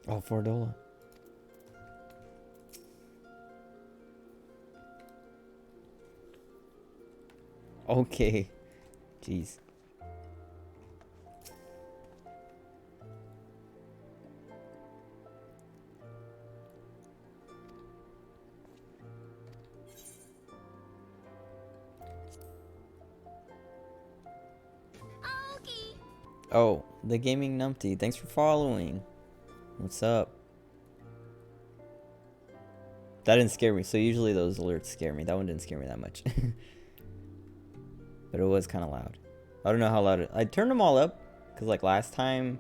Oh, Fordola. Okay. Jeez. Oh, the gaming numpty. Thanks for following. What's up? That didn't scare me. So usually those alerts scare me. That one didn't scare me that much. But it was kind of loud. I don't know how loud I turned them all up. Because like last time,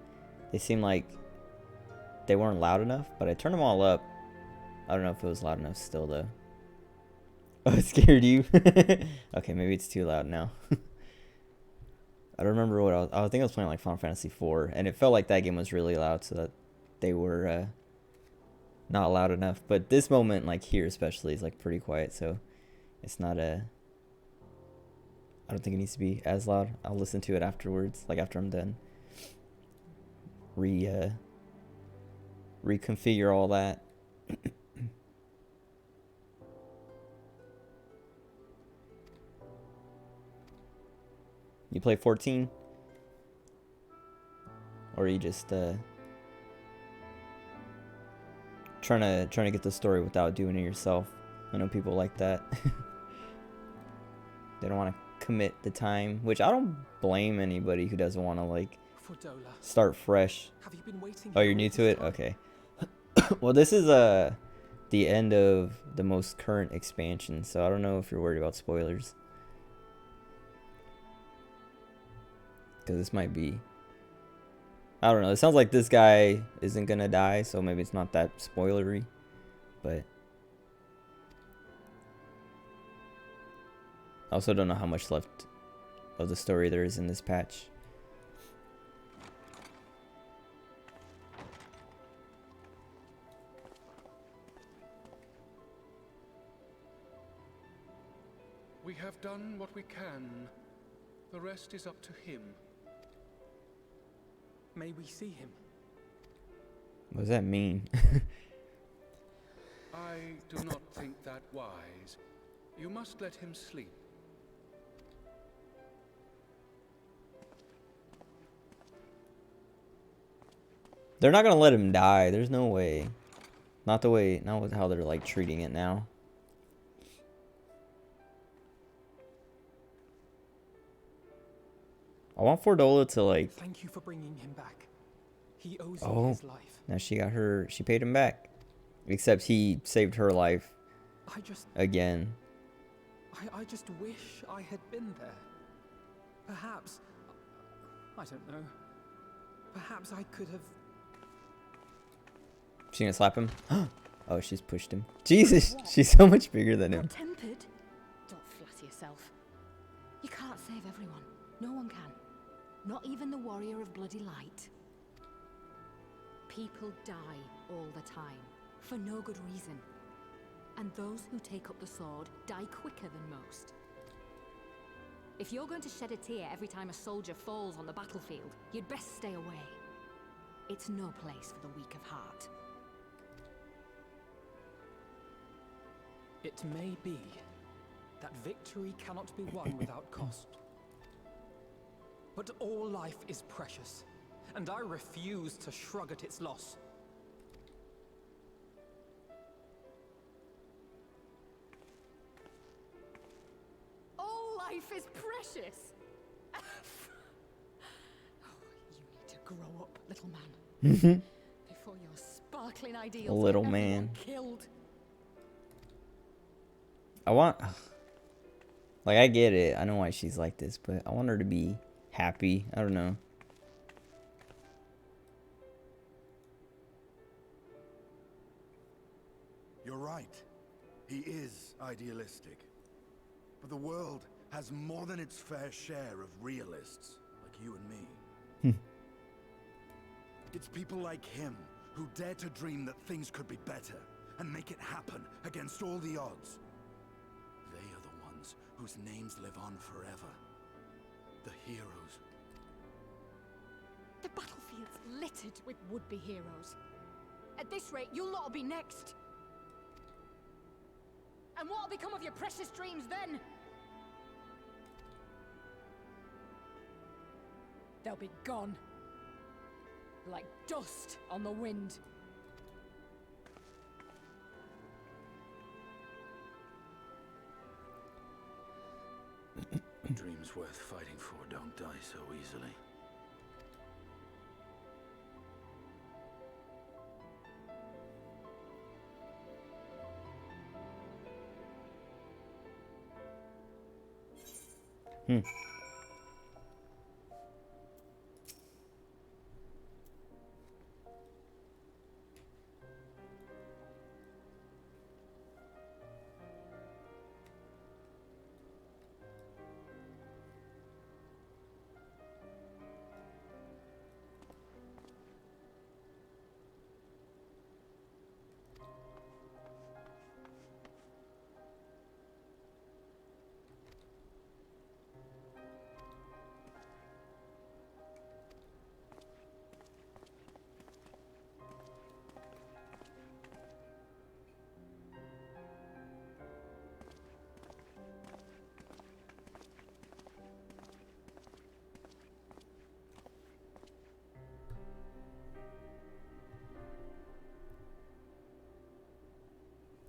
they seemed like they weren't loud enough. But I turned them all up. I don't know if it was loud enough still though. Oh, it scared you? Okay, maybe it's too loud now. I don't remember what I think I was playing like Final Fantasy IV. And it felt like that game was really loud. So that they were not loud enough. But this moment, like here especially, is like pretty quiet, so it's not a. I don't think it needs to be as loud. I'll listen to it afterwards, like after I'm done. Reconfigure all that. You play 14? Or are you just trying to get the story without doing it yourself? I know people like that. They don't want to commit the time, which I don't blame anybody who doesn't want to like start fresh. Have you been waiting? Oh, you're new to it? Okay. Well, this is the end of the most current expansion, so I don't know if you're worried about spoilers. Because this might be, I don't know, it sounds like this guy isn't gonna die, so maybe it's not that spoilery, but I also don't know how much left of the story there is in this patch. We have done what we can. The rest is up to him. May we see him? What does that mean? I do not think that wise. You must let him sleep. They're not gonna let him die. There's no way. Not with how they're like treating it now. I want Fordola to like. Thank you for bringing him back. He owes Oh, you his life. now she paid him back. Except he saved her life. Again. I just wish I had been there. Perhaps, I don't know. Perhaps I could have. She gonna slap him? Oh, she's pushed him. Jesus, she's so much bigger than him. Tempered? Don't flatter yourself. You can't save everyone. No one can. Not even the warrior of bloody light. People die all the time, for no good reason. And those who take up the sword die quicker than most. If you're going to shed a tear every time a soldier falls on the battlefield, you'd best stay away. It's no place for the weak of heart. It may be that victory cannot be won without cost. But all life is precious, and I refuse to shrug at its loss. All life is precious! Oh, you need to grow up, little man. Before your sparkling ideals Little get everyone man. killed. I want, like, I get it. I know why she's like this, but I want her to be happy. I don't know. You're right. He is idealistic. But the world has more than its fair share of realists, like you and me. It's people like him who dare to dream that things could be better and make it happen against all the odds. They are the ones whose names live on forever. The heroes. The battlefield's littered with would-be heroes. At this rate, you'll not be next. And what'll become of your precious dreams then? They'll be gone. Like dust on the wind. Dreams worth fighting for don't die so easily.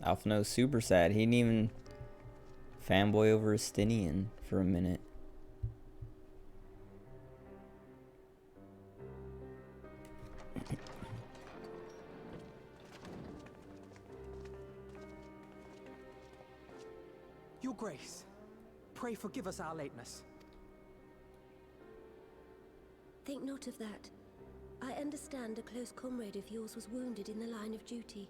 Alphino's super sad. He didn't even fanboy over Estinian for a minute. Your Grace, pray forgive us our lateness. Think not of that. I understand a close comrade of yours was wounded in the line of duty.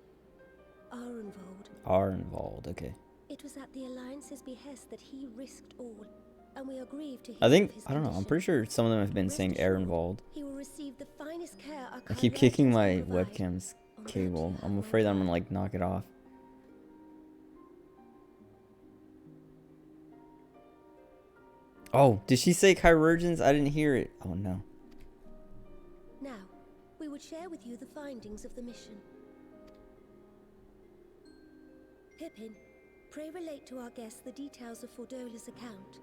Arenvold, okay. It was at the Alliance's behest that he risked all, and we are grieved to hear I think, of his I don't know, I'm condition. pretty sure some of them have been saying Arenvold. He will receive the finest care our I keep kind kicking legends my can provide. webcam's cable. I'm afraid I'm gonna like knock it off. Oh, did she say chirurgeons? I didn't hear it. Oh no. Now, we would share with you the findings of the mission. Pippin, pray relate to our guests the details of Fordola's account.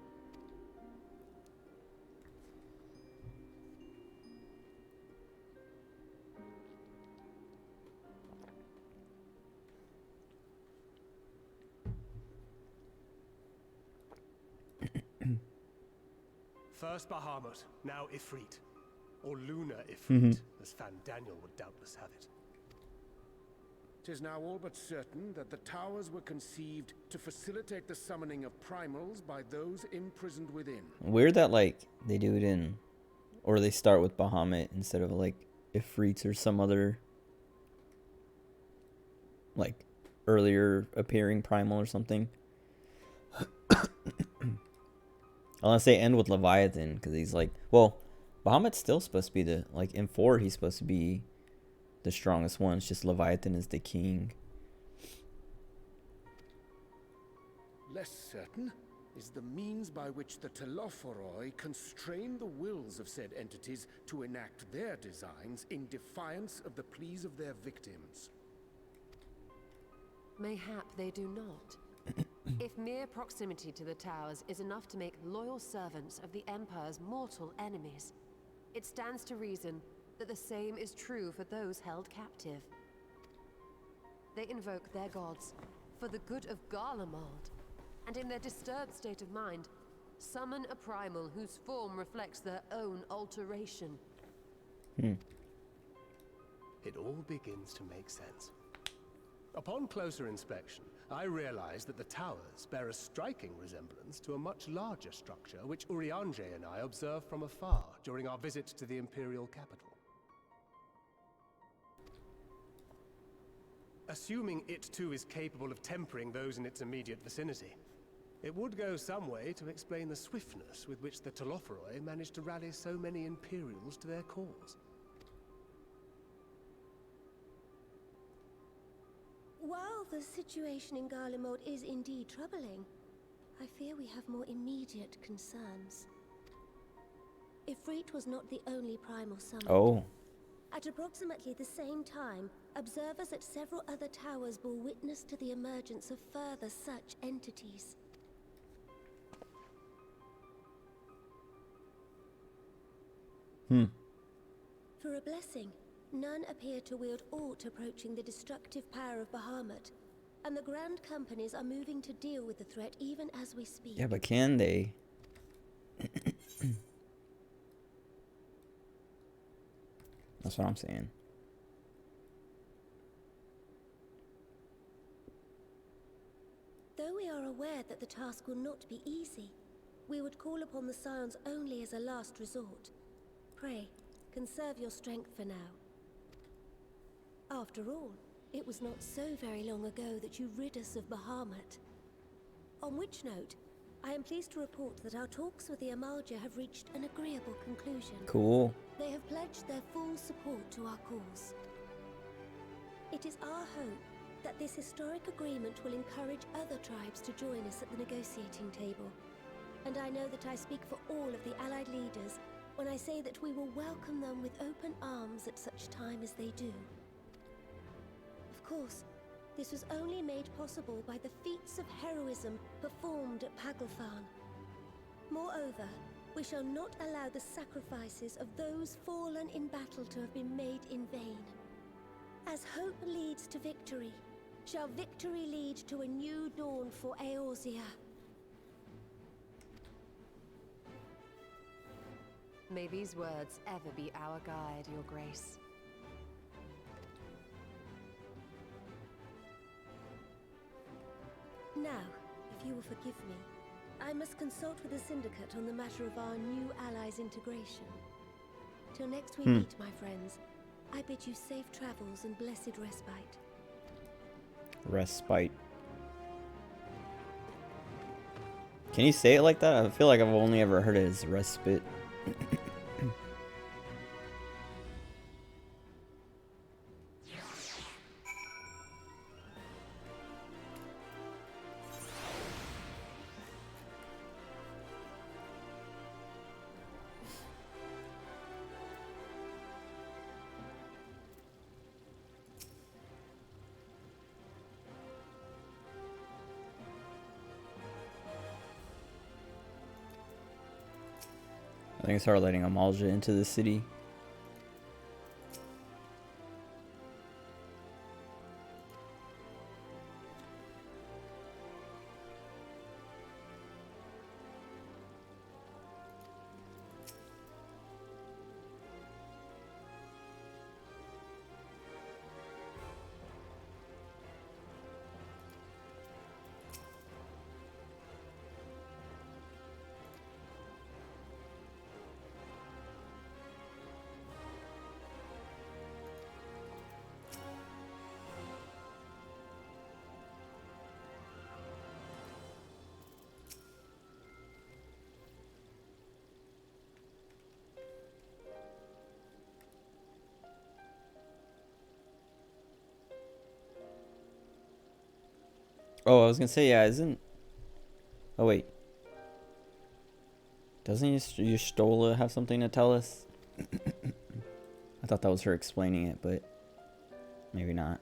First Bahamut, now Ifrit. Or Lunar Ifrit, as Fandaniel would doubtless have it. 'Tis now all but certain that the towers were conceived to facilitate the summoning of primals by those imprisoned within. Weird that like they do it in, or they start with Bahamut instead of like Ifrits or some other like earlier appearing primal or something. Unless they end with Leviathan, because he's like, well, Bahamut's still supposed to be the, like, in 4, he's supposed to be the strongest one. It's just Leviathan is the king. Less certain is the means by which the Telophoroi constrain the wills of said entities to enact their designs in defiance of the pleas of their victims. Mayhap they do not. If mere proximity to the towers is enough to make loyal servants of the Empire's mortal enemies, it stands to reason that the same is true for those held captive. They invoke their gods for the good of Garlemald, and in their disturbed state of mind, summon a primal whose form reflects their own alteration. It all begins to make sense. Upon closer inspection, I realized that the towers bear a striking resemblance to a much larger structure which Urianger and I observed from afar during our visit to the Imperial capital. Assuming it too is capable of tempering those in its immediate vicinity, it would go some way to explain the swiftness with which the Telophoroi managed to rally so many Imperials to their cause. While the situation in Garlemald is indeed troubling, I fear we have more immediate concerns. Ifrit was not the only primal summoned. Oh. At approximately the same time, observers at several other towers bore witness to the emergence of further such entities. For a blessing, none appear to wield aught approaching the destructive power of Bahamut, and the Grand Companies are moving to deal with the threat even as we speak. Yeah, but can they? That's what I'm saying. Though we are aware that the task will not be easy, we would call upon the Scions only as a last resort. Pray, conserve your strength for now. After all, it was not so very long ago that you rid us of Bahamut. On which note, I am pleased to report that our talks with the Amalja have reached an agreeable conclusion. Cool. They have pledged their full support to our cause. It is our hope that this historic agreement will encourage other tribes to join us at the negotiating table. And I know that I speak for all of the Allied leaders when I say that we will welcome them with open arms at such time as they do. Of course, this was only made possible by the feats of heroism performed at Paglfan. Moreover, we shall not allow the sacrifices of those fallen in battle to have been made in vain. As hope leads to victory, shall victory lead to a new dawn for Eorzea. May these words ever be our guide, Your Grace. Now, if you will forgive me, I must consult with the Syndicate on the matter of our new allies' integration. Till next we meet, my friends, I bid you safe travels and blessed respite. Respite. Can you say it like that? I feel like I've only ever heard it as respite. I think I started letting Amalja into the city. Oh, I was gonna say, yeah, isn't... Oh, wait. Doesn't Y'shtola have something to tell us? I thought that was her explaining it, but maybe not.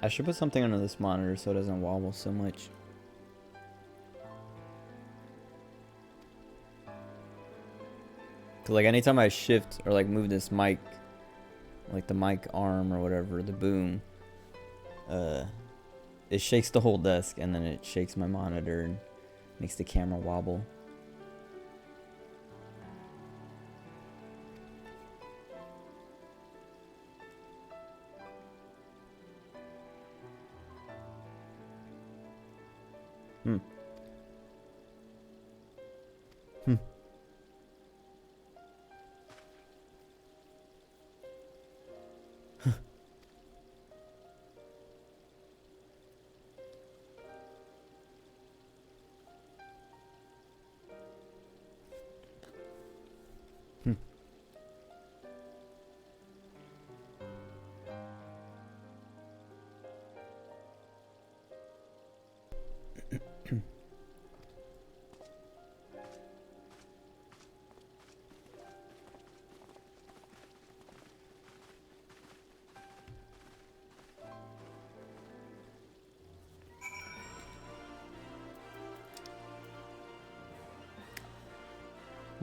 I should put something under this monitor so it doesn't wobble so much. Cause like anytime I shift or like move this mic, like the mic arm or whatever, the boom, it shakes the whole desk and then it shakes my monitor and makes the camera wobble.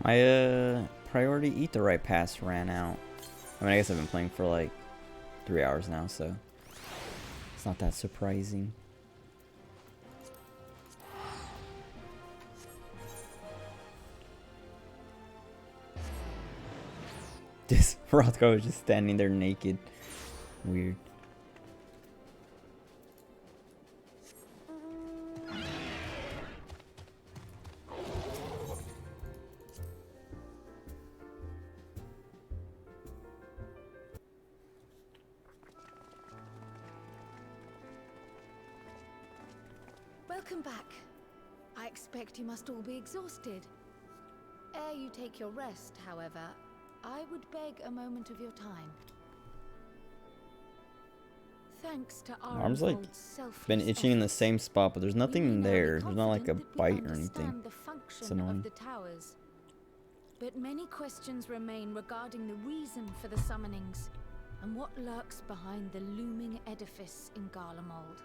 My priority Aetheryte pass ran out. I mean, I guess I've been playing for like 3 hours now, so it's not that surprising. This Rothko is just standing there naked. Weird. Welcome back. I expect you must all be exhausted. Ere you take your rest, however, I would beg a moment of your time. Thanks to our Arm's like been itching in the same spot, but there's nothing there. There's not like a bite or anything. The function It's annoying. of the towers. But many questions remain regarding the reason for the summonings and what lurks behind the looming edifice in Garlemald.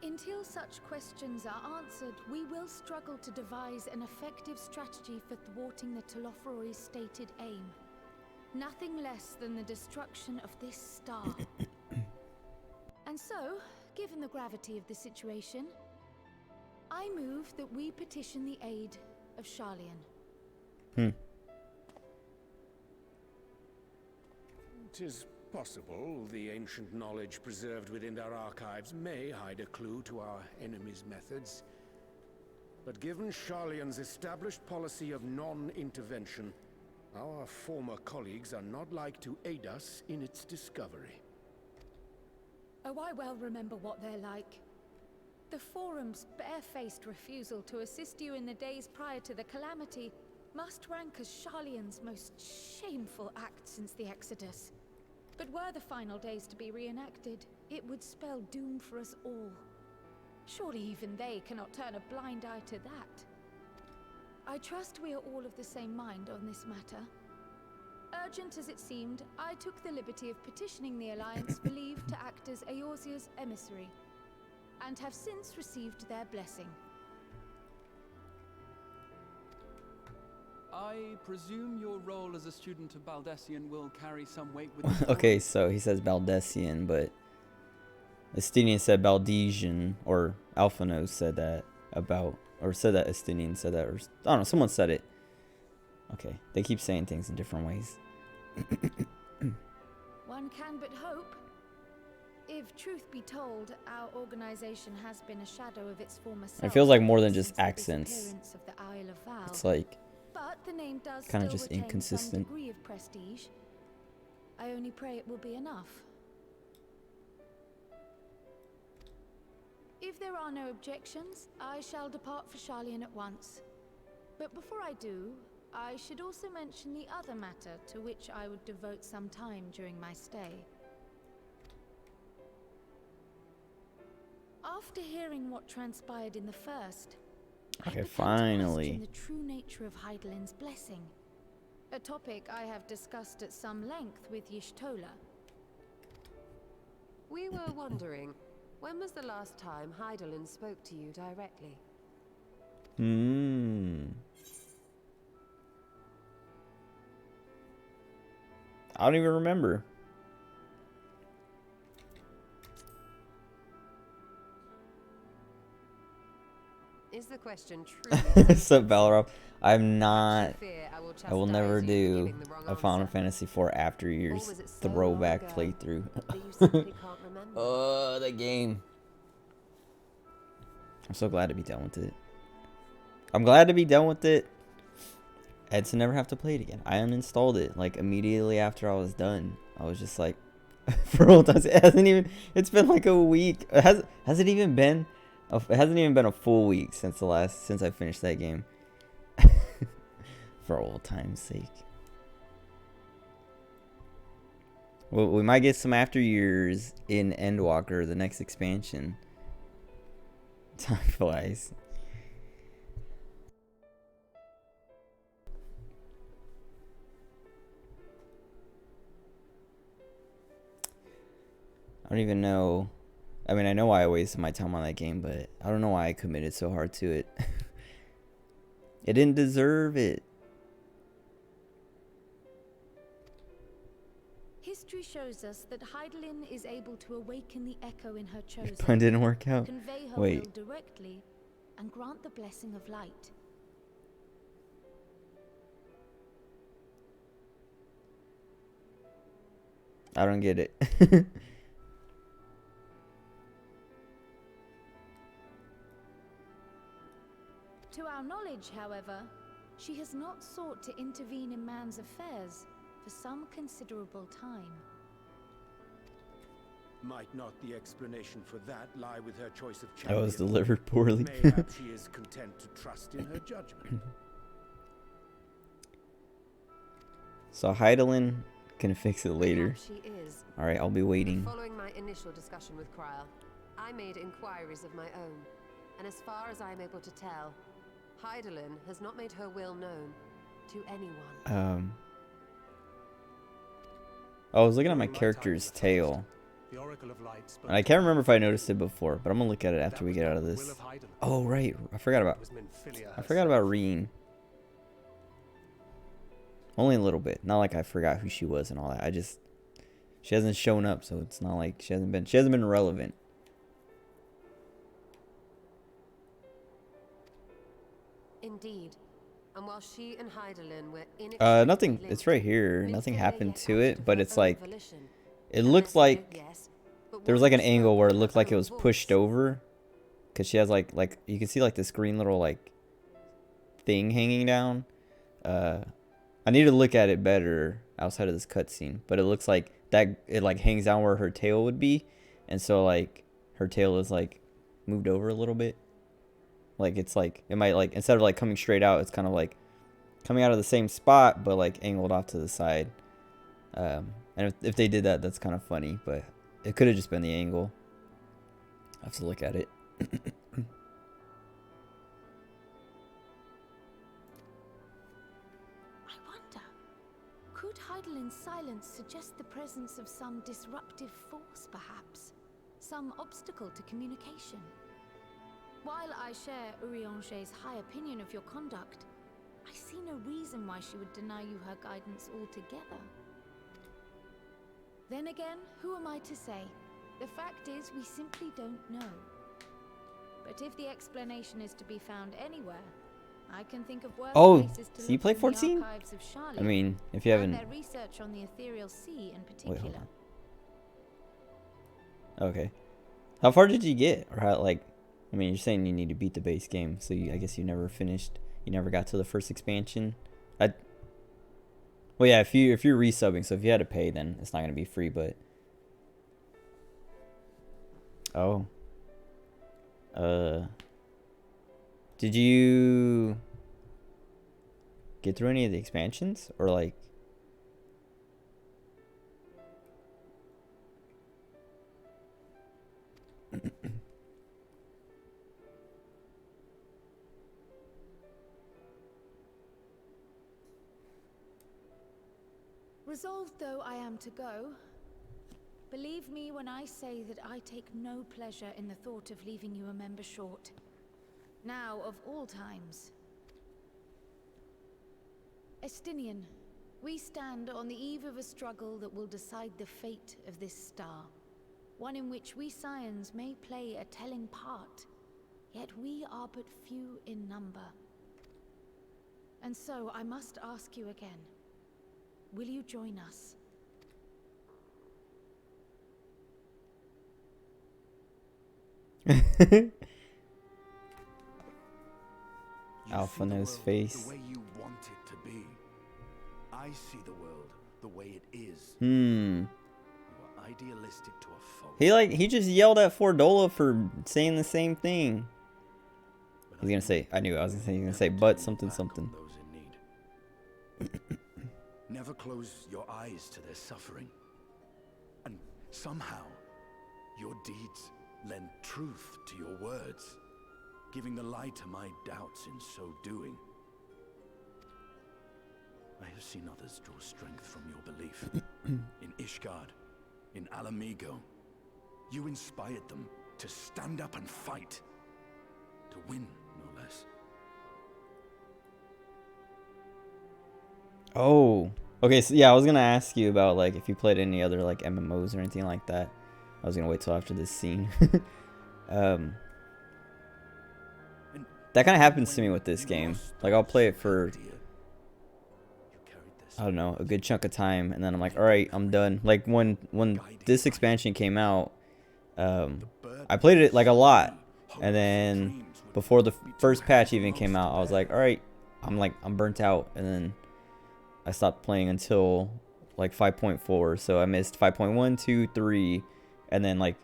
Until such questions are answered, we will struggle to devise an effective strategy for thwarting the Telopheroi's stated aim. Nothing less than the destruction of this star. And so, given the gravity of the situation, I move that we petition the aid of Sharlayan. 'Tis possible the ancient knowledge preserved within their archives may hide a clue to our enemy's methods. But given Sharlayan's established policy of non-intervention, our former colleagues are not like to aid us in its discovery. Oh, I well remember what they're like. The Forum's barefaced refusal to assist you in the days prior to the calamity must rank as Sharlayan's most shameful act since the Exodus. But were the final days to be reenacted, it would spell doom for us all. Surely even they cannot turn a blind eye to that. I trust we are all of the same mind on this matter. Urgent as it seemed, I took the liberty of petitioning the Alliance for leave to act as Eorzea's emissary, and have since received their blessing. I presume your role as a student of Baldessian will carry some weight with the Okay, so he says Baldessian, but Estinian said Baldesian, or Alphino said that about, or said that Estinian said that, or I don't know, someone said it. Okay, they keep saying things in different ways. One can but hope. If truth be told, our organization has been a shadow of its former self. It feels like more than just since the accents. disappearance of the Isle of Val. It's like But the name does kind of still just retain inconsistent. some degree of prestige. I only pray it will be enough. If there are no objections, I shall depart for Sharlayan at once. But before I do, I should also mention the other matter to which I would devote some time during my stay. After hearing what transpired in the first, Okay, I finally. question the true nature of Heidelin's blessing. A topic I have discussed at some length with Y'shtola. We were wondering, when was the last time Heidelin spoke to you directly? I don't even remember. Is the question truly? So Balrog, I'm not. fear I will I will never chastise you for do giving the wrong a Final answer? Fantasy IV after years was it so throwback long ago playthrough. that you simply can't remember? Oh, the game. I'm so glad to be done with it. I'm glad to be done with it. And to never have to play it again. I uninstalled it like immediately after I was done. I was just like, for all times, it hasn't even. It's been like a week. Has it even been? It hasn't even been a full week since I finished that game. For old time's sake. Well, we might get some after years in Endwalker, the next expansion. Time flies. I don't even know. I mean, I know why I wasted my time on that game, but I don't know why I committed so hard to it. It didn't deserve it. History shows us that Heidelin is able to awaken the echo in her chosen. Pun didn't work out. Convey her Wait. will directly, and grant the blessing of light. I don't get it. To our knowledge, however, she has not sought to intervene in man's affairs for some considerable time. Might not the explanation for that lie with her choice of That was champion? delivered poorly. Mayhap she is content to trust in her judgment. So Heidelin can fix it later. Perhaps she is. Alright, I'll be waiting. Following my initial discussion with Kryl, I made inquiries of my own, and as far as I'm able to tell, Heidelin has not made her will known to anyone. I was looking at my character's tail. And I can't remember if I noticed it before, but I'm gonna look at it after we get out of this. Oh right, I forgot about Reen. Only a little bit. Not like I forgot who she was and all that. She hasn't shown up, so it's not like she hasn't been relevant. Indeed. And while she and Heidelin were inextricably Nothing. It's right here. Nothing happened to it, but it's like it looked like there was like an angle where it looked like it was pushed over, because she has like you can see like this green little like thing hanging down. I need to look at it better outside of this cutscene, but it looks like that it like hangs down where her tail would be, and so like her tail is like moved over a little bit. Like it's like it might like instead of like coming straight out, it's kind of like coming out of the same spot but like angled off to the side. And if they did that, that's kind of funny, but it could have just been the angle. I have to look at it. Could Heidelin's silence suggest the presence of some disruptive force, perhaps? Some obstacle to communication? While I share Urianger's high opinion of your conduct, I see no reason why she would deny you her guidance altogether. Then again, who am I to say? The fact is, we simply don't know. But if the explanation is to be found anywhere, I can think of worse places to so you look play than 14? the archives of Charlotte, I mean, if you haven't... and their research on the ethereal sea in particular. Wait, hold on. Okay. How far did you get? Or how, like... I mean, you're saying you need to beat the base game, so I guess you never finished... You never got to the first expansion? Well, yeah, if you're resubbing, so if you had to pay, then it's not going to be free, but... Oh. Did you get through any of the expansions, or like? Resolved though I am to go, believe me when I say that I take no pleasure in the thought of leaving you a member short. Now of all times. Estinian, we stand on the eve of a struggle that will decide the fate of this star. One in which we Scions may play a telling part, yet we are but few in number. And so I must ask you again, will you join us? Alpha knows face. The way you want it to be. I see the world the way it is. You are idealistic to a fault. He just yelled at Fordola for saying the same thing. He's gonna say, I was gonna say, but something. Never close your eyes to their suffering. And somehow, your deeds lend truth to your words, giving the lie to my doubts in so doing. I have seen others draw strength from your belief. In Ishgard, in Alamigo, you inspired them to stand up and fight. To win, no less. Oh, okay. So yeah, I was gonna ask you about like if you played any other like MMOs or anything like that. I was gonna wait till after this scene. That kind of happens to me with this game. Like I'll play it for, I don't know, a good chunk of time, and then I'm like, all right, I'm done. Like when this expansion came out, I played it like a lot, and then before the first patch even came out, I was like, all right, I'm burnt out, and then I stopped playing until like 5.4. So I missed 5.1, 2, 3, and then like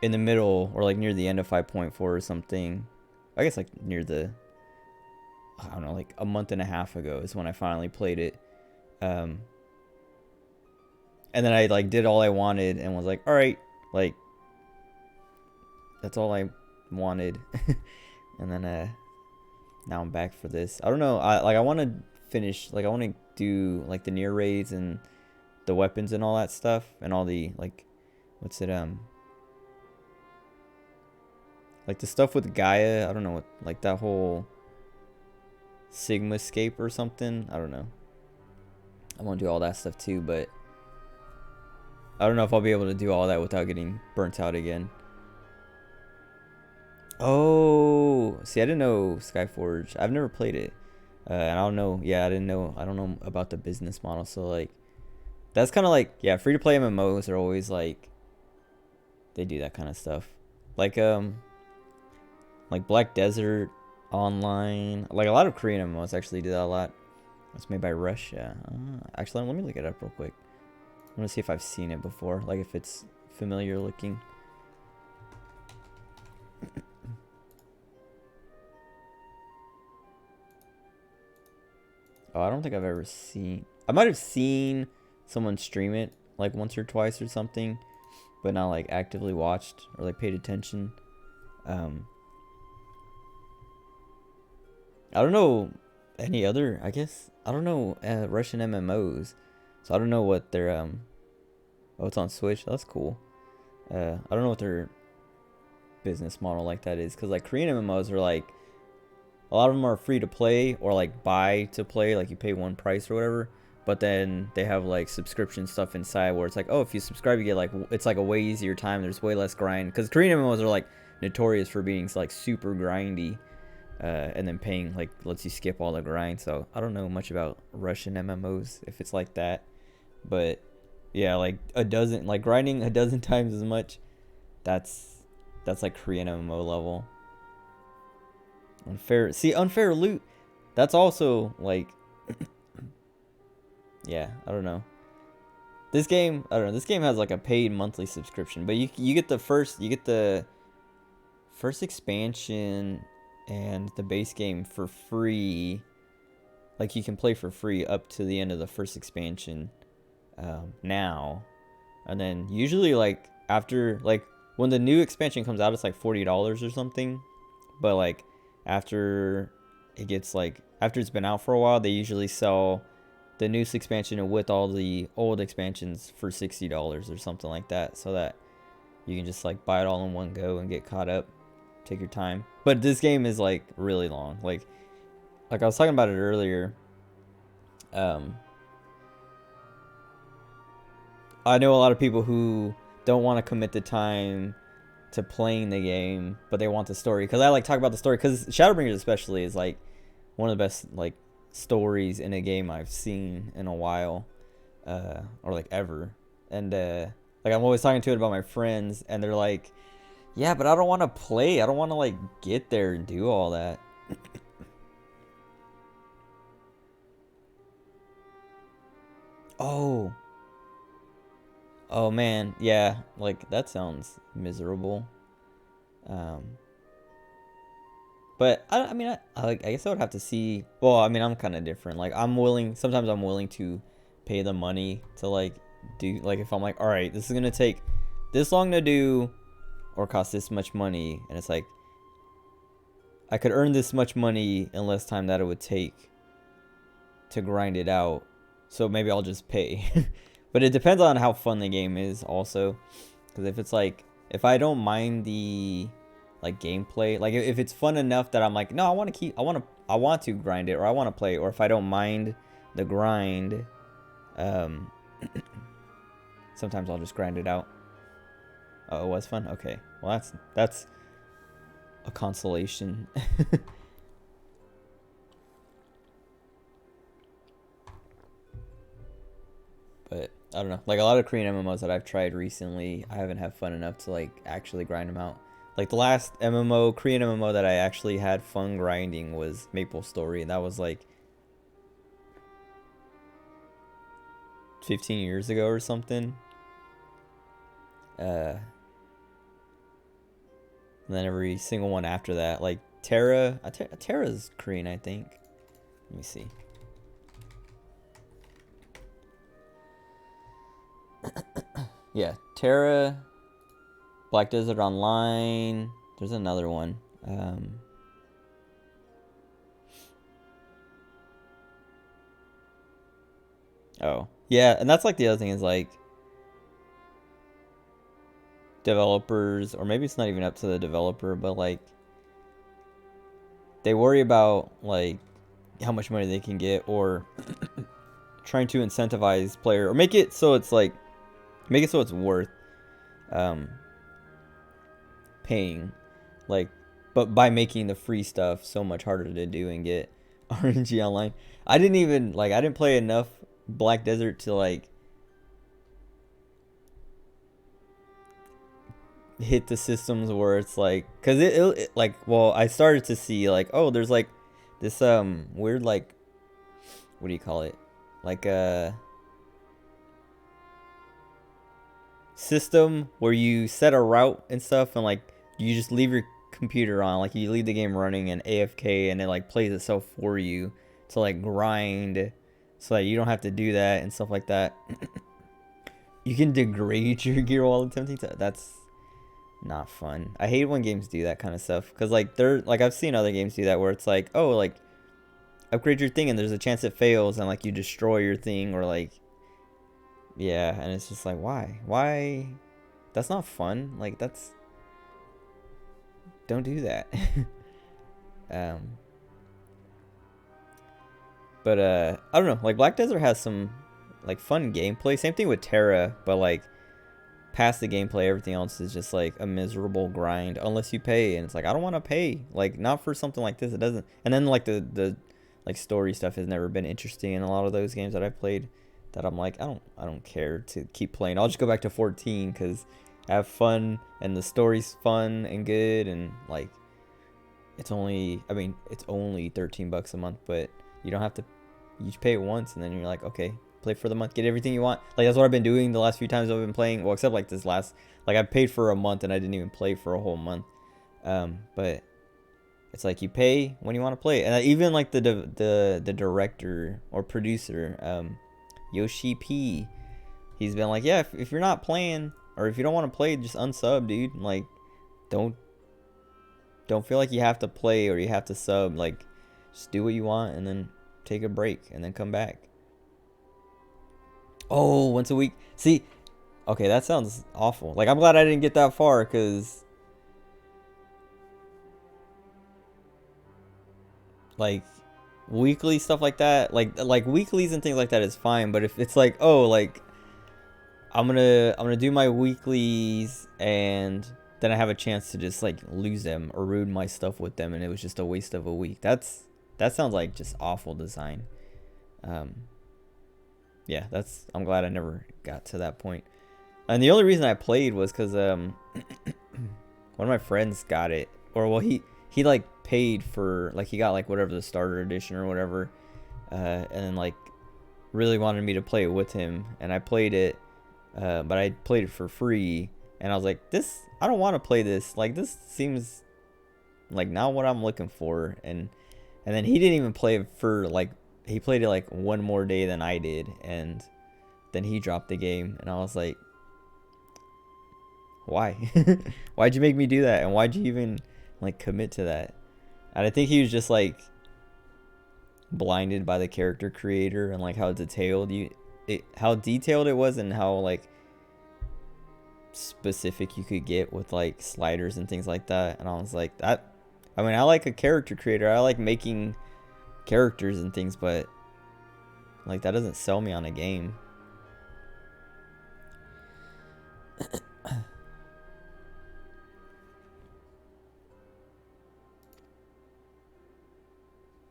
in the middle or like near the end of 5.4 or something, I guess like near the, I don't know, like a month and a half ago is when I finally played it. And then I like did all I wanted and was like, all right, like that's all I wanted. And then now I'm back for this. I don't know. I want to finish, like I want to do like the near raids and the weapons and all that stuff and all the like, what's it, like the stuff with Gaia. I don't know what, like that whole Sigma scape or something. I don't know. I want to do all that stuff too, but I don't know if I'll be able to do all that without getting burnt out again. Oh, see, I didn't know Skyforge. I've never played it. And I don't know. Yeah, I didn't know. I don't know about the business model. So, like, that's kind of like, yeah, free-to-play MMOs are always, like, they do that kind of stuff. Like Black Desert Online. Like, a lot of Korean MMOs actually do that a lot. It's made by Russia. Actually, let me look it up real quick. I want to see if I've seen it before. Like, if it's familiar looking. Oh, I don't think I've ever seen... I might have seen someone stream it, like, once or twice or something, but not, like, actively watched or, like, paid attention. I don't know any other, I guess. I don't know Russian MMOs, so I don't know what their... Oh, it's on Switch? That's cool. I don't know what their business model like that is, because, like, Korean MMOs are, like... A lot of them are free to play or like buy to play, like you pay one price or whatever. But then they have like subscription stuff inside where it's like, oh, if you subscribe, you get like, it's like a way easier time. There's way less grind. Because Korean MMOs are like notorious for being like super grindy. And then paying like lets you skip all the grind. So I don't know much about Russian MMOs if it's like that. But yeah, like grinding a dozen times as much. That's like Korean MMO level. Unfair loot. That's also like, yeah, I don't know. This game, I don't know. This game has like a paid monthly subscription, but you get the first expansion and the base game for free. Like you can play for free up to the end of the first expansion now, and then usually like after like when the new expansion comes out, it's like $40 or something, but like. After it's been out for a while, they usually sell the new expansion with all the old expansions for $60 or something like that, so that you can just like buy it all in one go and get caught up, take your time. But this game is like really long. Like I was talking about it earlier. I know a lot of people who don't want to commit the time to playing the game, but they want the story, because I like talk about the story, because Shadowbringers especially is like one of the best like stories in a game I've seen in a while, or like ever. And like I'm always talking to it about my friends, and they're like, yeah, but I don't want to play, I don't want to like get there and do all that. Oh man, yeah, like that sounds miserable. But I mean, I guess I would have to see. Well, I mean, I'm kind of different. Like sometimes I'm willing to pay the money to like do, like if I'm like, all right, this is gonna take this long to do, or cost this much money, and it's like I could earn this much money in less time that it would take to grind it out. So maybe I'll just pay. But it depends on how fun the game is also, because if it's like, if I don't mind the like gameplay, like if it's fun enough that I'm like, no, I want to grind it, or I want to play, or if I don't mind the grind, sometimes I'll just grind it out. Oh, it was fun. Okay, well that's a consolation. But I don't know, like a lot of Korean MMOs that I've tried recently, I haven't had fun enough to like actually grind them out. Like the last Korean MMO that I actually had fun grinding was MapleStory, and that was like 15 years ago or something. And then every single one after that, like Terra. Terra's Korean, I think. Let me see. Yeah, Terra, Black Desert Online. There's another one. Oh, yeah, and that's like the other thing is like developers, or maybe it's not even up to the developer, but like they worry about like how much money they can get, or trying to incentivize player, or make it so it's like worth paying, like, but by making the free stuff so much harder to do and get RNG online. I didn't play enough Black Desert to like hit the systems where it's like, because it like, well, I started to see like, oh, there's like this weird, like, what do you call it, like a system where you set a route and stuff, and like you just leave your computer on, like you leave the game running and AFK, and it like plays itself for you to like grind, so that you don't have to do that and stuff like that. You can degrade your gear while attempting to. That's not fun. I hate when games do that kind of stuff, because like they're like, I've seen other games do that where it's like, oh, like upgrade your thing and there's a chance it fails and like you destroy your thing, or like, yeah, and it's just like, why that's not fun. Like, that's, don't do that. But I don't know, like Black Desert has some like fun gameplay, same thing with Terra, but like past the gameplay, everything else is just like a miserable grind unless you pay, and it's like, I don't want to pay, like not for something like this. It doesn't. And then like the like story stuff has never been interesting in a lot of those games that I've played, that I'm like, I don't care to keep playing. I'll just go back to 14 because I have fun and the story's fun and good, and like it's only, I mean, it's only $13 a month, but you don't have to, you just pay it once and then you're like, okay, play for the month, get everything you want. Like that's what I've been doing the last few times I've been playing, well, except like this last, like I paid for a month and I didn't even play for a whole month. But it's like you pay when you want to play. And even like the director or producer, Yoshi P, he's been like, yeah, if you're not playing, or if you don't want to play, just unsub, dude. Like, don't feel like you have to play or you have to sub. Like, just do what you want and then take a break and then come back. Oh, once a week. See, okay, that sounds awful. Like, I'm glad I didn't get that far, because like weekly stuff like that, like weeklies and things like that is fine. But if it's like, oh, like I'm gonna do my weeklies and then I have a chance to just like lose them or ruin my stuff with them, and it was just a waste of a week. That sounds like just awful design. Yeah, I'm glad I never got to that point. And the only reason I played was because one of my friends got it, or well, he like paid for, like, he got like whatever, the starter edition or whatever, and then like really wanted me to play it with him, and I played it, but I played it for free, and I was like, I don't want to play this. Like, this seems like not what I'm looking for. And then he didn't even play it for like, he played it like one more day than I did, and then he dropped the game, and I was like, why? Why'd you make me do that? And why'd you even like commit to that? And I think he was just like blinded by the character creator and like how detailed it was, and how like specific you could get with like sliders and things like that. And I was like, I mean, I like a character creator, I like making characters and things, but like that doesn't sell me on a game.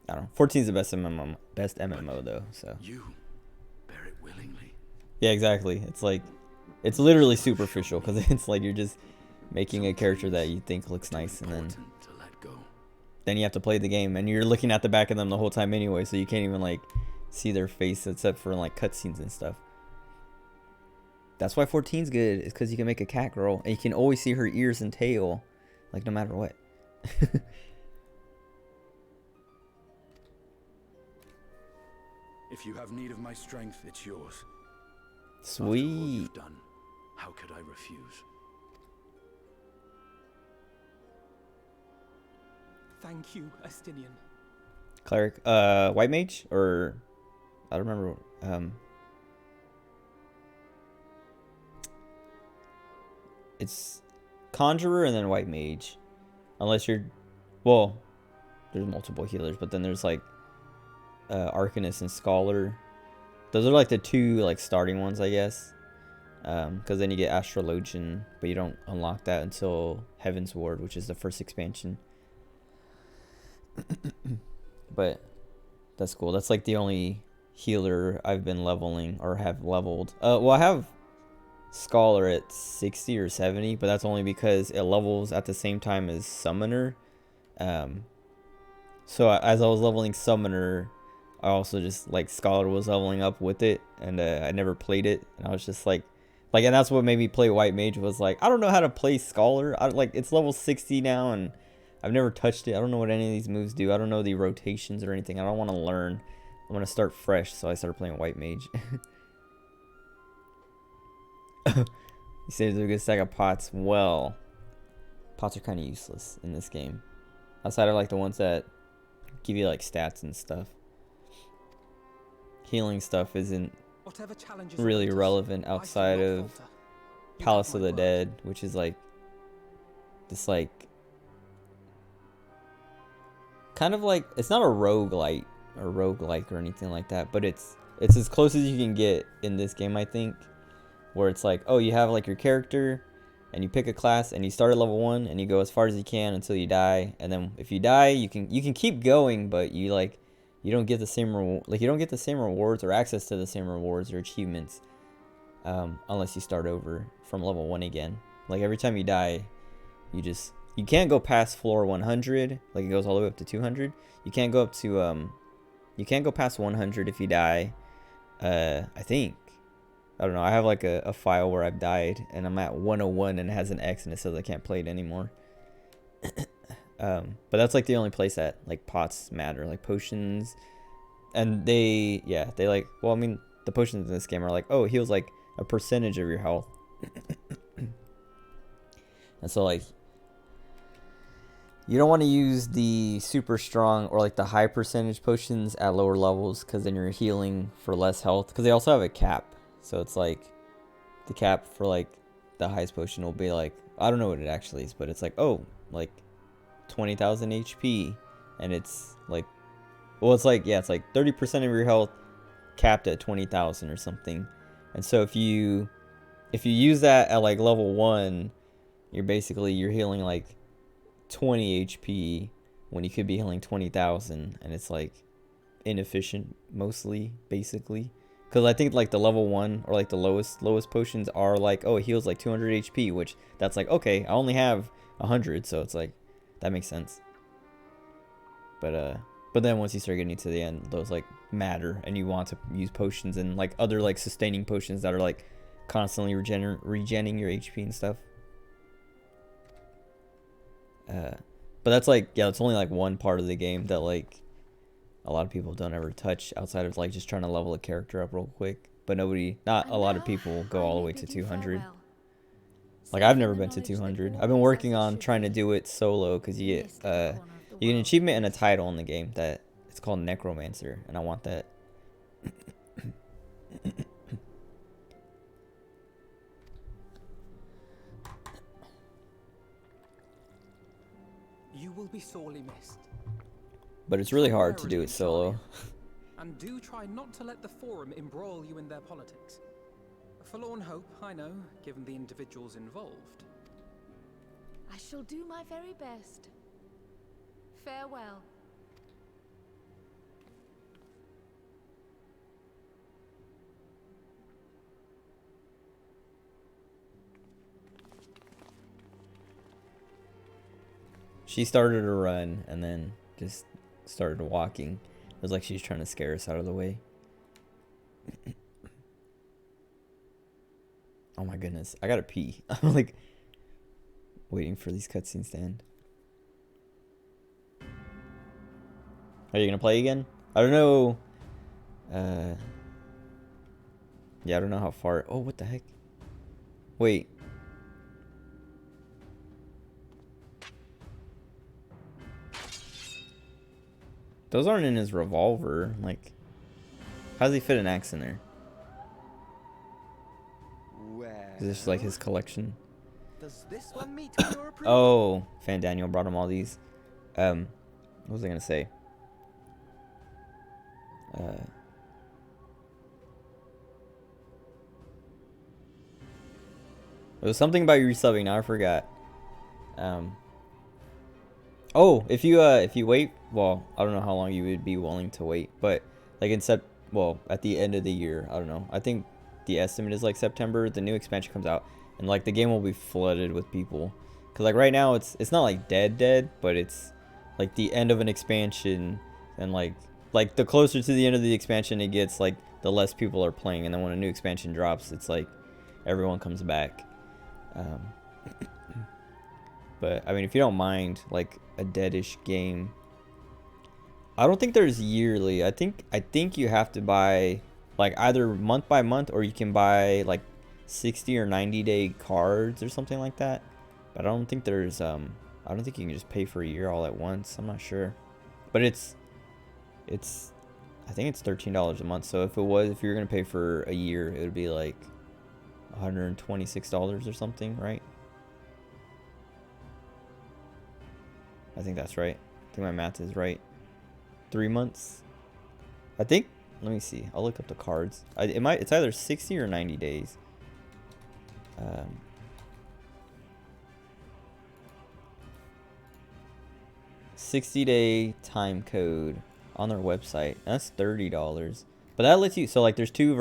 I don't know. 14 is the best MMO though, so. You bear it willingly. Yeah, exactly. It's like, it's literally superficial, because it's like you're just making a character that you think looks nice, and then you have to play the game, and you're looking at the back of them the whole time anyway, so you can't even like see their face except for like cutscenes and stuff. That's why 14's good, is because you can make a cat girl and you can always see her ears and tail. like no matter what. If you have need of my strength, it's yours. Sweet. After all you've done, how could I refuse? Thank you, Estinian. Cleric, white mage, or I don't remember. It's conjurer and then white mage, unless you're, well, there's multiple healers, but then there's like arcanist and scholar. Those are like the two like starting ones, I guess. Because then you get astrologian, but you don't unlock that until Heaven's Ward, which is the first expansion. But that's cool. That's like the only healer I've been leveling or have leveled. Well, I have scholar at 60 or 70, but that's only because it levels at the same time as summoner. So as I was leveling summoner, I also just like scholar was leveling up with it, and I never played it, and I was just like, and that's what made me play white mage, was like, I don't know how to play scholar. Like, it's level 60 now, and I've never touched it. I don't know what any of these moves do. I don't know the rotations or anything. I don't want to learn. I want to start fresh, so I started playing white mage. You say there's a good stack of pots. Well, pots are kind of useless in this game, outside of like the ones that give you like stats and stuff. Healing stuff isn't really relevant outside of Palace of the Dead, which is like this like kind of like, it's not a roguelite or roguelike or anything like that, but it's as close as you can get in this game, I think, where it's like, oh, you have like your character and you pick a class and you start at level 1 and you go as far as you can until you die, and then if you die, you can keep going, but you don't get the same you don't get the same rewards or access to the same rewards or achievements unless you start over from level 1 again. Like every time you die, you can't go past floor 100. Like it goes all the way up to 200. You can't go up to you can't go past 100 if you die. I think, I don't know. I have like a file where I've died and I'm at 101 and it has an X and it says I can't play it anymore. But that's like the only place that like pots matter, like potions, and they like, well, I mean, the potions in this game are like, oh, it heals like a percentage of your health. And so like, you don't want to use the super strong or like the high percentage potions at lower levels, because then you're healing for less health, because they also have a cap. So it's like the cap for like the highest potion will be like, I don't know what it actually is, but it's like, oh, like 20,000 HP, and it's like, well, it's like, yeah, it's like 30% of your health capped at 20,000 or something. And so if you use that at like level 1, you're healing like 20 HP when you could be healing 20,000, and it's like inefficient mostly, basically, because I think like the level 1 or like the lowest potions are like, oh, it heals like 200 HP, which that's like, okay, I only have 100, so it's like, that makes sense. But then once you start getting to the end, those like matter, and you want to use potions and like other like sustaining potions that are like constantly regenning your HP and stuff. But that's like, yeah, it's only like one part of the game that like a lot of people don't ever touch, outside of like just trying to level a character up real quick. But not a lot of people go all the way to 200. Like, I've never been to 200. I've been working on trying to do it solo, because you get an achievement and a title in the game that it's called Necromancer, and I want that. You will be sorely missed. But it's really hard to do it solo. And do try not to let the Forum embroil you in their politics. A forlorn hope, I know, given the individuals involved. I shall do my very best. Farewell. She started to run and then just started walking. It was like she's trying to scare us out of the way. Oh my goodness, I gotta pee. I'm like, waiting for these cutscenes to end. Are you gonna play again? I don't know. Yeah, I don't know how far. Oh, what the heck? Wait. Those aren't in his revolver. Like, how does he fit an axe in there? Is this like his collection? Does this one meet your approval? Oh, Fan Daniel brought him all these. What was I gonna say? It was something about you resubbing. Now I forgot. Oh, if you wait, well, I don't know how long you would be willing to wait, but like well, at the end of the year, I don't know. I think the estimate is like September. The new expansion comes out, and like the game will be flooded with people. Cause like right now it's not like dead, but it's like the end of an expansion, and like the closer to the end of the expansion it gets, like the less people are playing, and then when a new expansion drops, it's like everyone comes back. But I mean, if you don't mind like a deadish game, I don't think there's yearly. I think you have to buy like either month by month, or you can buy like 60 or 90 day cards or something like that. But I don't think there's I don't think you can just pay for a year all at once. I'm not sure, but it's I think it's $13 a month. So if you're gonna pay for a year, it would be like $126 or something, right? I think that's right. I think my math is right. 3 months. I think. Let me see. I'll look up the cards. It's either 60 or 90 days. 60-day time code on their website. That's $30. But that lets you. So like, there's two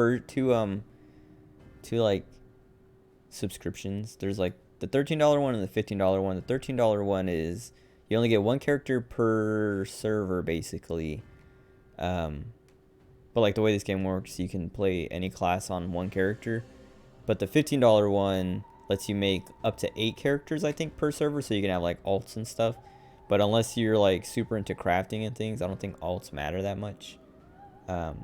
like subscriptions. There's like the $13 one and the $15 one. The $13 one is you only get one character per server, basically. But like the way this game works, you can play any class on one character. But the $15 one lets you make up to 8 characters, I think, per server, so you can have like alts and stuff. But unless you're like super into crafting and things, I don't think alts matter that much. And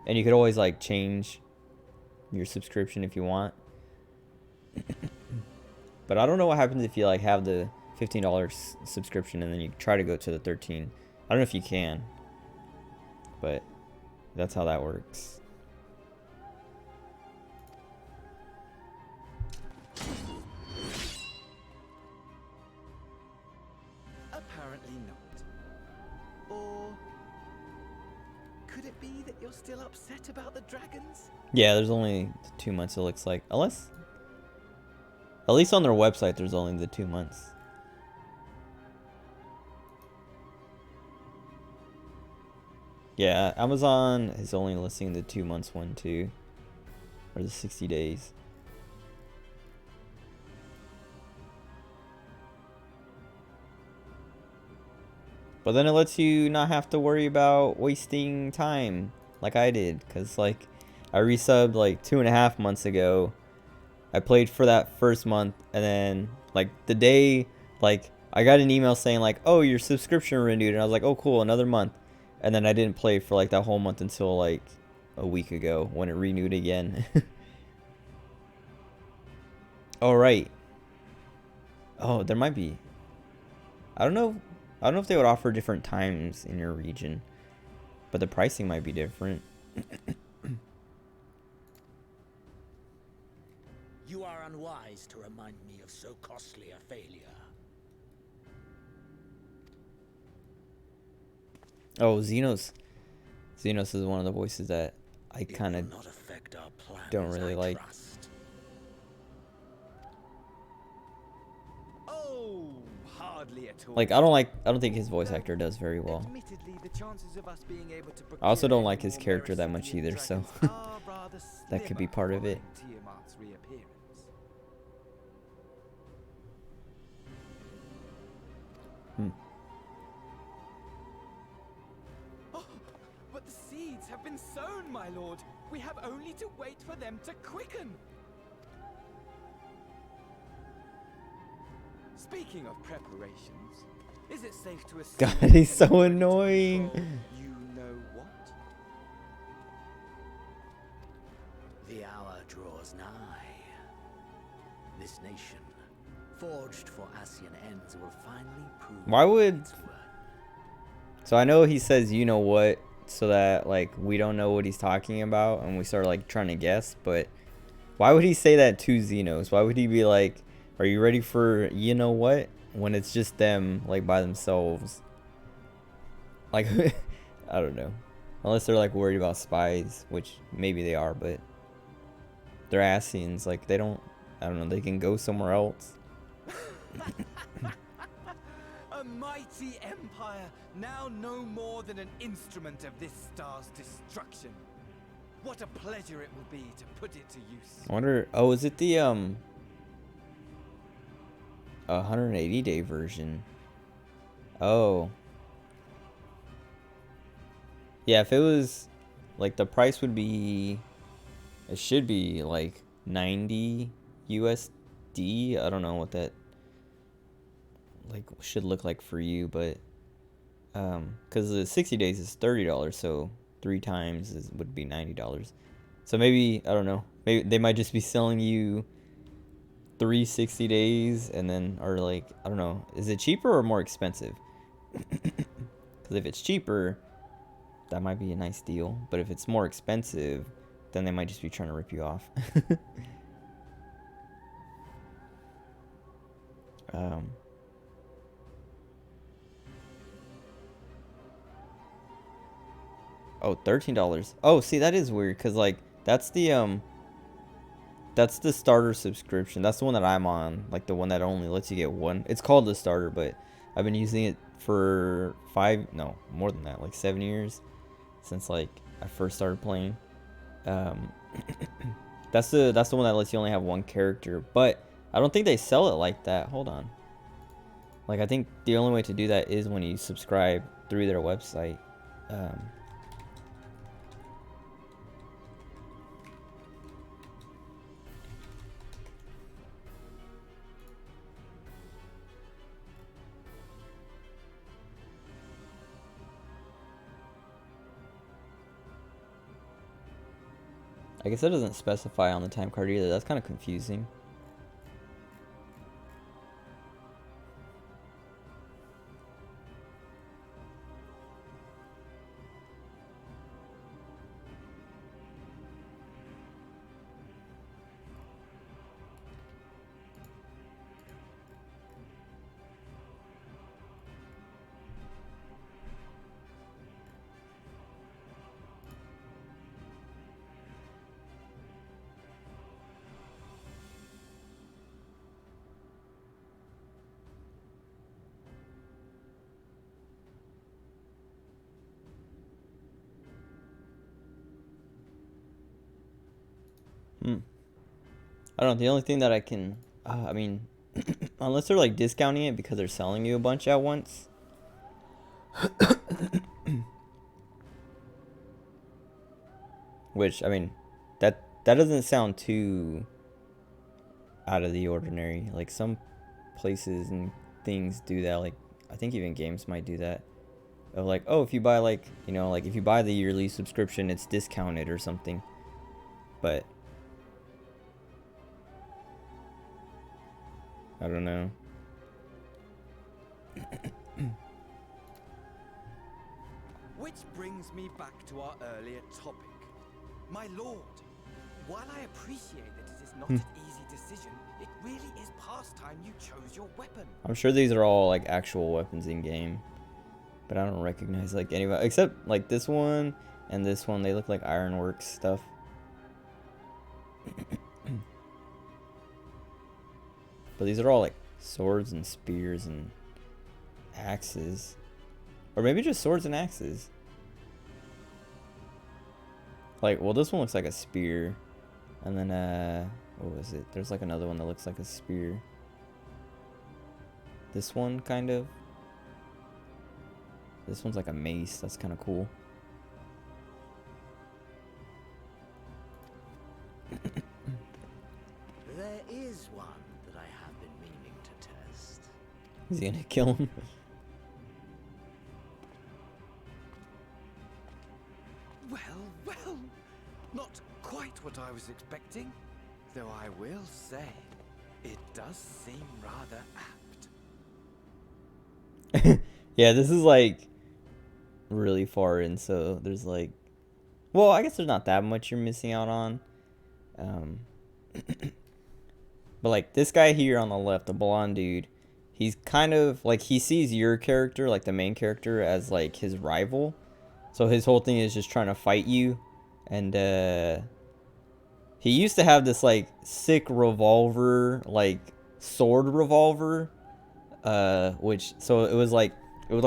you could always like change your subscription if you want. But I don't know what happens if you like have the $15 subscription and then you try to go to the 13. I don't know if you can, but that's how that works. Apparently not. Or could it be that you're still upset about the dragons? Yeah, there's only 2 months, it looks like. Unless, at least on their website, there's only the 2 months. Yeah, Amazon is only listing the 2 months one too, or the 60 days. But then it lets you not have to worry about wasting time like I did, because like I resubbed like 2.5 months ago. I played for that first month, and then like the day like I got an email saying like, oh, your subscription renewed, and I was like, oh cool, another month. And then I didn't play for like that whole month until like a week ago when it renewed again. Oh right. Oh, there might be. I don't know if they would offer different times in your region, but the pricing might be different. You are unwise to remind me of so costly a failure. Oh, Xenos is one of the voices that I kind of don't really like. Oh, hardly at all. Like I don't think his voice actor does very well. Admittedly, the chances of us being able to I also don't procure like his more character that much either, so that could be part of it. Tiamat's reappearance. Oh, but the seeds have been sown, my lord. We have only to wait for them to quicken. Speaking of preparations, is it safe to assume God, he's so annoying. you know what? The hour draws nigh. This nation, forged for Ascian ends, will finally prove Why would... its worth. So I know he says you know what, so that like we don't know what he's talking about and we start like trying to guess, but why would he say that to Xenos? Why would he be like, are you ready for you know what, when it's just them like by themselves? Like I don't know. Unless they're like worried about spies, which maybe they are, but they're Ascians, like they don't, I don't know, they can go somewhere else. A mighty empire, now no more than an instrument of this star's destruction. What a pleasure it will be to put it to use. I wonder, oh, is it the 180-day version? Oh. Yeah, if it was like the price would be, it should be like 90 USD. I don't know what that like should look like for you, but because the 60 days is $30, so 3 times would be $90. So maybe, I don't know, maybe they might just be selling you 360 days and then, or like, I don't know, is it cheaper or more expensive? Because if it's cheaper, that might be a nice deal, but if it's more expensive, then they might just be trying to rip you off. Oh, $13. Oh, see, that is weird, because like that's the starter subscription. That's the one that I'm on, like the one that only lets you get one. It's called the starter, but I've been using it for more than that, like 7 years, since like I first started playing. That's the one that lets you only have one character, but I don't think they sell it like that. Hold on. Like, I think the only way to do that is when you subscribe through their website. I guess that doesn't specify on the time card either. That's kind of confusing. I don't know. The only thing that I can, I mean, unless they're like discounting it because they're selling you a bunch at once. Which, I mean, that doesn't sound too out of the ordinary. Like some places and things do that. Like I think even games might do that. Of like, oh, if you buy like, you know, like if you buy the yearly subscription, it's discounted or something. But I don't know. Which brings me back to our earlier topic. My lord, while I appreciate that it is not an easy decision, it really is past time you chose your weapon. I'm sure these are all like actual weapons in game, but I don't recognize like any, except like this one and this one. They look like ironworks stuff. But these are all like swords and spears and axes. Or maybe just swords and axes. Like, well, this one looks like a spear. And then, what was it? There's like another one that looks like a spear. This one, kind of. This one's like a mace. That's kind of cool. There is one that I have been meaning to test. He's gonna kill him. Well, not quite what I was expecting. Though I will say, it does seem rather apt. Yeah, this is like really far in, so there's like, well, I guess there's not that much you're missing out on. But like this guy here on the left, the blonde dude, he's kind of like, he sees your character, like the main character, as like his rival. So his whole thing is just trying to fight you. And he used to have this like sick revolver, like sword revolver, which, so it was like, it was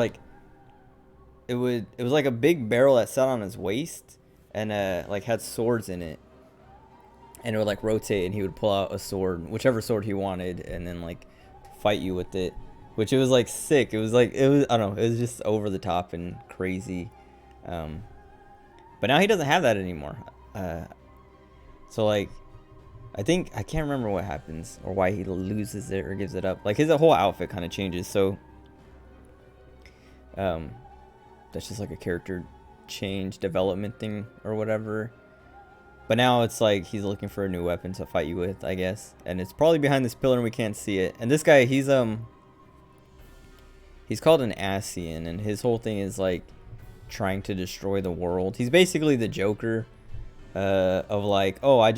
like a big barrel that sat on his waist and like had swords in it. And it would like rotate, and he would pull out a sword, whichever sword he wanted, and then like fight you with it, which it was like sick. It was like, I don't know, it was just over the top and crazy. But now he doesn't have that anymore. So like, I can't remember what happens or why he loses it or gives it up. Like his whole outfit kind of changes. So that's just like a character change development thing or whatever. But now it's like he's looking for a new weapon to fight you with, I guess. And it's probably behind this pillar and we can't see it. And this guy, he's called an Asian, and his whole thing is like trying to destroy the world. He's basically the Joker of like, oh, I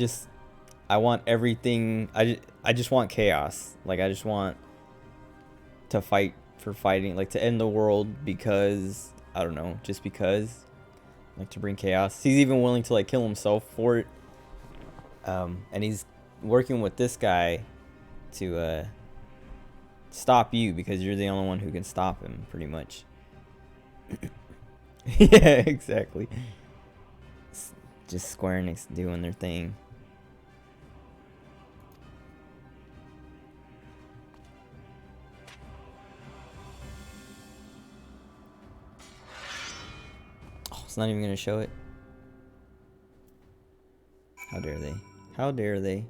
want everything. I just want chaos. Like I just want to fight for fighting, like to end the world because, I don't know, just because. Like to bring chaos. He's even willing to like kill himself for it. And he's working with this guy to stop you because you're the only one who can stop him, pretty much. Yeah, exactly. Just Square Enix doing their thing. It's not even gonna show it. How dare they? How dare they?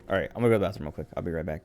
Alright, I'm gonna go to the bathroom real quick. I'll be right back.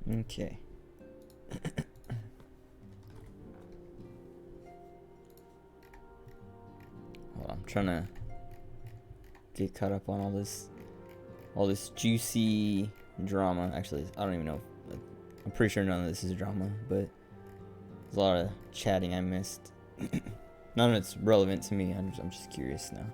Okay. Hold on, I'm trying to get caught up on all this juicy drama. Actually, I don't even know. I'm pretty sure none of this is drama, but there's a lot of chatting I missed. None of it's relevant to me. I'm just curious now.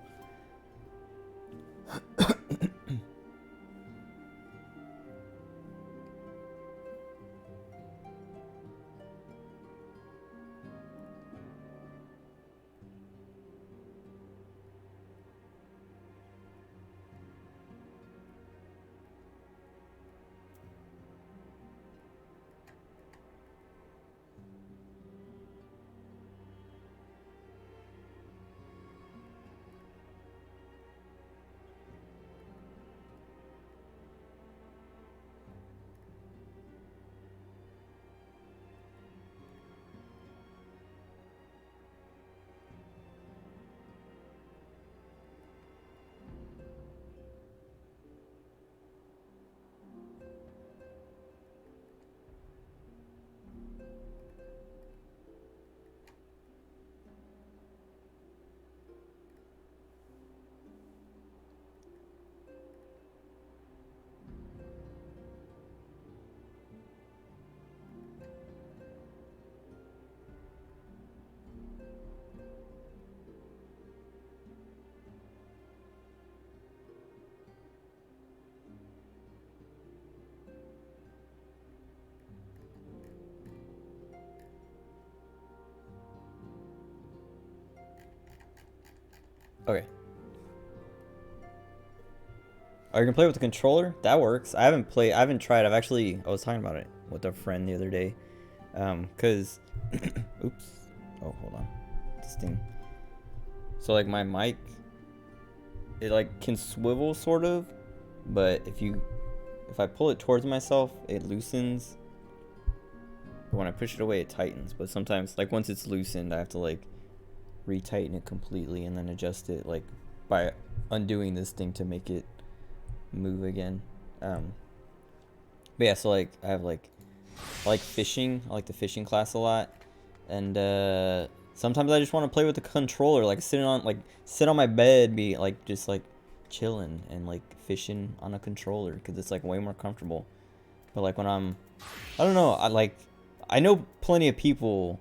Okay. Oh, you can play with the controller? That works. I haven't tried. I was talking about it with a friend the other day. Cause, oops. Oh, hold on. This thing. So like my mic, it like can swivel sort of, but if I pull it towards myself, it loosens. But when I push it away, it tightens. But sometimes, like once it's loosened, I have to like retighten it completely and then adjust it like by undoing this thing to make it move again. But yeah, so like I like fishing. I like the fishing class a lot, and sometimes I just want to play with the controller, like sit on my bed, be like just like chilling and like fishing on a controller because it's like way more comfortable. But like when I don't know, I know plenty of people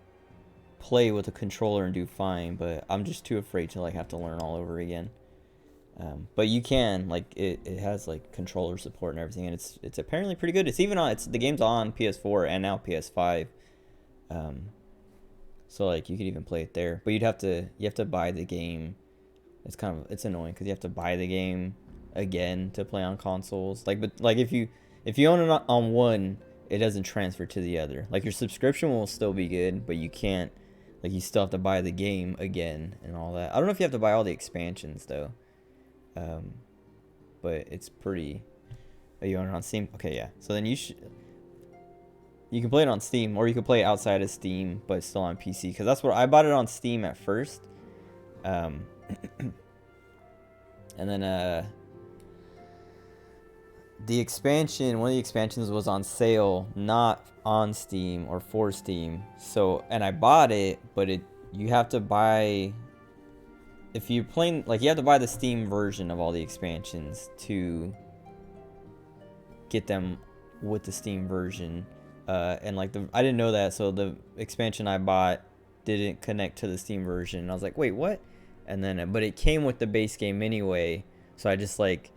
play with a controller and do fine, but I'm just too afraid to like have to learn all over again. But you can, like, it has like controller support and everything, and it's apparently pretty good. The game's on PS4 and now PS5. So like you could even play it there, but you have to buy the game. It's annoying because you have to buy the game again to play on consoles. But if you own it on one, it doesn't transfer to the other. Like your subscription will still be good, but you can't, like, you still have to buy the game again and all that. I don't know if you have to buy all the expansions though. But it's pretty. Oh, you own it on Steam? Okay, yeah. So then you can play it on Steam, or you can play it outside of Steam, but still on PC. Because that's what I bought it on Steam at first. And then one of the expansions was on sale, not on Steam or for Steam. So, and I bought it, but you have to buy. If you're playing, like, you have to buy the Steam version of all the expansions to get them with the Steam version. And like I didn't know that, so the expansion I bought didn't connect to the Steam version. And I was like, wait, what? And then, but it came with the base game anyway, so I just like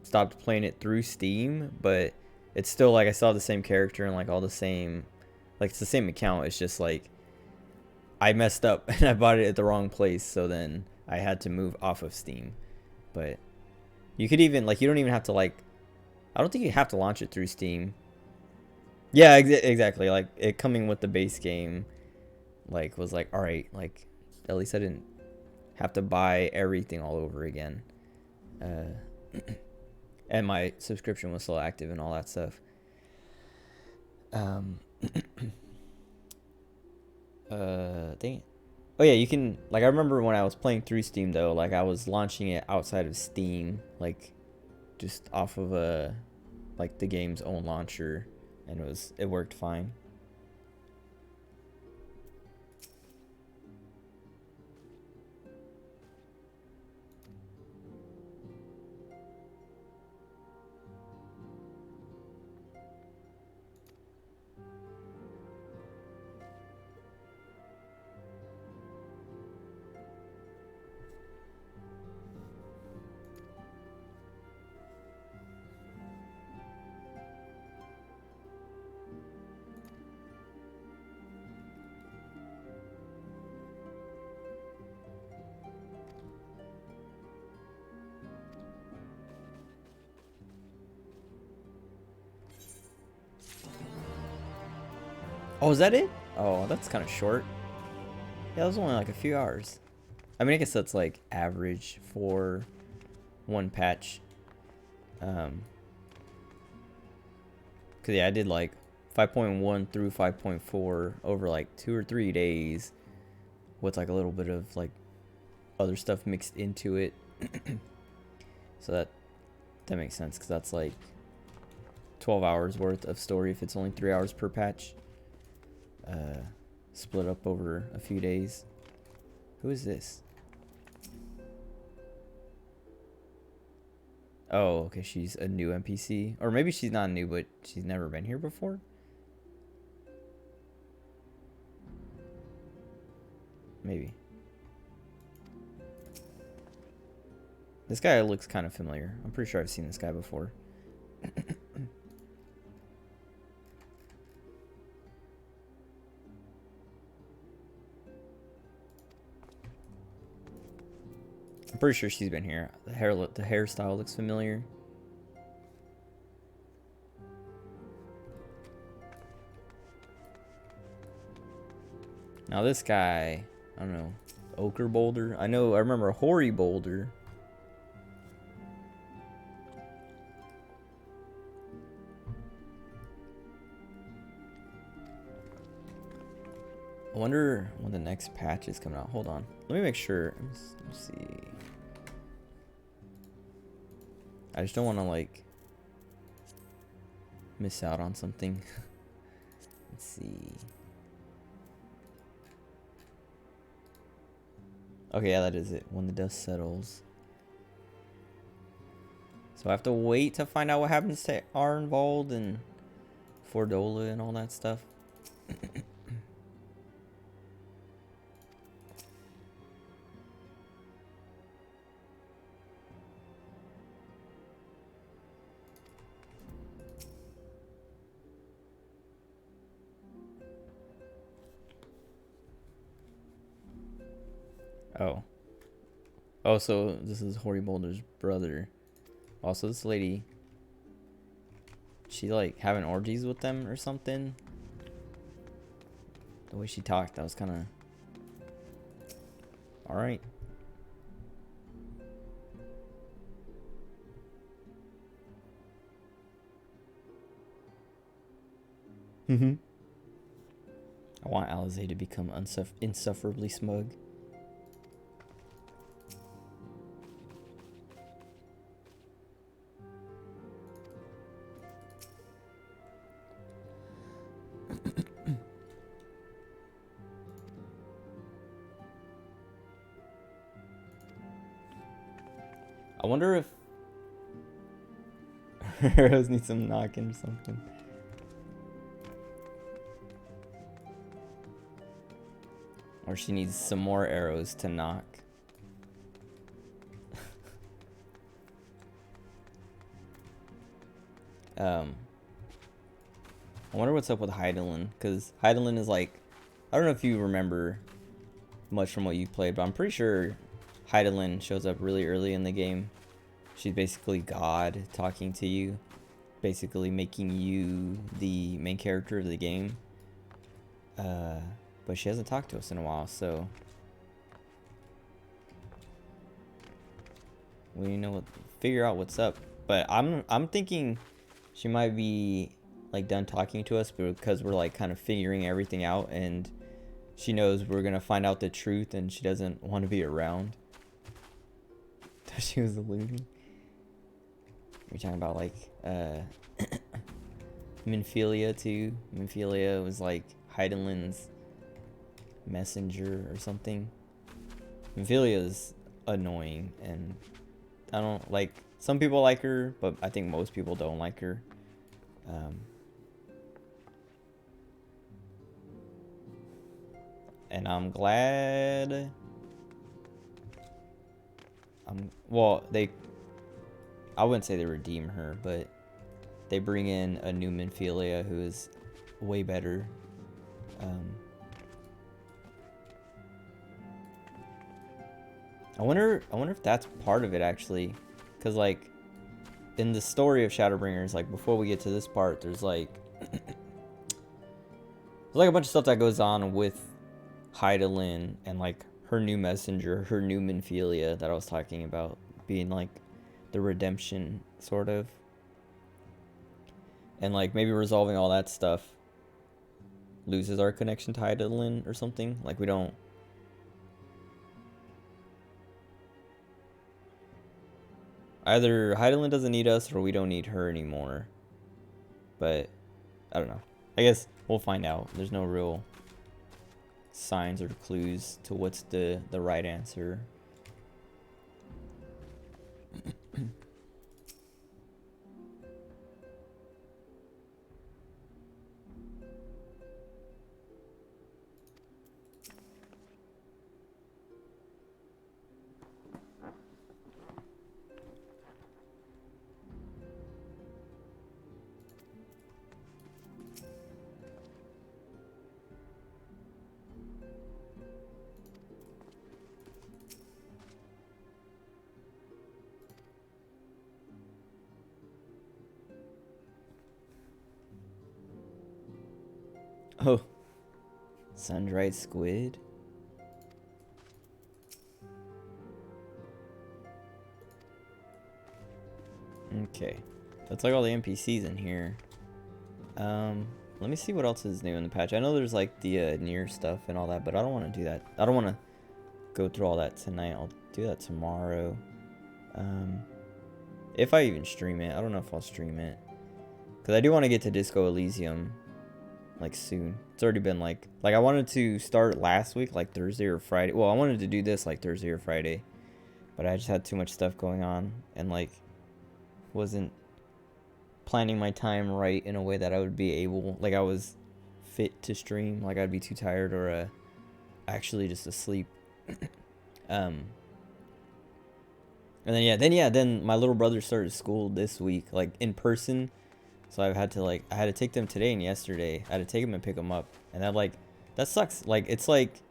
stopped playing it through Steam. But it's still like I still have the same character and like all the same, like it's the same account. It's just like I messed up and I bought it at the wrong place, so then I had to move off of Steam. But you could even, like, you don't even have to, like, I don't think you have to launch it through Steam. Yeah, exactly. Like, it coming with the base game, like, was like, all right, like, at least I didn't have to buy everything all over again. And my subscription was still active and all that stuff. Dang it. Oh yeah, you can, like, I remember when I was playing through Steam though, like I was launching it outside of Steam, like just off of like the game's own launcher, and it worked fine. Oh, is that it? Oh, that's kind of short. Yeah, that was only like a few hours. I mean, I guess that's like average for one patch. Cause yeah, I did like 5.1 through 5.4 over like 2 or 3 days, with like a little bit of like other stuff mixed into it. So that makes sense, cause that's like 12 hours worth of story if it's only 3 hours per patch. Split up over a few days. Who is this? Oh, okay, she's a new NPC. Or maybe she's not new, but she's never been here before? Maybe. This guy looks kind of familiar. I'm pretty sure I've seen this guy before. I'm pretty sure she's been here. The hairstyle looks familiar. Now this guy, I don't know, Ochre Boulder. I remember Hoary Boulder. I wonder when the next patch is coming out. Hold on. Let me make sure. Let's see. I just don't want to like miss out on something. Let's see. Okay, yeah, that is it. When the dust settles. So I have to wait to find out what happens to Arnvald and Fordola and all that stuff. Oh. Oh, so this is Hoary Boulder's brother. Also, this lady, she like having orgies with them or something. The way she talked, that was kind of... Alright. I want Alizé to become insufferably smug. I wonder if arrows need some knocking or something. Or she needs some more arrows to knock. I wonder what's up with Heidelin, because Heidelin is like, I don't know if you remember much from what you played, but I'm pretty sure Heidelin shows up really early in the game. She's basically God talking to you, basically making you the main character of the game. But she hasn't talked to us in a while, so we figure out what's up. But I'm thinking she might be like done talking to us because we're like kind of figuring everything out, and she knows we're gonna find out the truth, and she doesn't want to be around. She was alluding. You're talking about like Minfilia too. Minfilia was like Heidelin's messenger or something. Minfilia is annoying, and I don't like. Some people like her, but I think most people don't like her. And I'm glad. Well, I wouldn't say they redeem her, but they bring in a new Minfilia who is way better. I wonder if that's part of it actually, because like in the story of Shadowbringers, like before we get to this part, there's like a bunch of stuff that goes on with Heidelin and like her new messenger, her new Minfilia that I was talking about being like the redemption sort of, and like maybe resolving all that stuff loses our connection to Heidelin or something. Like we don't. Either Heidelin doesn't need us or we don't need her anymore. But I don't know. I guess we'll find out. There's no real signs or clues to what's the right answer. Oh, sun-dried squid. Okay, that's like all the NPCs in here. Let me see what else is new in the patch. I know there's like the near stuff and all that, but I don't want to do that. I don't want to go through all that tonight. I'll do that tomorrow. If I even stream it. I don't know if I'll stream it, because I do want to get to Disco Elysium like soon. It's already been like I wanted to start last week, like Thursday or Friday. Well, I wanted to do this like Thursday or Friday, but I just had too much stuff going on and like wasn't planning my time right in a way that I would be able, like I was fit to stream. Like I'd be too tired or actually just asleep. And then my little brother started school this week, like in person. So I had to take them today and yesterday. I had to take them and pick them up, and that sucks. Like it's like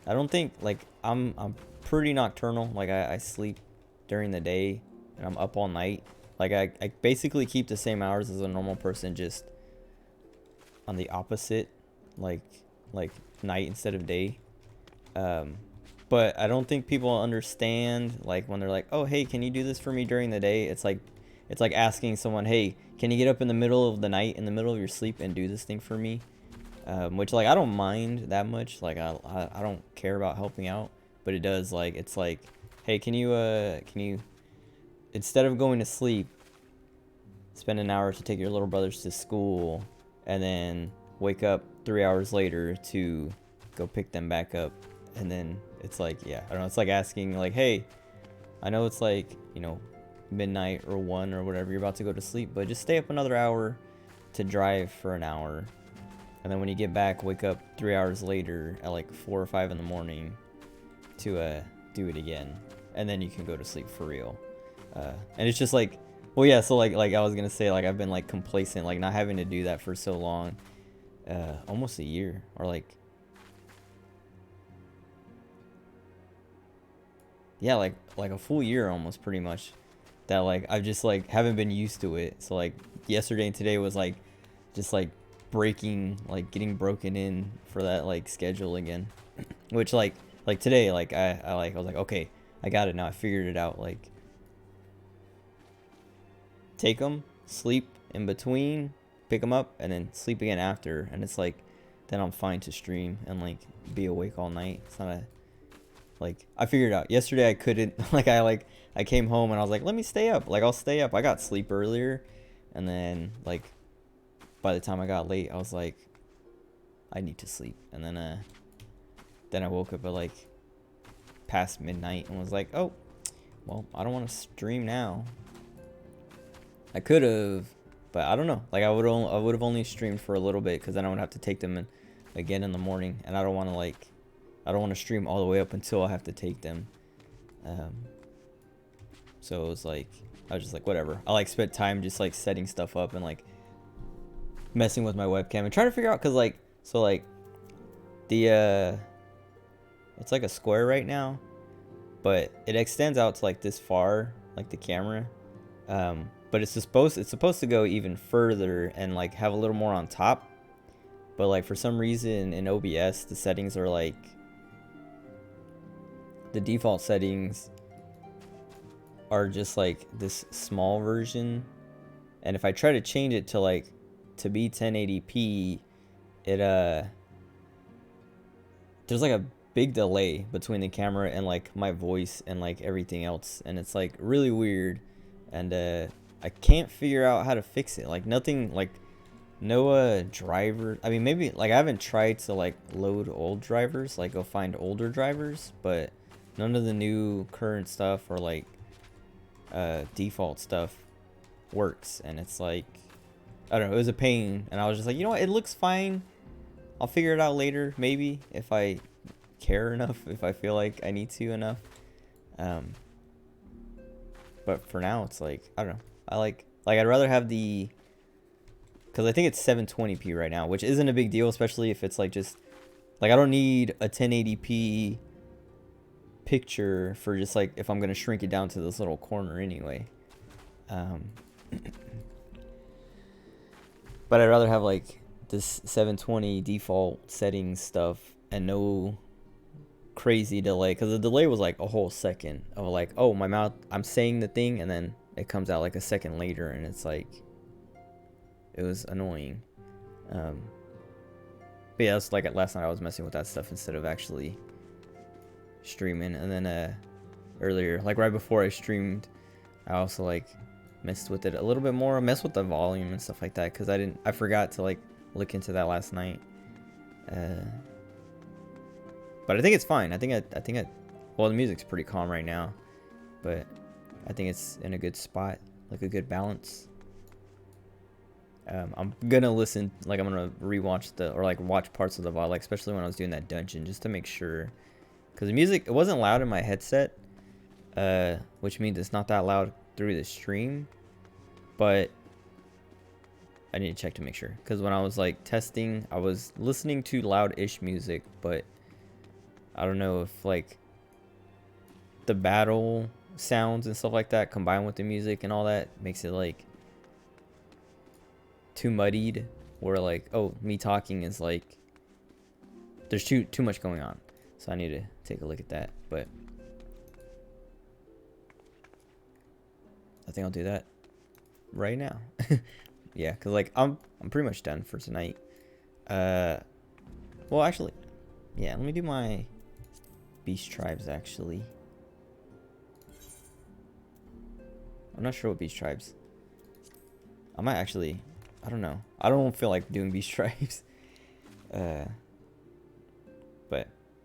I don't think like I'm pretty nocturnal. Like I sleep during the day and I'm up all night. Like I basically keep the same hours as a normal person, just on the opposite, like night instead of day. But I don't think people understand like when they're like, oh hey, can you do this for me during the day? It's like asking someone, hey, can you get up in the middle of the night, in the middle of your sleep, and do this thing for me? Which like I don't mind that much. Like I don't care about helping out, but it does, like it's like, hey, can you instead of going to sleep, spend an hour to take your little brothers to school, and then wake up 3 hours later to go pick them back up, and then it's like, yeah, I don't know. It's like asking like, hey, I know it's like, midnight or 1 or whatever, you're about to go to sleep, but just stay up another hour to drive for an hour, and then when you get back, wake up 3 hours later at like 4 or 5 in the morning to do it again, and then you can go to sleep for real. And it's just like, well, yeah, so like I was gonna say, like I've been like complacent, like not having to do that for so long, almost a year, or like, yeah, like a full year almost, pretty much, that like I just like haven't been used to it. So like yesterday and today was like just like getting broken in for that like schedule again, which like today, like I was like, okay, I got it now, I figured it out. Like take them, sleep in between, pick them up, and then sleep again after, and it's like then I'm fine to stream and like be awake all night. Like, I figured out. Yesterday I couldn't, I came home and I was like, let me stay up. Like, I'll stay up. I got sleep earlier. And then, like, by the time I got late, I was like, I need to sleep. And then I woke up at, like, past midnight and was like, oh, well, I don't want to stream now. I could have, but I don't know. Like, I would have only streamed for a little bit, because then I would have to take them again in the morning, and I don't want to stream all the way up until I have to take them. So it was like, I was just like, whatever. I like spent time just like setting stuff up and like messing with my webcam and trying to figure out, because like, so like the it's like a square right now, but it extends out to like this far, like the camera. But it's supposed to go even further and like have a little more on top. But like for some reason in OBS, the settings are like, the default settings are just like this small version. And if I try to change it to be 1080p, there's like a big delay between the camera and like my voice and like everything else, and it's like really weird. And I can't figure out how to fix it. Like nothing, like no driver. I mean, maybe like I haven't tried to like load old drivers, like go find older drivers, but none of the new current stuff or like default stuff works. And it's like, I don't know, it was a pain. And I was just like, you know what, it looks fine, I'll figure it out later, maybe, if I care enough, if I feel like I need to enough. But for now, it's like, I don't know. I like I'd rather have the, because I think it's 720p right now, which isn't a big deal, especially if it's like just, like I don't need a 1080p picture for just like, if I'm going to shrink it down to this little corner anyway. But I'd rather have like this 720 default settings stuff and no crazy delay, because the delay was like a whole second of like, oh, my mouth, I'm saying the thing and then it comes out like a second later, and it's like, it was annoying. But yeah, it's like last night I was messing with that stuff instead of actually streaming. And then earlier, like right before I streamed, I also like messed with it a little bit more, messed with the volume and stuff like that, because I forgot to like look into that last night. But I think it's fine. I think well, the music's pretty calm right now, but I think it's in a good spot, like a good balance. I'm gonna listen, like I'm gonna rewatch or like watch parts of the VOD, like especially when I was doing that dungeon, just to make sure, because the music, it wasn't loud in my headset, which means it's not that loud through the stream, but I need to check to make sure, because when I was like testing, I was listening to loud-ish music, but I don't know if like the battle sounds and stuff like that combined with the music and all that makes it like too muddied, where like, oh, me talking is like, there's too much going on. So I need to take a look at that, but I think I'll do that right now. Yeah, because like I'm pretty much done for tonight. Well, actually, yeah, let me do my Beast Tribes, actually. I'm not sure what Beast Tribes. I might actually, I don't know. I don't feel like doing Beast Tribes. But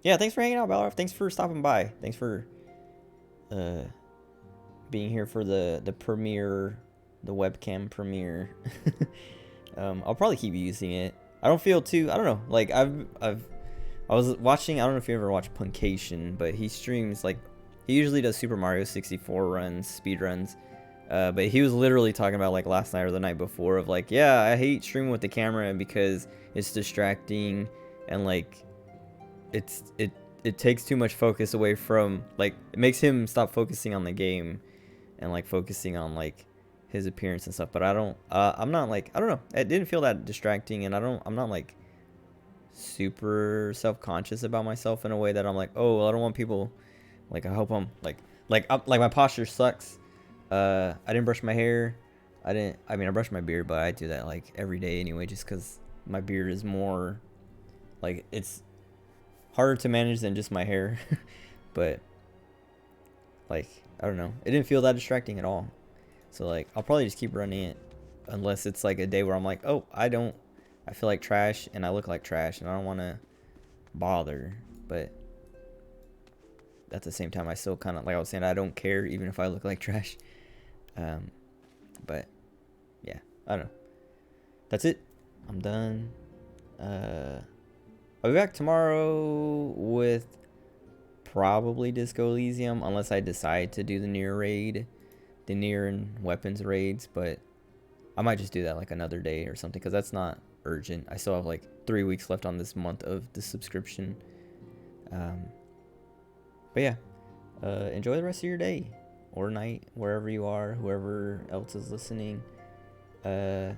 yeah, thanks for hanging out, Balor. Thanks for stopping by. Thanks for being here for the premiere, the webcam premiere. I'll probably keep using it. I don't feel too, I don't know, like I was watching, I don't know if you ever watched Puncation, but he streams, like, he usually does Super Mario 64 runs, speed runs, but he was literally talking about, like, last night or the night before, of like, yeah, I hate streaming with the camera because it's distracting, and like it takes too much focus away from, like, it makes him stop focusing on the game and like focusing on like his appearance and stuff. But I'm not like, I don't know, it didn't feel that distracting, and I'm not like super self-conscious about myself in a way that I'm like, oh, well, I don't want people, like, I hope I'm like my posture sucks. I didn't brush my hair. I mean I brushed my beard, but I do that like every day anyway, just because my beard is more like, it's harder to manage than just my hair. but like, I don't know, it didn't feel that distracting at all. So like, I'll probably just keep running it unless it's like a day where I'm like, oh, I feel like trash and I look like trash and I don't want to bother. But at the same time, I still kind of, like I was saying, I don't care even if I look like trash. But yeah, I don't know. That's it. I'm done. I'll be back tomorrow with probably Disco Elysium, unless I decide to do the Nier raid, the Nier and weapons raids. But I might just do that like another day or something, because that's not urgent. I still have like 3 weeks left on this month of the subscription. But yeah, enjoy the rest of your day or night, wherever you are, whoever else is listening. Yeah,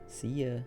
see ya.